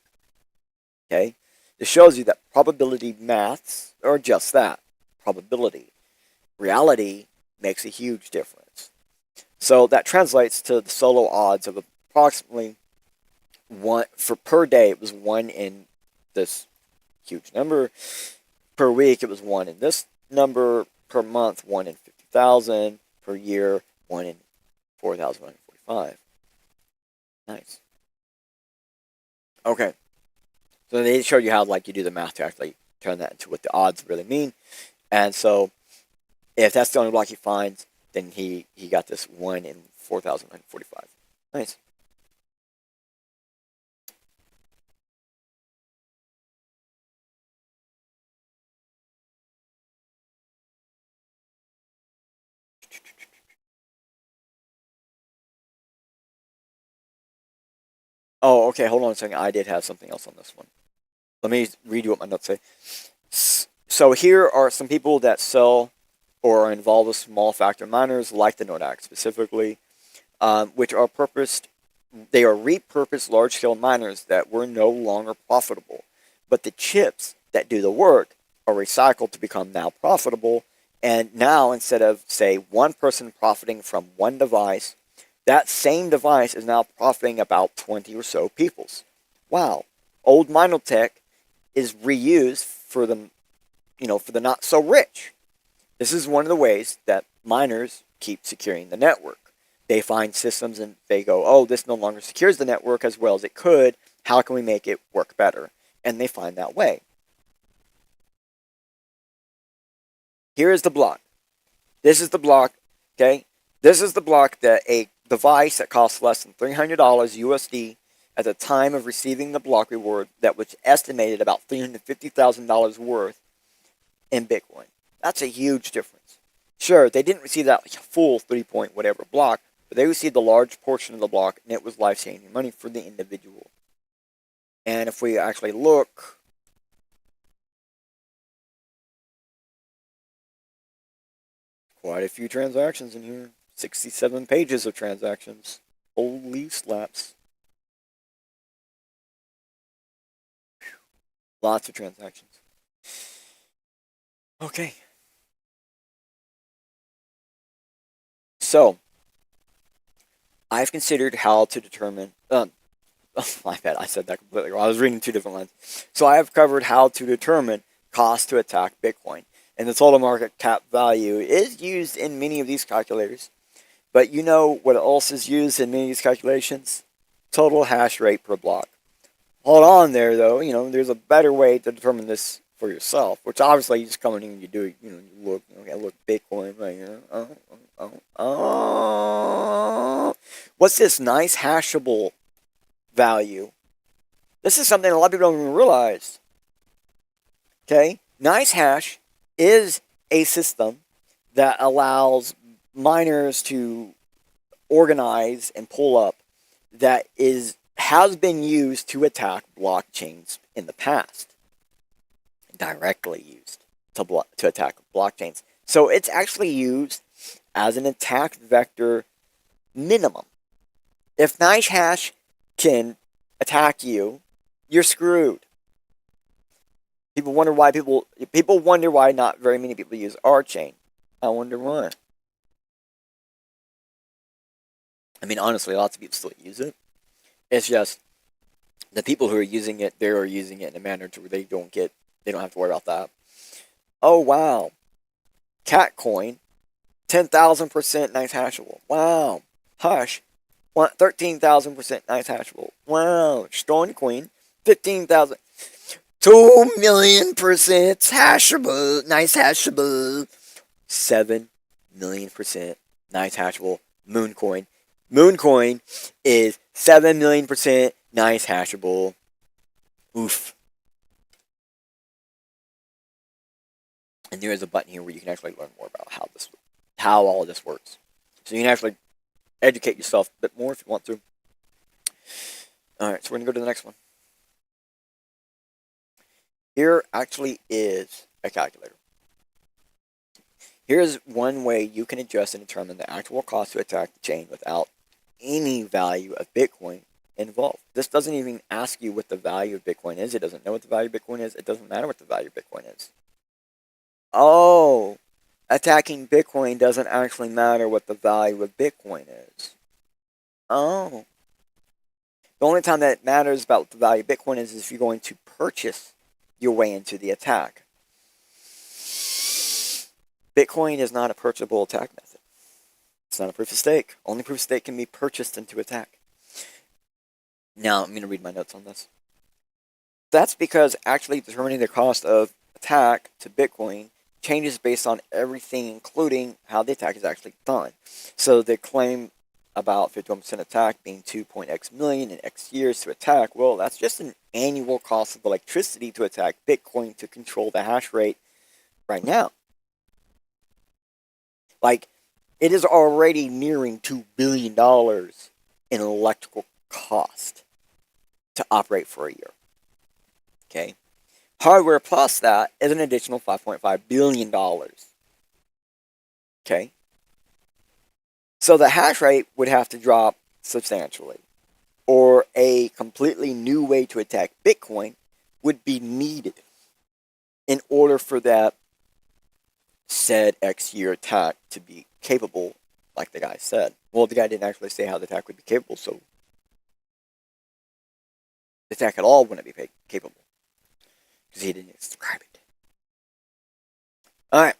Okay? This shows you that probability maths are just that, probability. Reality makes a huge difference. So that translates to the solo odds of approximately one for per day. It was 1 in this huge number. Per week, it was 1 in this number. Per month, 1 in 50,000. Per year, 1 in 4,145. Nice. Okay. So they show you how you do the math to actually turn that into what the odds really mean. And so if that's the only block he finds, then he got this 1 in 4,145. Nice. Oh, okay, hold on a second. I did have something else on this one. Let me read you what my notes say. So here are some people that sell or are involved with small factor miners, like the NerdAxe specifically, which are repurposed large-scale miners that were no longer profitable. But the chips that do the work are recycled to become now profitable. And now, instead of, say, one person profiting from one device, that same device is now profiting about 20 or so people's. Wow. Old miner tech is reused for the not so rich. This is one of the ways that miners keep securing the network. They find systems and they go, oh, this no longer secures the network as well as it could. How can we make it work better? And they find that way. Here is the block. This is the block, okay? This is the block that a device that costs less than $300 USD at the time of receiving the block reward that was estimated about $350,000 worth in Bitcoin. That's a huge difference. Sure, they didn't receive that full 3-point whatever block, but they received a large portion of the block, and it was life-changing money for the individual. And if we actually look, quite a few transactions in here. 67 pages of transactions. Holy slaps. Lots of transactions. Okay. So, I've considered how to determine... oh, my bad, I said that completely wrong. I was reading two different lines. So I have covered how to determine cost to attack Bitcoin. And the total market cap value is used in many of these calculators. But you know what else is used in many of these calculations? Total hash rate per block. Hold on there, though. You know, there's a better way to determine this for yourself, which obviously you just come in and you do it. You know, you look, okay, look, Bitcoin right here. What's this nice hashable value? This is something a lot of people don't even realize. Okay? Nice hash is a system that allows miners to organize and pull up that has been used to attack blockchains in the past. Directly used to attack blockchains. So it's actually used as an attack vector minimum. If nice hash can attack you, you're screwed. People wonder why not very many people use our chain. I wonder why. I mean, honestly, lots of people still use it. It's just the people who are using it, they are using it in a manner to where they don't have to worry about that. Oh wow, cat coin, 10,000% nice hashable. Wow, hush, 13,000% nice hashable. Wow, stone queen, 15,000. 2,000,000% hashable, nice hashable. 7,000,000% nice hashable. Mooncoin. Mooncoin is 7,000,000% nice hashable. Oof. And there is a button here where you can actually learn more about how all of this works. So you can actually educate yourself a bit more if you want to. Alright, so we're going to go to the next one. Here actually is a calculator. Here's one way you can adjust and determine the actual cost to attack the chain without any value of Bitcoin involved. This doesn't even ask you what the value of Bitcoin is. It doesn't know what the value of Bitcoin is. It doesn't matter what the value of Bitcoin is. Oh, attacking Bitcoin doesn't actually matter what the value of Bitcoin is. Oh. The only time that it matters about what the value of Bitcoin is if you're going to purchase your way into the attack. Bitcoin is not a purchasable attack method. It's not a proof of stake. Only proof of stake can be purchased into attack. Now, I'm going to read my notes on this. That's because actually determining the cost of attack to Bitcoin changes based on everything, including how the attack is actually done. So they claim about 51% attack being 2.x million in X years to attack. Well, that's just an annual cost of electricity to attack Bitcoin to control the hash rate right now. Like, it is already nearing $2 billion in electrical cost to operate for a year. Okay? Hardware plus that is an additional $5.5 billion. Okay? So the hash rate would have to drop substantially, or a completely new way to attack Bitcoin would be needed in order for that said X year attack to be capable, like the guy said. Well, the guy didn't actually say how the attack would be capable, so the attack at all wouldn't be capable, because he didn't describe it. Alright,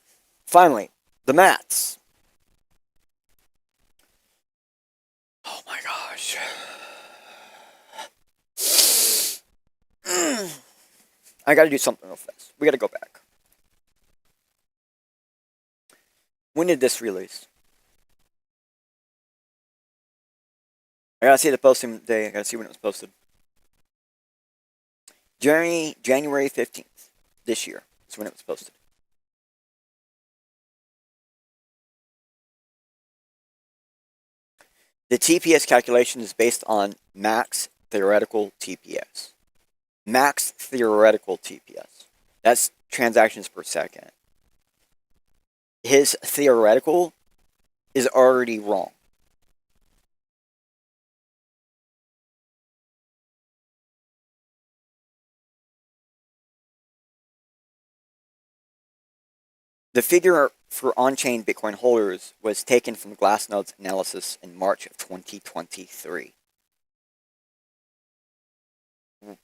finally, the maths. I got to do something real fast. We got to go back. When did this release? I gotta see the posting day. I gotta see when it was posted. January 15th this year is when it was posted. The TPS calculation is based on max theoretical TPS. Max theoretical TPS. That's transactions per second. His theoretical is already wrong. The figure for on-chain Bitcoin holders was taken from Glassnode's analysis in March of 2023.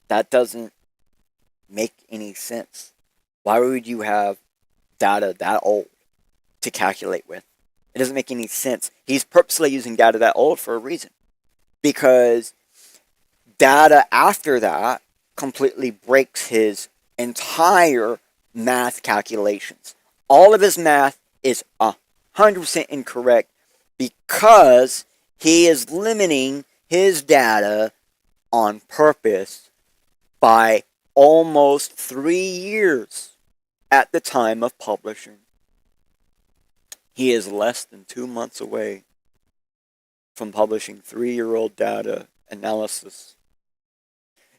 That doesn't make any sense. Why would you have data that old to calculate with? It doesn't make any sense. He's purposely using data that old for a reason. Because data after that completely breaks his entire math calculations. All of his math is 100% incorrect because he is limiting his data on purpose by almost 3 years at the time of publishing. He is less than 2 months away from publishing 3-year-old data analysis.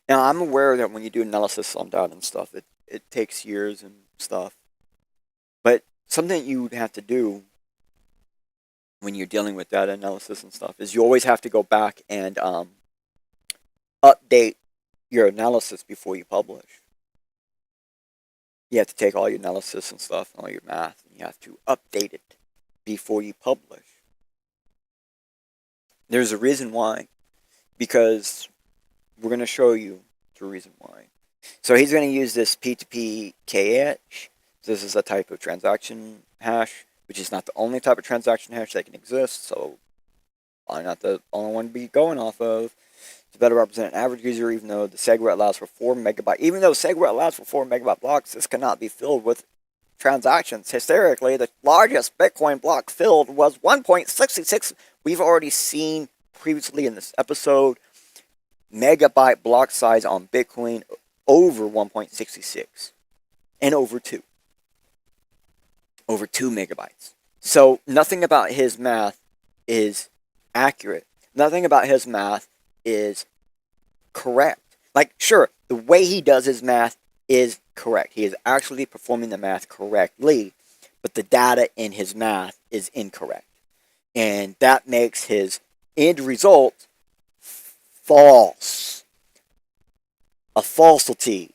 Now, I'm aware that when you do analysis on data and stuff, it takes years and stuff. But something you would have to do when you're dealing with data analysis and stuff is you always have to go back and update your analysis before you publish. You have to take all your analysis and stuff, and all your math, and you have to update it before you publish. There's a reason why, because we're going to show you the reason why. So he's going to use this P2P hash. This is a type of transaction hash, which is not the only type of transaction hash that can exist, so why not the only one to be going off of? To better represent an average user, even though the SegWit allows for 4 megabyte. Even though SegWit allows for 4 megabyte blocks, this cannot be filled with transactions. Hysterically, the largest Bitcoin block filled was 1.66. We've already seen previously in this episode megabyte block size on Bitcoin over 1.66 and over 2. Over 2 megabytes. So nothing about his math is accurate. Nothing about his math is correct. Like, sure, the way he does his math is correct. He is actually performing the math correctly, but the data in his math is incorrect. And that makes his end result false. A falsity.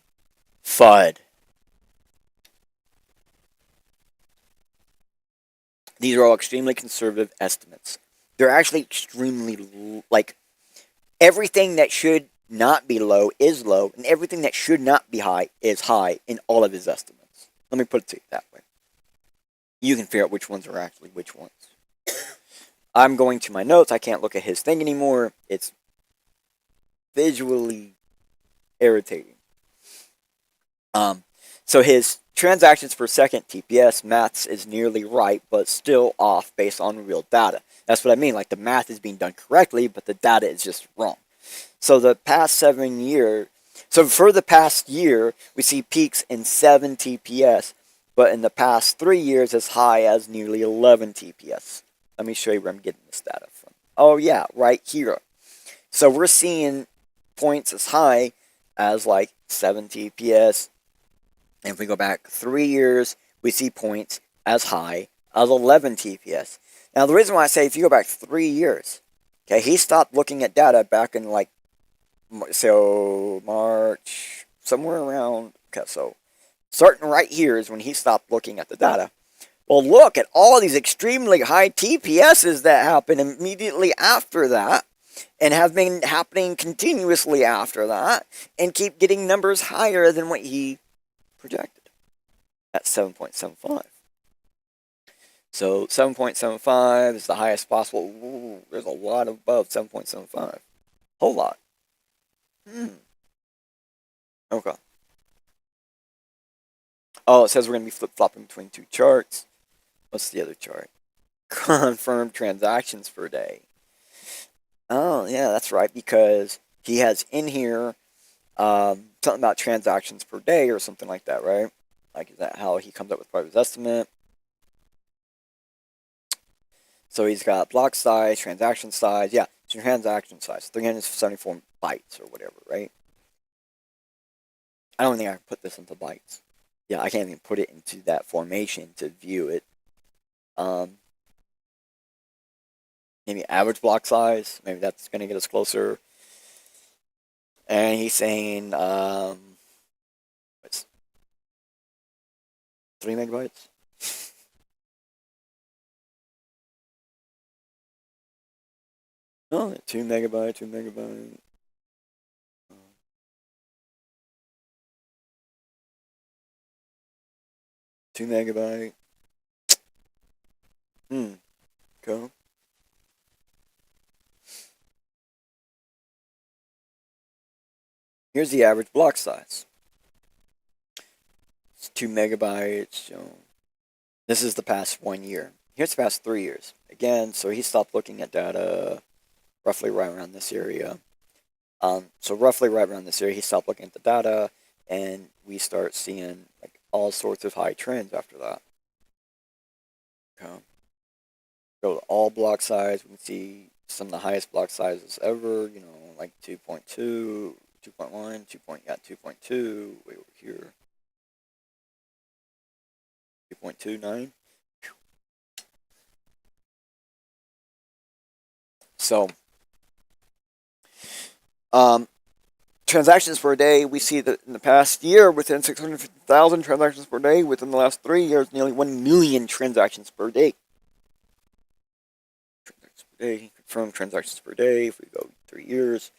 FUD. These are all extremely conservative estimates. They're actually extremely, like, everything that should not be low is low, and everything that should not be high is high in all of his estimates. Let me put it to you that way. You can figure out which ones are actually which ones. I'm going to my notes. I can't look at his thing anymore. It's visually irritating. So his transactions per second TPS maths is nearly right, but still off based on real data. That's what I mean. Like, the math is being done correctly, but the data is just wrong. So the past 7 years, so for the past year, we see peaks in 7 TPS, but in the past 3 years, as high as nearly 11 TPS. Let me show you where I'm getting this data from. Oh yeah, right here. So we're seeing points as high as like 7 TPS. And if we go back 3 years, we see points as high as 11 TPS. Now, the reason why I say if you go back 3 years, okay, he stopped looking at data back in like, so March, somewhere around, okay, so starting right here is when he stopped looking at the data. Well, look at all these extremely high TPSs that happen immediately after that, and have been happening continuously after that, and keep getting numbers higher than what he projected at 7.75. So 7.75 is the highest possible. Ooh, there's a lot above 7.75. Whole lot. Okay. Oh, it says we're going to be flip-flopping between two charts. What's the other chart? Confirmed transactions per day. Oh, yeah, that's right, because he has in here something about transactions per day or something like that, right? Like, is that how he comes up with part of his estimate? So he's got block size, transaction size. Yeah, transaction size, 374 bytes or whatever, right? I don't think I can put this into bytes. Yeah, I can't even put it into that formation to view it. Maybe average block size. Maybe that's going to get us closer. And he's saying, what's 3 megabytes? Oh, 2 megabyte, 2 megabyte. 2 megabyte. Go. Here's the average block size. It's 2 megabytes. So this is the past 1 year. Here's the past 3 years. Again, so he stopped looking at data roughly right around this area. So roughly right around this area, he stopped looking at the data, and we start seeing like all sorts of high trends after that. Okay. Go to all block size. We can see some of the highest block sizes ever. You know, like 2.2, 2.1, 2.2, way over here. 2.29. So, transactions per day, we see that in the past year, within 650,000 transactions per day, within the last 3 years, nearly 1 million transactions per day. Transactions per day, confirmed transactions per day, if we go 3 years,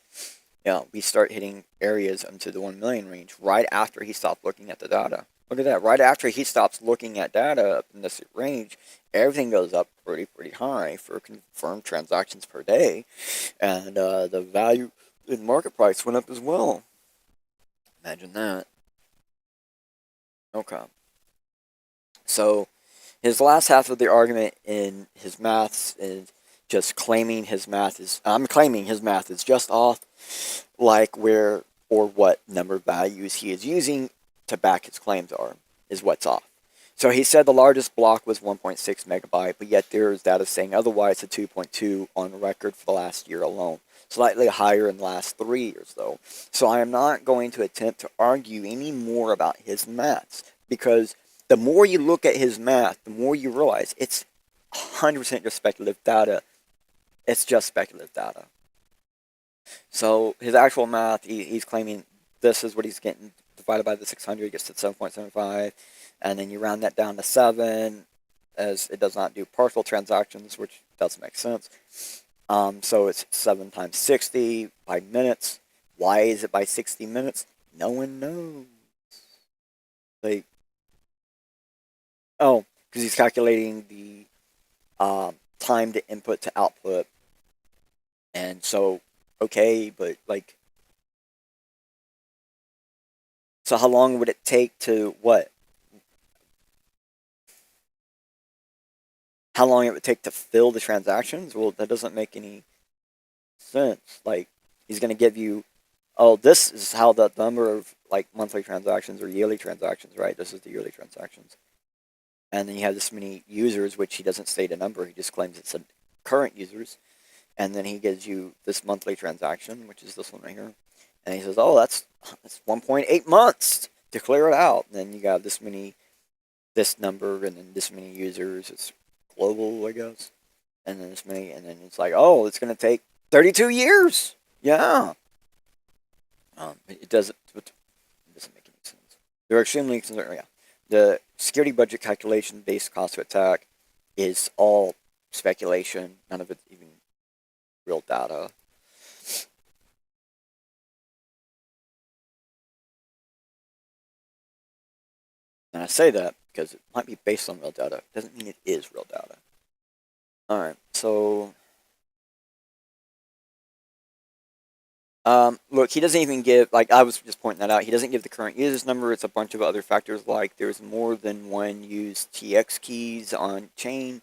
yeah, we start hitting areas into the 1 million range right after he stopped looking at the data. Look at that, right after he stops looking at data up in this range, everything goes up pretty high for confirmed transactions per day, and the value in market price went up as well. Imagine that. Okay. So his last half of the argument in his maths is just claiming his math is, I'm claiming his math is just off, like where or what number values he is using to back his claims is what's off. So he said the largest block was 1.6 megabyte, but yet there is data saying otherwise to 2.2 on record for the last year alone. Slightly higher in the last 3 years, though. So I am not going to attempt to argue any more about his maths, because the more you look at his math, the more you realize it's 100% just speculative data. It's just speculative data. So his actual math, he's claiming this is what he's getting divided by the 600, gets to 7.75, and then you round that down to 7, as it does not do partial transactions, which doesn't make sense. So it's 7 times 60 by minutes. Why is it by 60 minutes? No one knows. Like, oh, because he's calculating the time to input to output. And so, okay, but like, so how long would it take to what? How long it would take to fill the transactions? Well, that doesn't make any sense. Like, he's going to give you, oh, this is how the number of like monthly transactions or yearly transactions, right? This is the yearly transactions. And then you have this many users, which he doesn't state a number. He just claims it's a current users. And then he gives you this monthly transaction, which is this one right here. And he says, oh, that's 1.8 months to clear it out. And then you got this number, and then this many users. It's global, I guess. And then this many, and then it's like, oh, it's going to take 32 years. Yeah. It doesn't make any sense. They're extremely concerned. Yeah. The security budget calculation based cost of attack is all speculation. None of it even real data. And I say that because it might be based on real data. It doesn't mean it is real data. Alright, so Look, he doesn't even give, like I was just pointing that out, he doesn't give the current users number. It's a bunch of other factors, like there's more than one used TX keys on chain,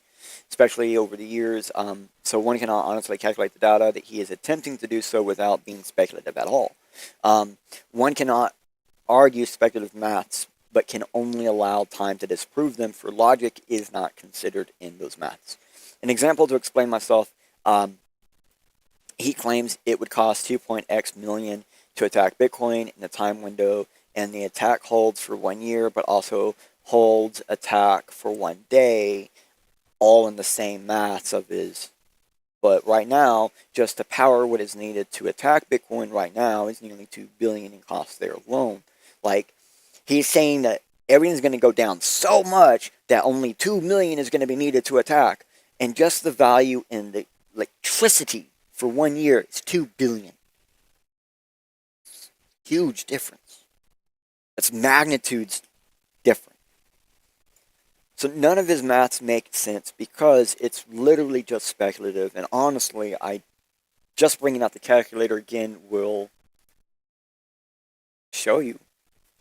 especially over the years. So one cannot honestly calculate the data that he is attempting to do so without being speculative at all. One cannot argue speculative maths, but can only allow time to disprove them, for logic is not considered in those maths. An example to explain myself, he claims it would cost 2.x million to attack Bitcoin in the time window, and the attack holds for 1 year, but also holds attack for 1 day, all in the same maths of his. But right now, just to power what is needed to attack Bitcoin right now is nearly 2 billion in costs there alone. Like, he's saying that everything's going to go down so much that only 2 million is going to be needed to attack, and just the value in the electricity for 1 year is 2 billion. Huge difference. That's magnitudes different. So none of his maths make sense because it's literally just speculative. And honestly, just bringing out the calculator again will show you.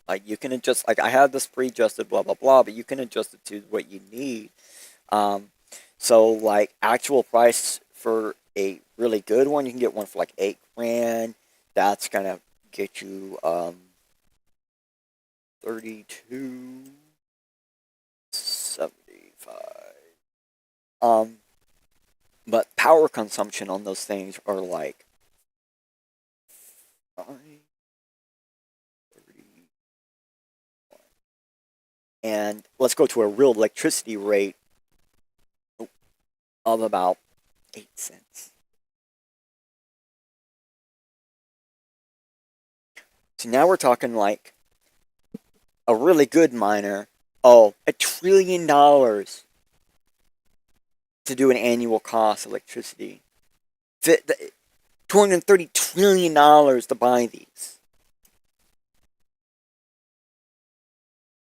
Like, you can adjust, like I have this pre-adjusted blah blah blah, but you can adjust it to what you need. So like actual price for a really good one, you can get one for like 8 grand. That's gonna get you 32.75. But power consumption on those things are like 5, 30. And let's go to a real electricity rate of about 8 cents. So now we're talking like a really good miner. Oh, $1 trillion to do an annual cost of electricity. $230 trillion to buy these.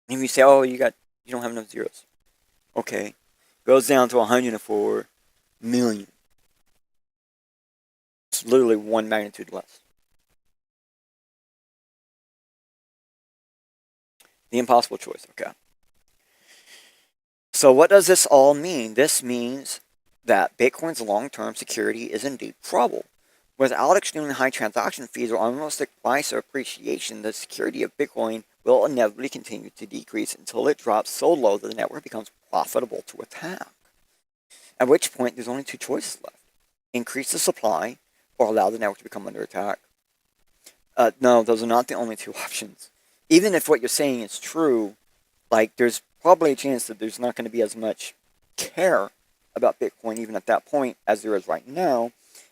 And you say, oh, you don't have enough zeros. Okay. Goes down to 104 million. It's literally one magnitude less. The impossible choice, okay. So what does this all mean? This means that Bitcoin's long-term security is in deep trouble. Without extremely high transaction fees or unrealistic price appreciation, the security of Bitcoin will inevitably continue to decrease until it drops so low that the network becomes profitable to attack. At which point, there's only 2 choices left. Increase the supply or allow the network to become under attack. No, those are not the only 2 options. Even if what you're saying is true, like there's probably a chance that there's not going to be as much care about Bitcoin even at that point as there is right now,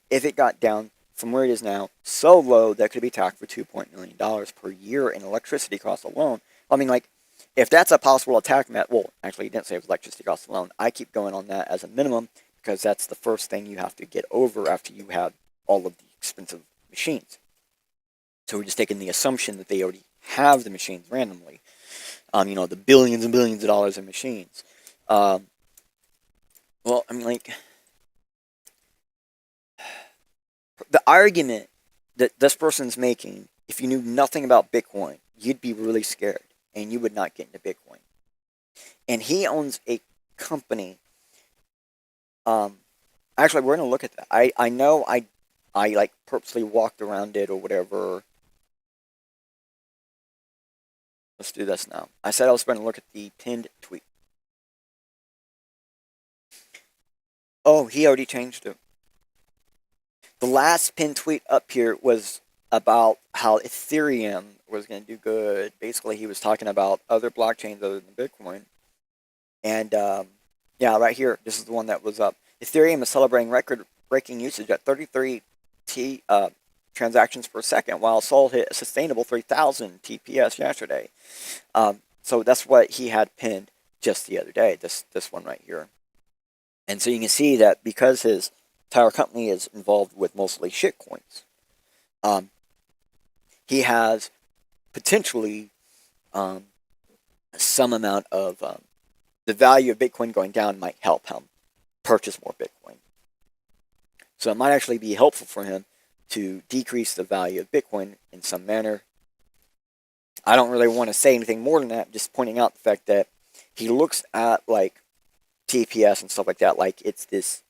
if it got down from where it is now so low that it could be attacked for $2 million per year in electricity costs alone. I mean, like, if that's a possible attack method, well, actually, he didn't say it was electricity costs alone. I keep going on that as a minimum because that's the first thing you have to get over after you have all of the expensive machines. So we're just taking the assumption that they already have the machines randomly. The billions and billions of dollars in machines. Well, I mean, like, the argument that this person's making, if you knew nothing about Bitcoin, you'd be really scared and you would not get into Bitcoin. And he owns a company. Actually, we're going to look at that. I know I like purposely walked around it or whatever. Let's do this now. I said I was going to look at the pinned tweet. Oh, he already changed it. The last pinned tweet up here was about how Ethereum was going to do good. Basically, he was talking about other blockchains other than Bitcoin. And yeah, right here, this is the one that was up. Ethereum is celebrating record-breaking usage at 33 transactions per second, while Sol hit a sustainable 3,000 TPS yesterday. So that's what he had pinned just the other day, this one right here. And so you can see that because his entire company is involved with mostly shitcoins, he has potentially some amount of the value of Bitcoin going down might help him purchase more Bitcoin. So it might actually be helpful for him to decrease the value of Bitcoin in some manner. I don't really want to say anything more than that, just pointing out the fact that he looks at like TPS and stuff like that like it's this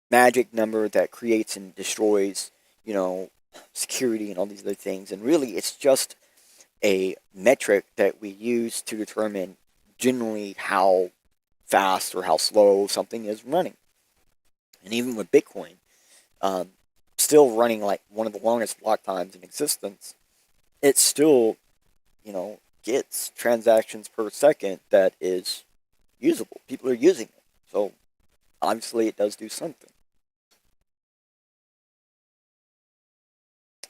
magic number that creates and destroys, security and all these other things. And really, it's just a metric that we use to determine generally how fast or how slow something is running. And even with Bitcoin, still running like one of the longest block times in existence, it still, gets transactions per second that is usable. People are using it. So obviously it does do something.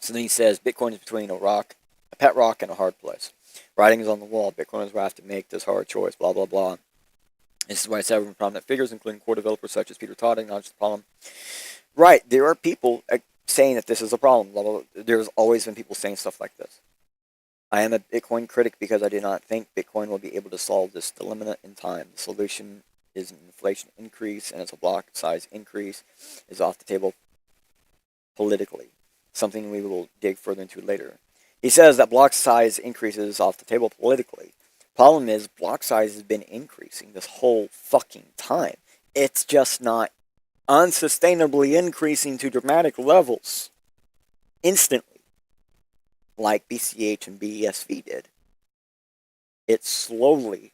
So then he says, Bitcoin is between a pet rock, and a hard place. Writing is on the wall. Bitcoiners will have to make this hard choice, blah, blah, blah. This is why several prominent figures, including core developers such as Peter Todd, acknowledge the problem. Right, there are people saying that this is a problem. Blah, blah, blah. There's always been people saying stuff like this. I am a Bitcoin critic because I do not think Bitcoin will be able to solve this dilemma in time. The solution is an inflation increase, and as a block size increase is off the table politically, something we will dig further into later. He says that block size increases off the table politically. Problem is, block size has been increasing this whole fucking time. It's just not unsustainably increasing to dramatic levels instantly, like BCH and BESV did. It's slowly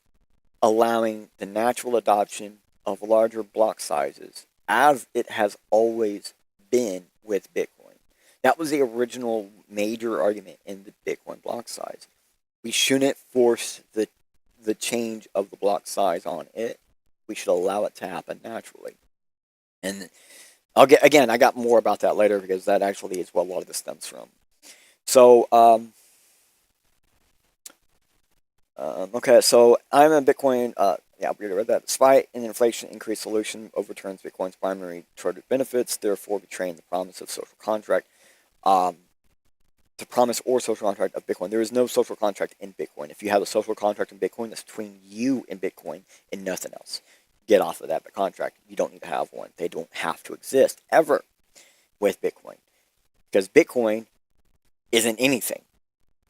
allowing the natural adoption of larger block sizes, as it has always been with Bitcoin. That was the original major argument in the Bitcoin block size. We shouldn't force the change of the block size on it. We should allow it to happen naturally. And I got more about that later because that actually is what a lot of this stems from. So, okay, so I'm a Bitcoin, we already read that. Despite an inflation increase solution overturns Bitcoin's primary chartered benefits, therefore betraying the promise of social contract. The promise or social contract of Bitcoin. There is no social contract in Bitcoin. If you have a social contract in Bitcoin, that's between you and Bitcoin and nothing else. Get off of that contract. You don't need to have one. They don't have to exist ever with Bitcoin. Because Bitcoin isn't anything.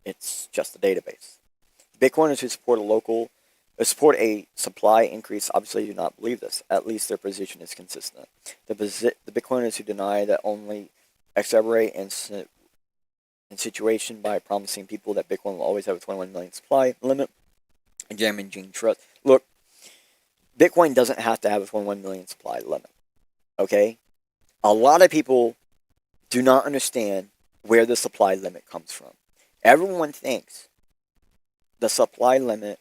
It's just a database. Bitcoiners who support a supply increase obviously do not believe this. At least their position is consistent. The Bitcoiners who deny that only exacerbate in situation by promising people that Bitcoin will always have a 21 million supply limit and damaging trust. Look, Bitcoin doesn't have to have a 21 million supply limit. Okay? A lot of people do not understand where the supply limit comes from. Everyone thinks the supply limit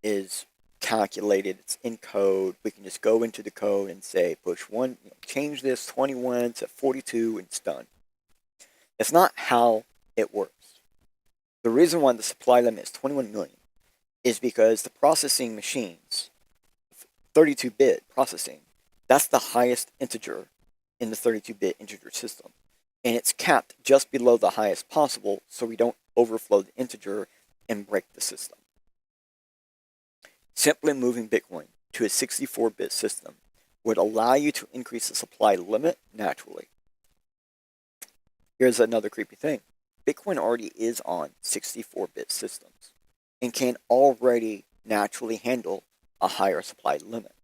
is calculated, it's in code. We can just go into the code and say, push one, change this 21 to 42 and it's done. It's not how it works. The reason why the supply limit is 21 million is because the processing machines, 32-bit processing, that's the highest integer in the 32-bit integer system. And it's capped just below the highest possible so we don't overflow the integer and break the system. Simply moving Bitcoin to a 64-bit system would allow you to increase the supply limit naturally. Here's another creepy thing. Bitcoin already is on 64-bit systems and can already naturally handle a higher supply limit.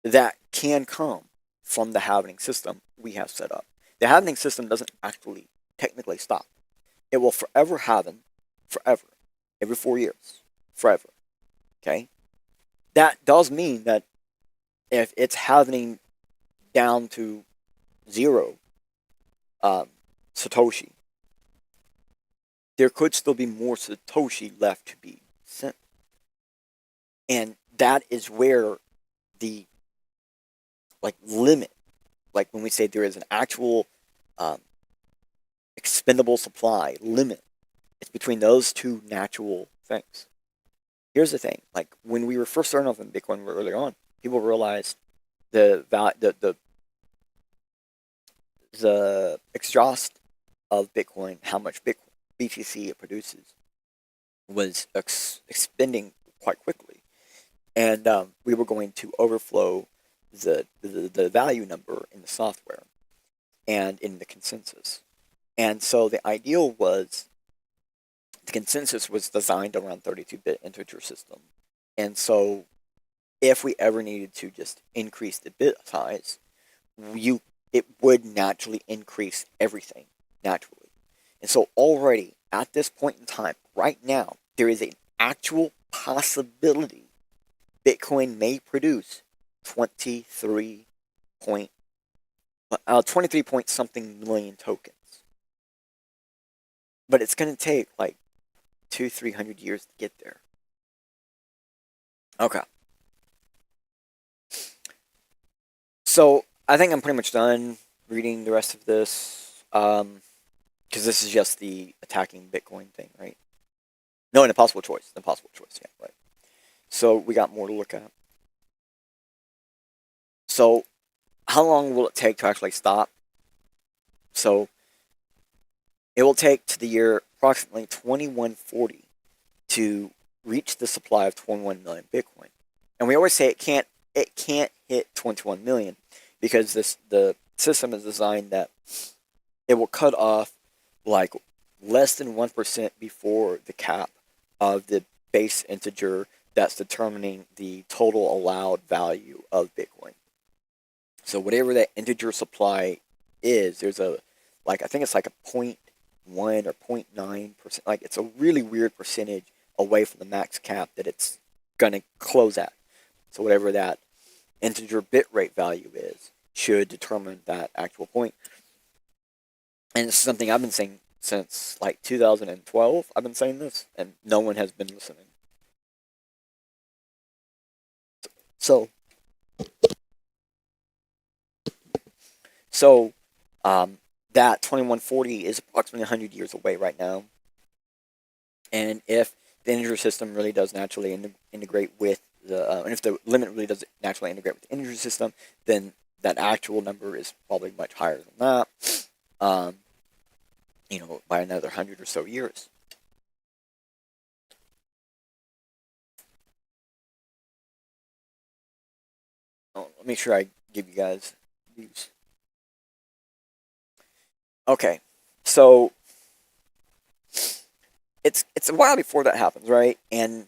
That can come from the halvening system we have set up. The halvening system doesn't actually technically stop. It will forever halven, forever, every 4 years, forever. Okay? That does mean that if it's halvening down to 0 Satoshi, there could still be more Satoshi left to be sent. And that is where the limit, like when we say there is an actual expendable supply limit, it's between those two natural things. Here's the thing, like when we were first starting off in Bitcoin early on, people realized the exhaust of Bitcoin, how much BTC it produces, was expending quite quickly, and we were going to overflow the value number in the software. and in the consensus. And so the consensus was designed around 32-bit integer system. And so if we ever needed to just increase the bit size, it would naturally increase everything naturally. And so already at this point in time, right now, there is an actual possibility Bitcoin may produce 23 point something million tokens. But it's going to take like 200-300 years to get there. Okay. So I think I'm pretty much done reading the rest of this, because this is just the attacking Bitcoin thing, right? No, an impossible choice. Yeah, right. So we got more to look at. So how long will it take to actually stop? So it will take to the year approximately 2140 to reach the supply of 21 million Bitcoin. And we always say it can't hit 21 million because the system is designed that it will cut off like less than 1% before the cap of the base integer that's determining the total allowed value of Bitcoin. So whatever that integer supply is, there's I think it's like a 0.1 or 0.9%. Like it's a really weird percentage away from the max cap that it's going to close at. So whatever that integer bit rate value is should determine that actual point. And it's something I've been saying since like 2012. I've been saying this, and no one has been listening. So that 2140 is approximately 100 years away right now. And if the integer system really does naturally integrate with and if the limit really does naturally integrate with the integer system, then that actual number is probably much higher than that, by another 100 or so years. Oh, let me make sure I give you guys these. Okay, so it's a while before that happens, right? And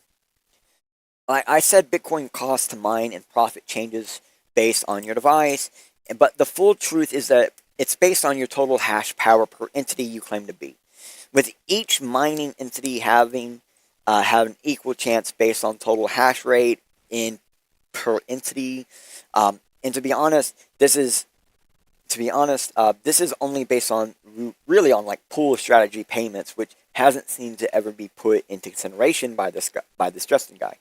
I said Bitcoin cost to mine and profit changes based on your device, but the full truth is that it's based on your total hash power per entity you claim to be, with each mining entity having have an equal chance based on total hash rate in per entity. And to be honest, this is only based on really on like pool strategy payments, which hasn't seemed to ever be put into consideration by this Justin guy.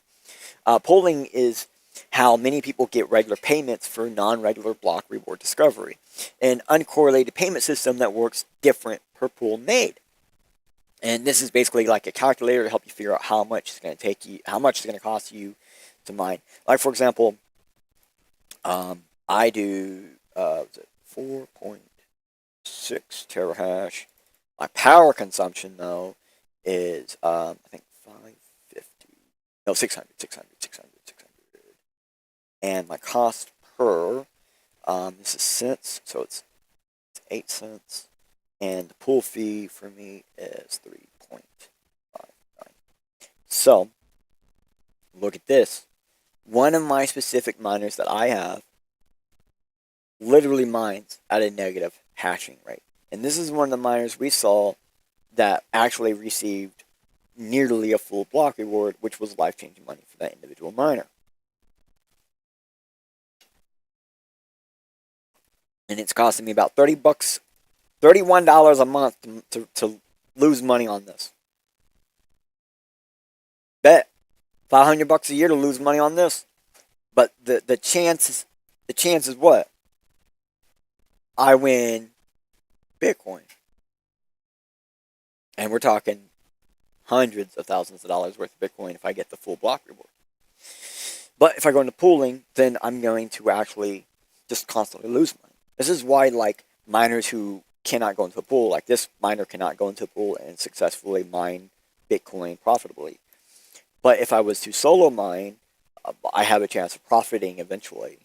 Pooling is how many people get regular payments for non-regular block reward discovery, an uncorrelated payment system that works different per pool made. And this is basically like a calculator to help you figure out how much it's going to cost you to mine. Like for example, I do 4.6 terahash. My power consumption though is I think 550. No, 600. And my cost per this is cents, so it's 8 cents, and the pool fee for me is 3.59. So look at this. One of my specific miners that I have literally mines at a negative hashing rate. And this is one of the miners we saw that actually received nearly a full block reward, which was life-changing money for that individual miner. And it's costing me about $30, $31 a month to lose money on this. Bet $500 a year to lose money on this. But the chance is what? I win Bitcoin. And we're talking hundreds of thousands of dollars worth of Bitcoin if I get the full block reward. But if I go into pooling, then I'm going to actually just constantly lose money. This is why like miners who cannot go into a pool, like this miner cannot go into a pool and successfully mine Bitcoin profitably. But if I was to solo mine, I have a chance of profiting eventually.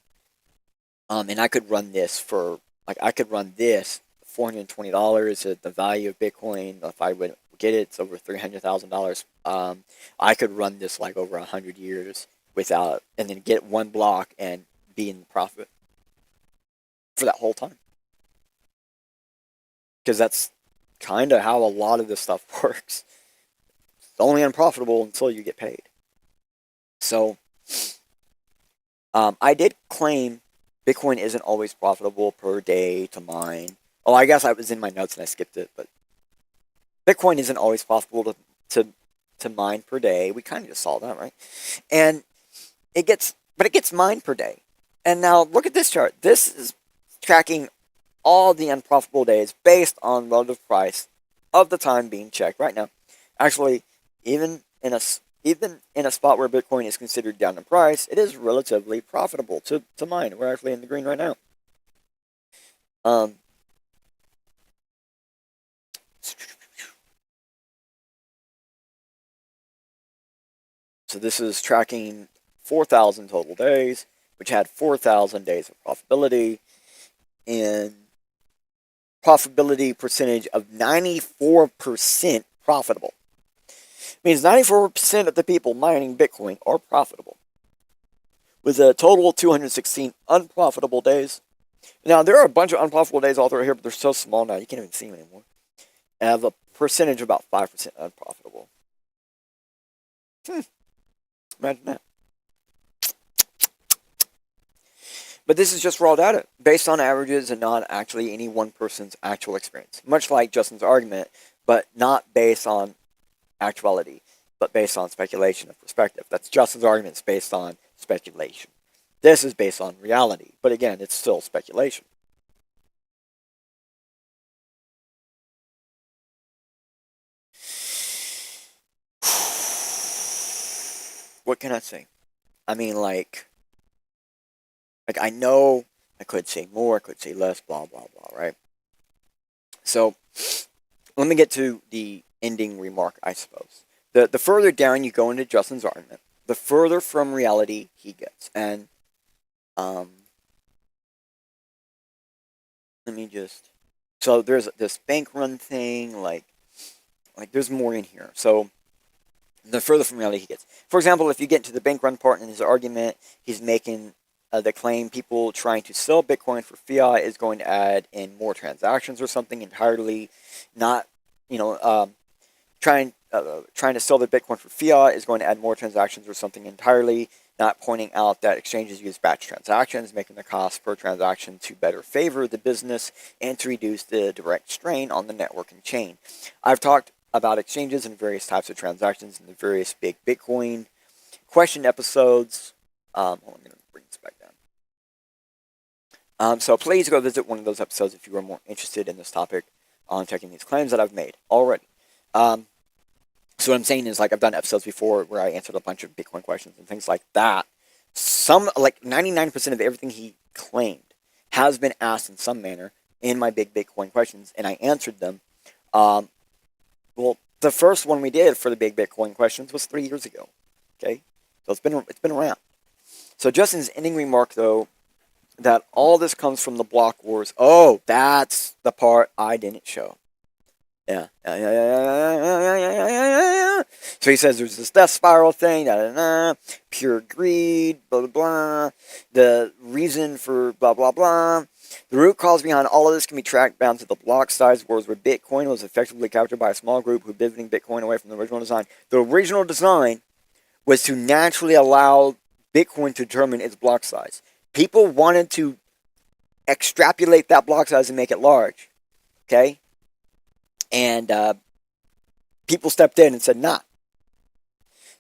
And I could run this for like I could run this $420 at the value of Bitcoin. If I would get it, it's over $300,000. I could run this like over 100 years without, and then get one block and be in profit for that whole time. Because that's kind of how a lot of this stuff works. It's only unprofitable until you get paid. So, I did claim Bitcoin isn't always profitable per day to mine. Oh, I guess I was in my notes and I skipped it, but Bitcoin isn't always profitable to mine per day. We kind of just saw that, right? And it gets mined per day. And now look at this chart. This is tracking all the unprofitable days based on relative price of the time being checked right now. Actually, even in a spot where Bitcoin is considered down in price, it is relatively profitable to mine. We're actually in the green right now. So this is tracking 4,000 total days, which had 4,000 days of profitability, and profitability percentage of 94% profitable. Means 94% of the people mining Bitcoin are profitable, with a total of 216 unprofitable days. Now, there are a bunch of unprofitable days all through here, but they're so small now you can't even see them anymore. And have a percentage of about 5% unprofitable. Imagine that. But this is just raw data, based on averages and not actually any one person's actual experience. Much like Justin's argument, but not based on actuality, but based on speculation and perspective. That's Justin's argument. It's based on speculation. This is based on reality, but again, it's still speculation. What can I say? I mean, like I know I could say more, I could say less, blah, blah, blah, right? So, let me get to the ending remark, I suppose. The further down you go into Justin's argument, the further from reality he gets. And, let me just... So, there's this bank run thing, like there's more in here. So, the further from reality he gets. For example, if you get to the bank run part in his argument, he's making the claim people trying to sell Bitcoin for fiat is going to add in more transactions or something entirely, not, trying to sell the Bitcoin for fiat is going to add more transactions or something entirely, not pointing out that exchanges use batch transactions, making the cost per transaction to better favor the business and to reduce the direct strain on the network and chain. I've talked about exchanges and various types of transactions in the various big Bitcoin question episodes. I'm going to bring this back down. So please go visit one of those episodes if you are more interested in this topic on checking these claims that I've made already. So what I'm saying is, like, I've done episodes before where I answered a bunch of Bitcoin questions and things like that. 99% of everything he claimed has been asked in some manner in my big Bitcoin questions, and I answered them. Well, the first one we did for the big Bitcoin questions was 3 years ago. Okay, so it's been around. So Justin's ending remark, though, that all this comes from the block wars. Oh, that's the part I didn't show. Yeah. So he says there's this death spiral thing, pure greed, blah, blah, blah. The reason for blah, blah, blah. The root cause behind all of this can be tracked down to the block size wars where Bitcoin was effectively captured by a small group who pivoting Bitcoin away from the original design. The original design was to naturally allow Bitcoin to determine its block size. People wanted to extrapolate that block size and make it large. Okay? And people stepped in and said, nah.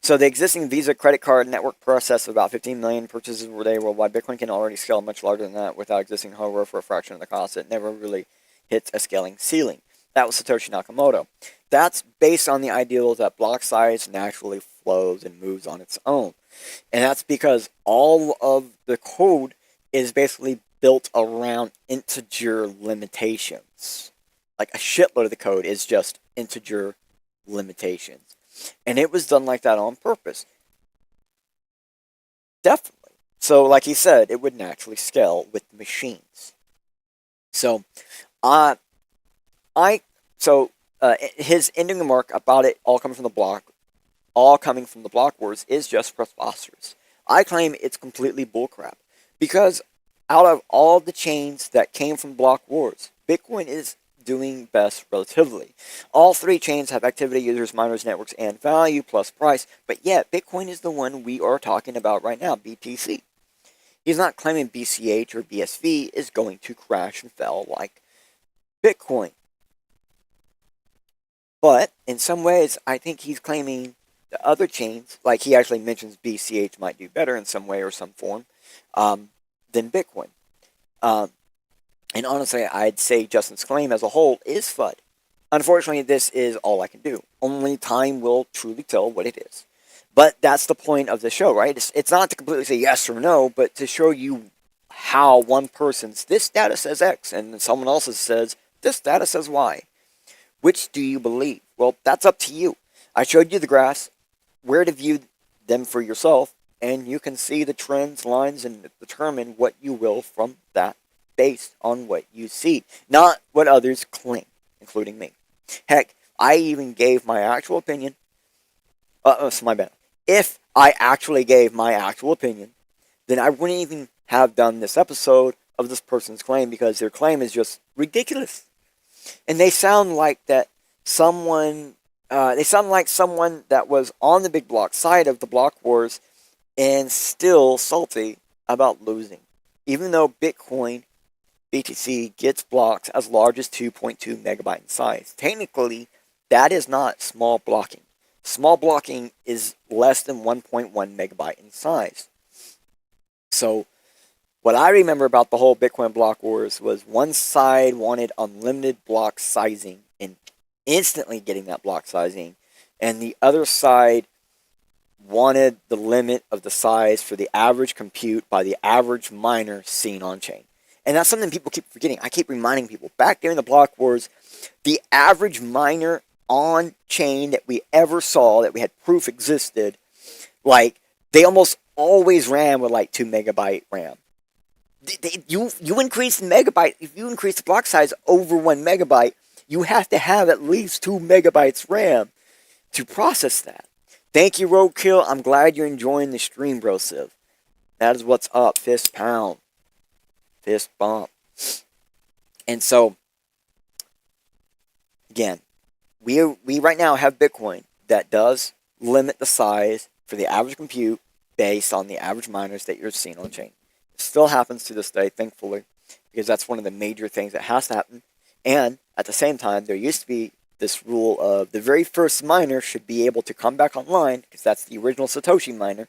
So the existing Visa credit card network process of about 15 million purchases per day worldwide. Bitcoin can already scale much larger than that without existing hardware for a fraction of the cost. It never really hits a scaling ceiling. That was Satoshi Nakamoto. That's based on the ideal that block size naturally flows and moves on its own. And that's because all of the code is basically built around integer limitations. Like a shitload of the code is just integer limitations. And it was done like that on purpose. Definitely. So like he said, it would naturally scale with the machines. So, uh, his ending remark about it all coming from the block wars is just preposterous. I claim it's completely bullcrap because out of all the chains that came from block wars, Bitcoin is doing best relatively. All three chains have activity, users, miners, networks, and value plus price, but yet Bitcoin is the one we are talking about right now, BTC. He's not claiming BCH or BSV is going to crash and fail like Bitcoin. But in some ways, I think he's claiming the other chains, like he actually mentions BCH might do better in some way or some form than Bitcoin. And honestly, I'd say Justin's claim as a whole is FUD. Unfortunately, this is all I can do. Only time will truly tell what it is. But that's the point of the show, right? It's not to completely say yes or no, but to show you how one person's this data says X and someone else's says this data says Y. Which do you believe? Well, that's up to you. I showed you the graphs, where to view them for yourself, and you can see the trends, lines, and determine what you will from that based on what you see, not what others claim, including me. Heck, I even gave my actual opinion. That's my bad. If I actually gave my actual opinion, then I wouldn't even have done this episode of this person's claim because their claim is just ridiculous. And they sound like someone that was on the big block side of the block wars and still salty about losing. Even though Bitcoin, BTC, gets blocks as large as 2.2 megabyte in size. Technically, that is not small blocking. Small blocking is less than 1.1 megabyte in size. So, what I remember about the whole Bitcoin block wars was one side wanted unlimited block sizing and instantly getting that block sizing, and the other side wanted the limit of the size for the average compute by the average miner seen on chain. And that's something people keep forgetting. I keep reminding people, back during the block wars, the average miner on chain that we ever saw, that we had proof existed, like, they almost always ran with like 2 megabyte RAM. You increase the megabyte, if you increase the block size over 1 megabyte, you have to have at least 2 megabytes RAM to process that. Thank you, Roadkill. I'm glad you're enjoying the stream, bro, Civ. That is what's up. Fist pound. Fist bump. And so, again, we right now have Bitcoin that does limit the size for the average compute based on the average miners that you're seeing on chain. It still happens to this day, thankfully, because that's one of the major things that has to happen. And at the same time, there used to be this rule of the very first miner should be able to come back online, because that's the original Satoshi miner,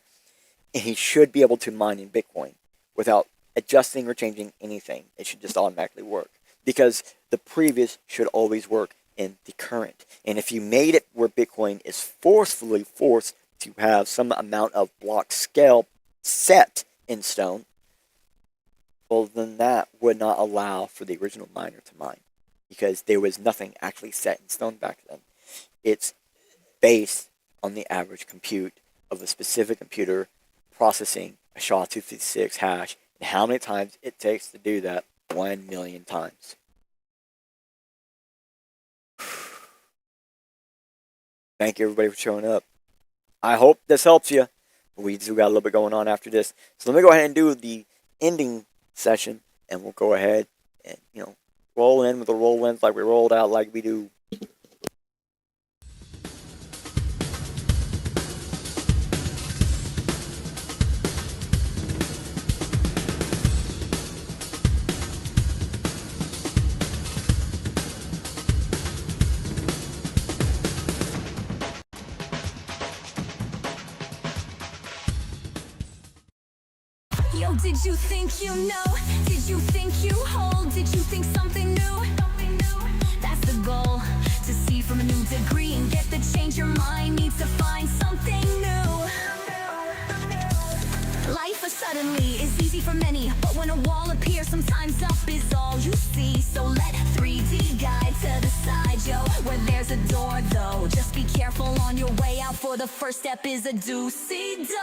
and he should be able to mine in Bitcoin without adjusting or changing anything. It should just automatically work, because the previous should always work in the current. And if you made it where Bitcoin is forcefully forced to have some amount of block scale set in stone, well, then that would not allow for the original miner to mine, because there was nothing actually set in stone back then. It's based on the average compute of a specific computer processing a SHA-256 hash, and how many times it takes to do that. 1 million times. Thank you, everybody, for showing up. I hope this helps you. We still got a little bit going on after this. So let me go ahead and do the ending session, and we'll go ahead and, roll in with the roll-ins like we rolled out like we do. Yo, did you think you know? Did you think you hold? Did you think something new? That's the goal, to see from a new degree and get the change your mind needs to find something new. Life suddenly is easy for many, but when a wall appears, sometimes up is all you see. So let 3D guide to the side, yo, where there's a door though. Just be careful on your way out, for the first step is a do-see-do.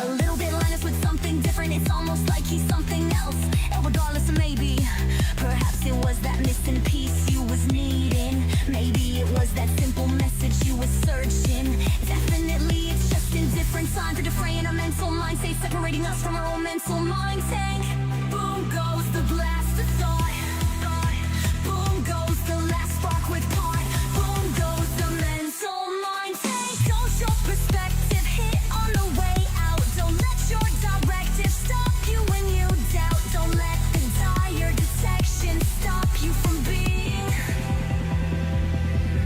A little bit Linus with something different, it's almost like he's something else. And regardless of maybe, perhaps it was separating us from our own mental mind tank. Boom goes the blast of thought. Boom goes the last spark with part. Boom goes the mental mind tank. Don't your perspective hit on the way out. Don't let your directive stop you when you doubt. Don't let the dire detection stop you from being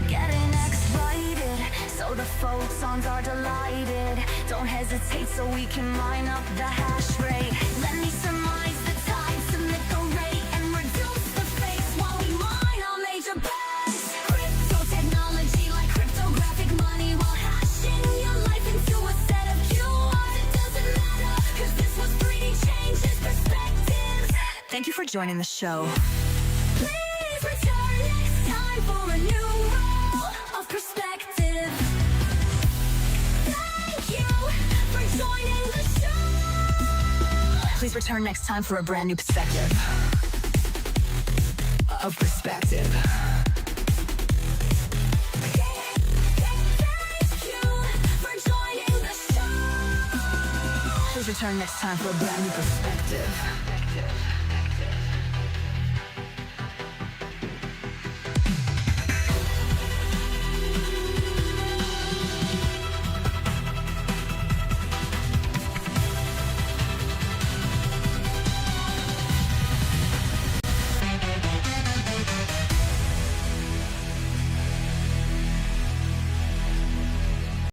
getting excited. So the photons are delighted. Don't hesitate so we can line up the hash rate. Let me surmise the time, submit the rate, and reduce the face while we mine our major bags. Crypto technology like cryptographic money while hashing your life into a set of QRs. It doesn't matter, cause this was 3D changes perspectives. Thank you for joining the show. Please return next time for a new roll of perspective. Thank you for joining the show. Please return next time for a brand new perspective. Of perspective. Thank you for joining the show. Please return next time for a brand new perspective.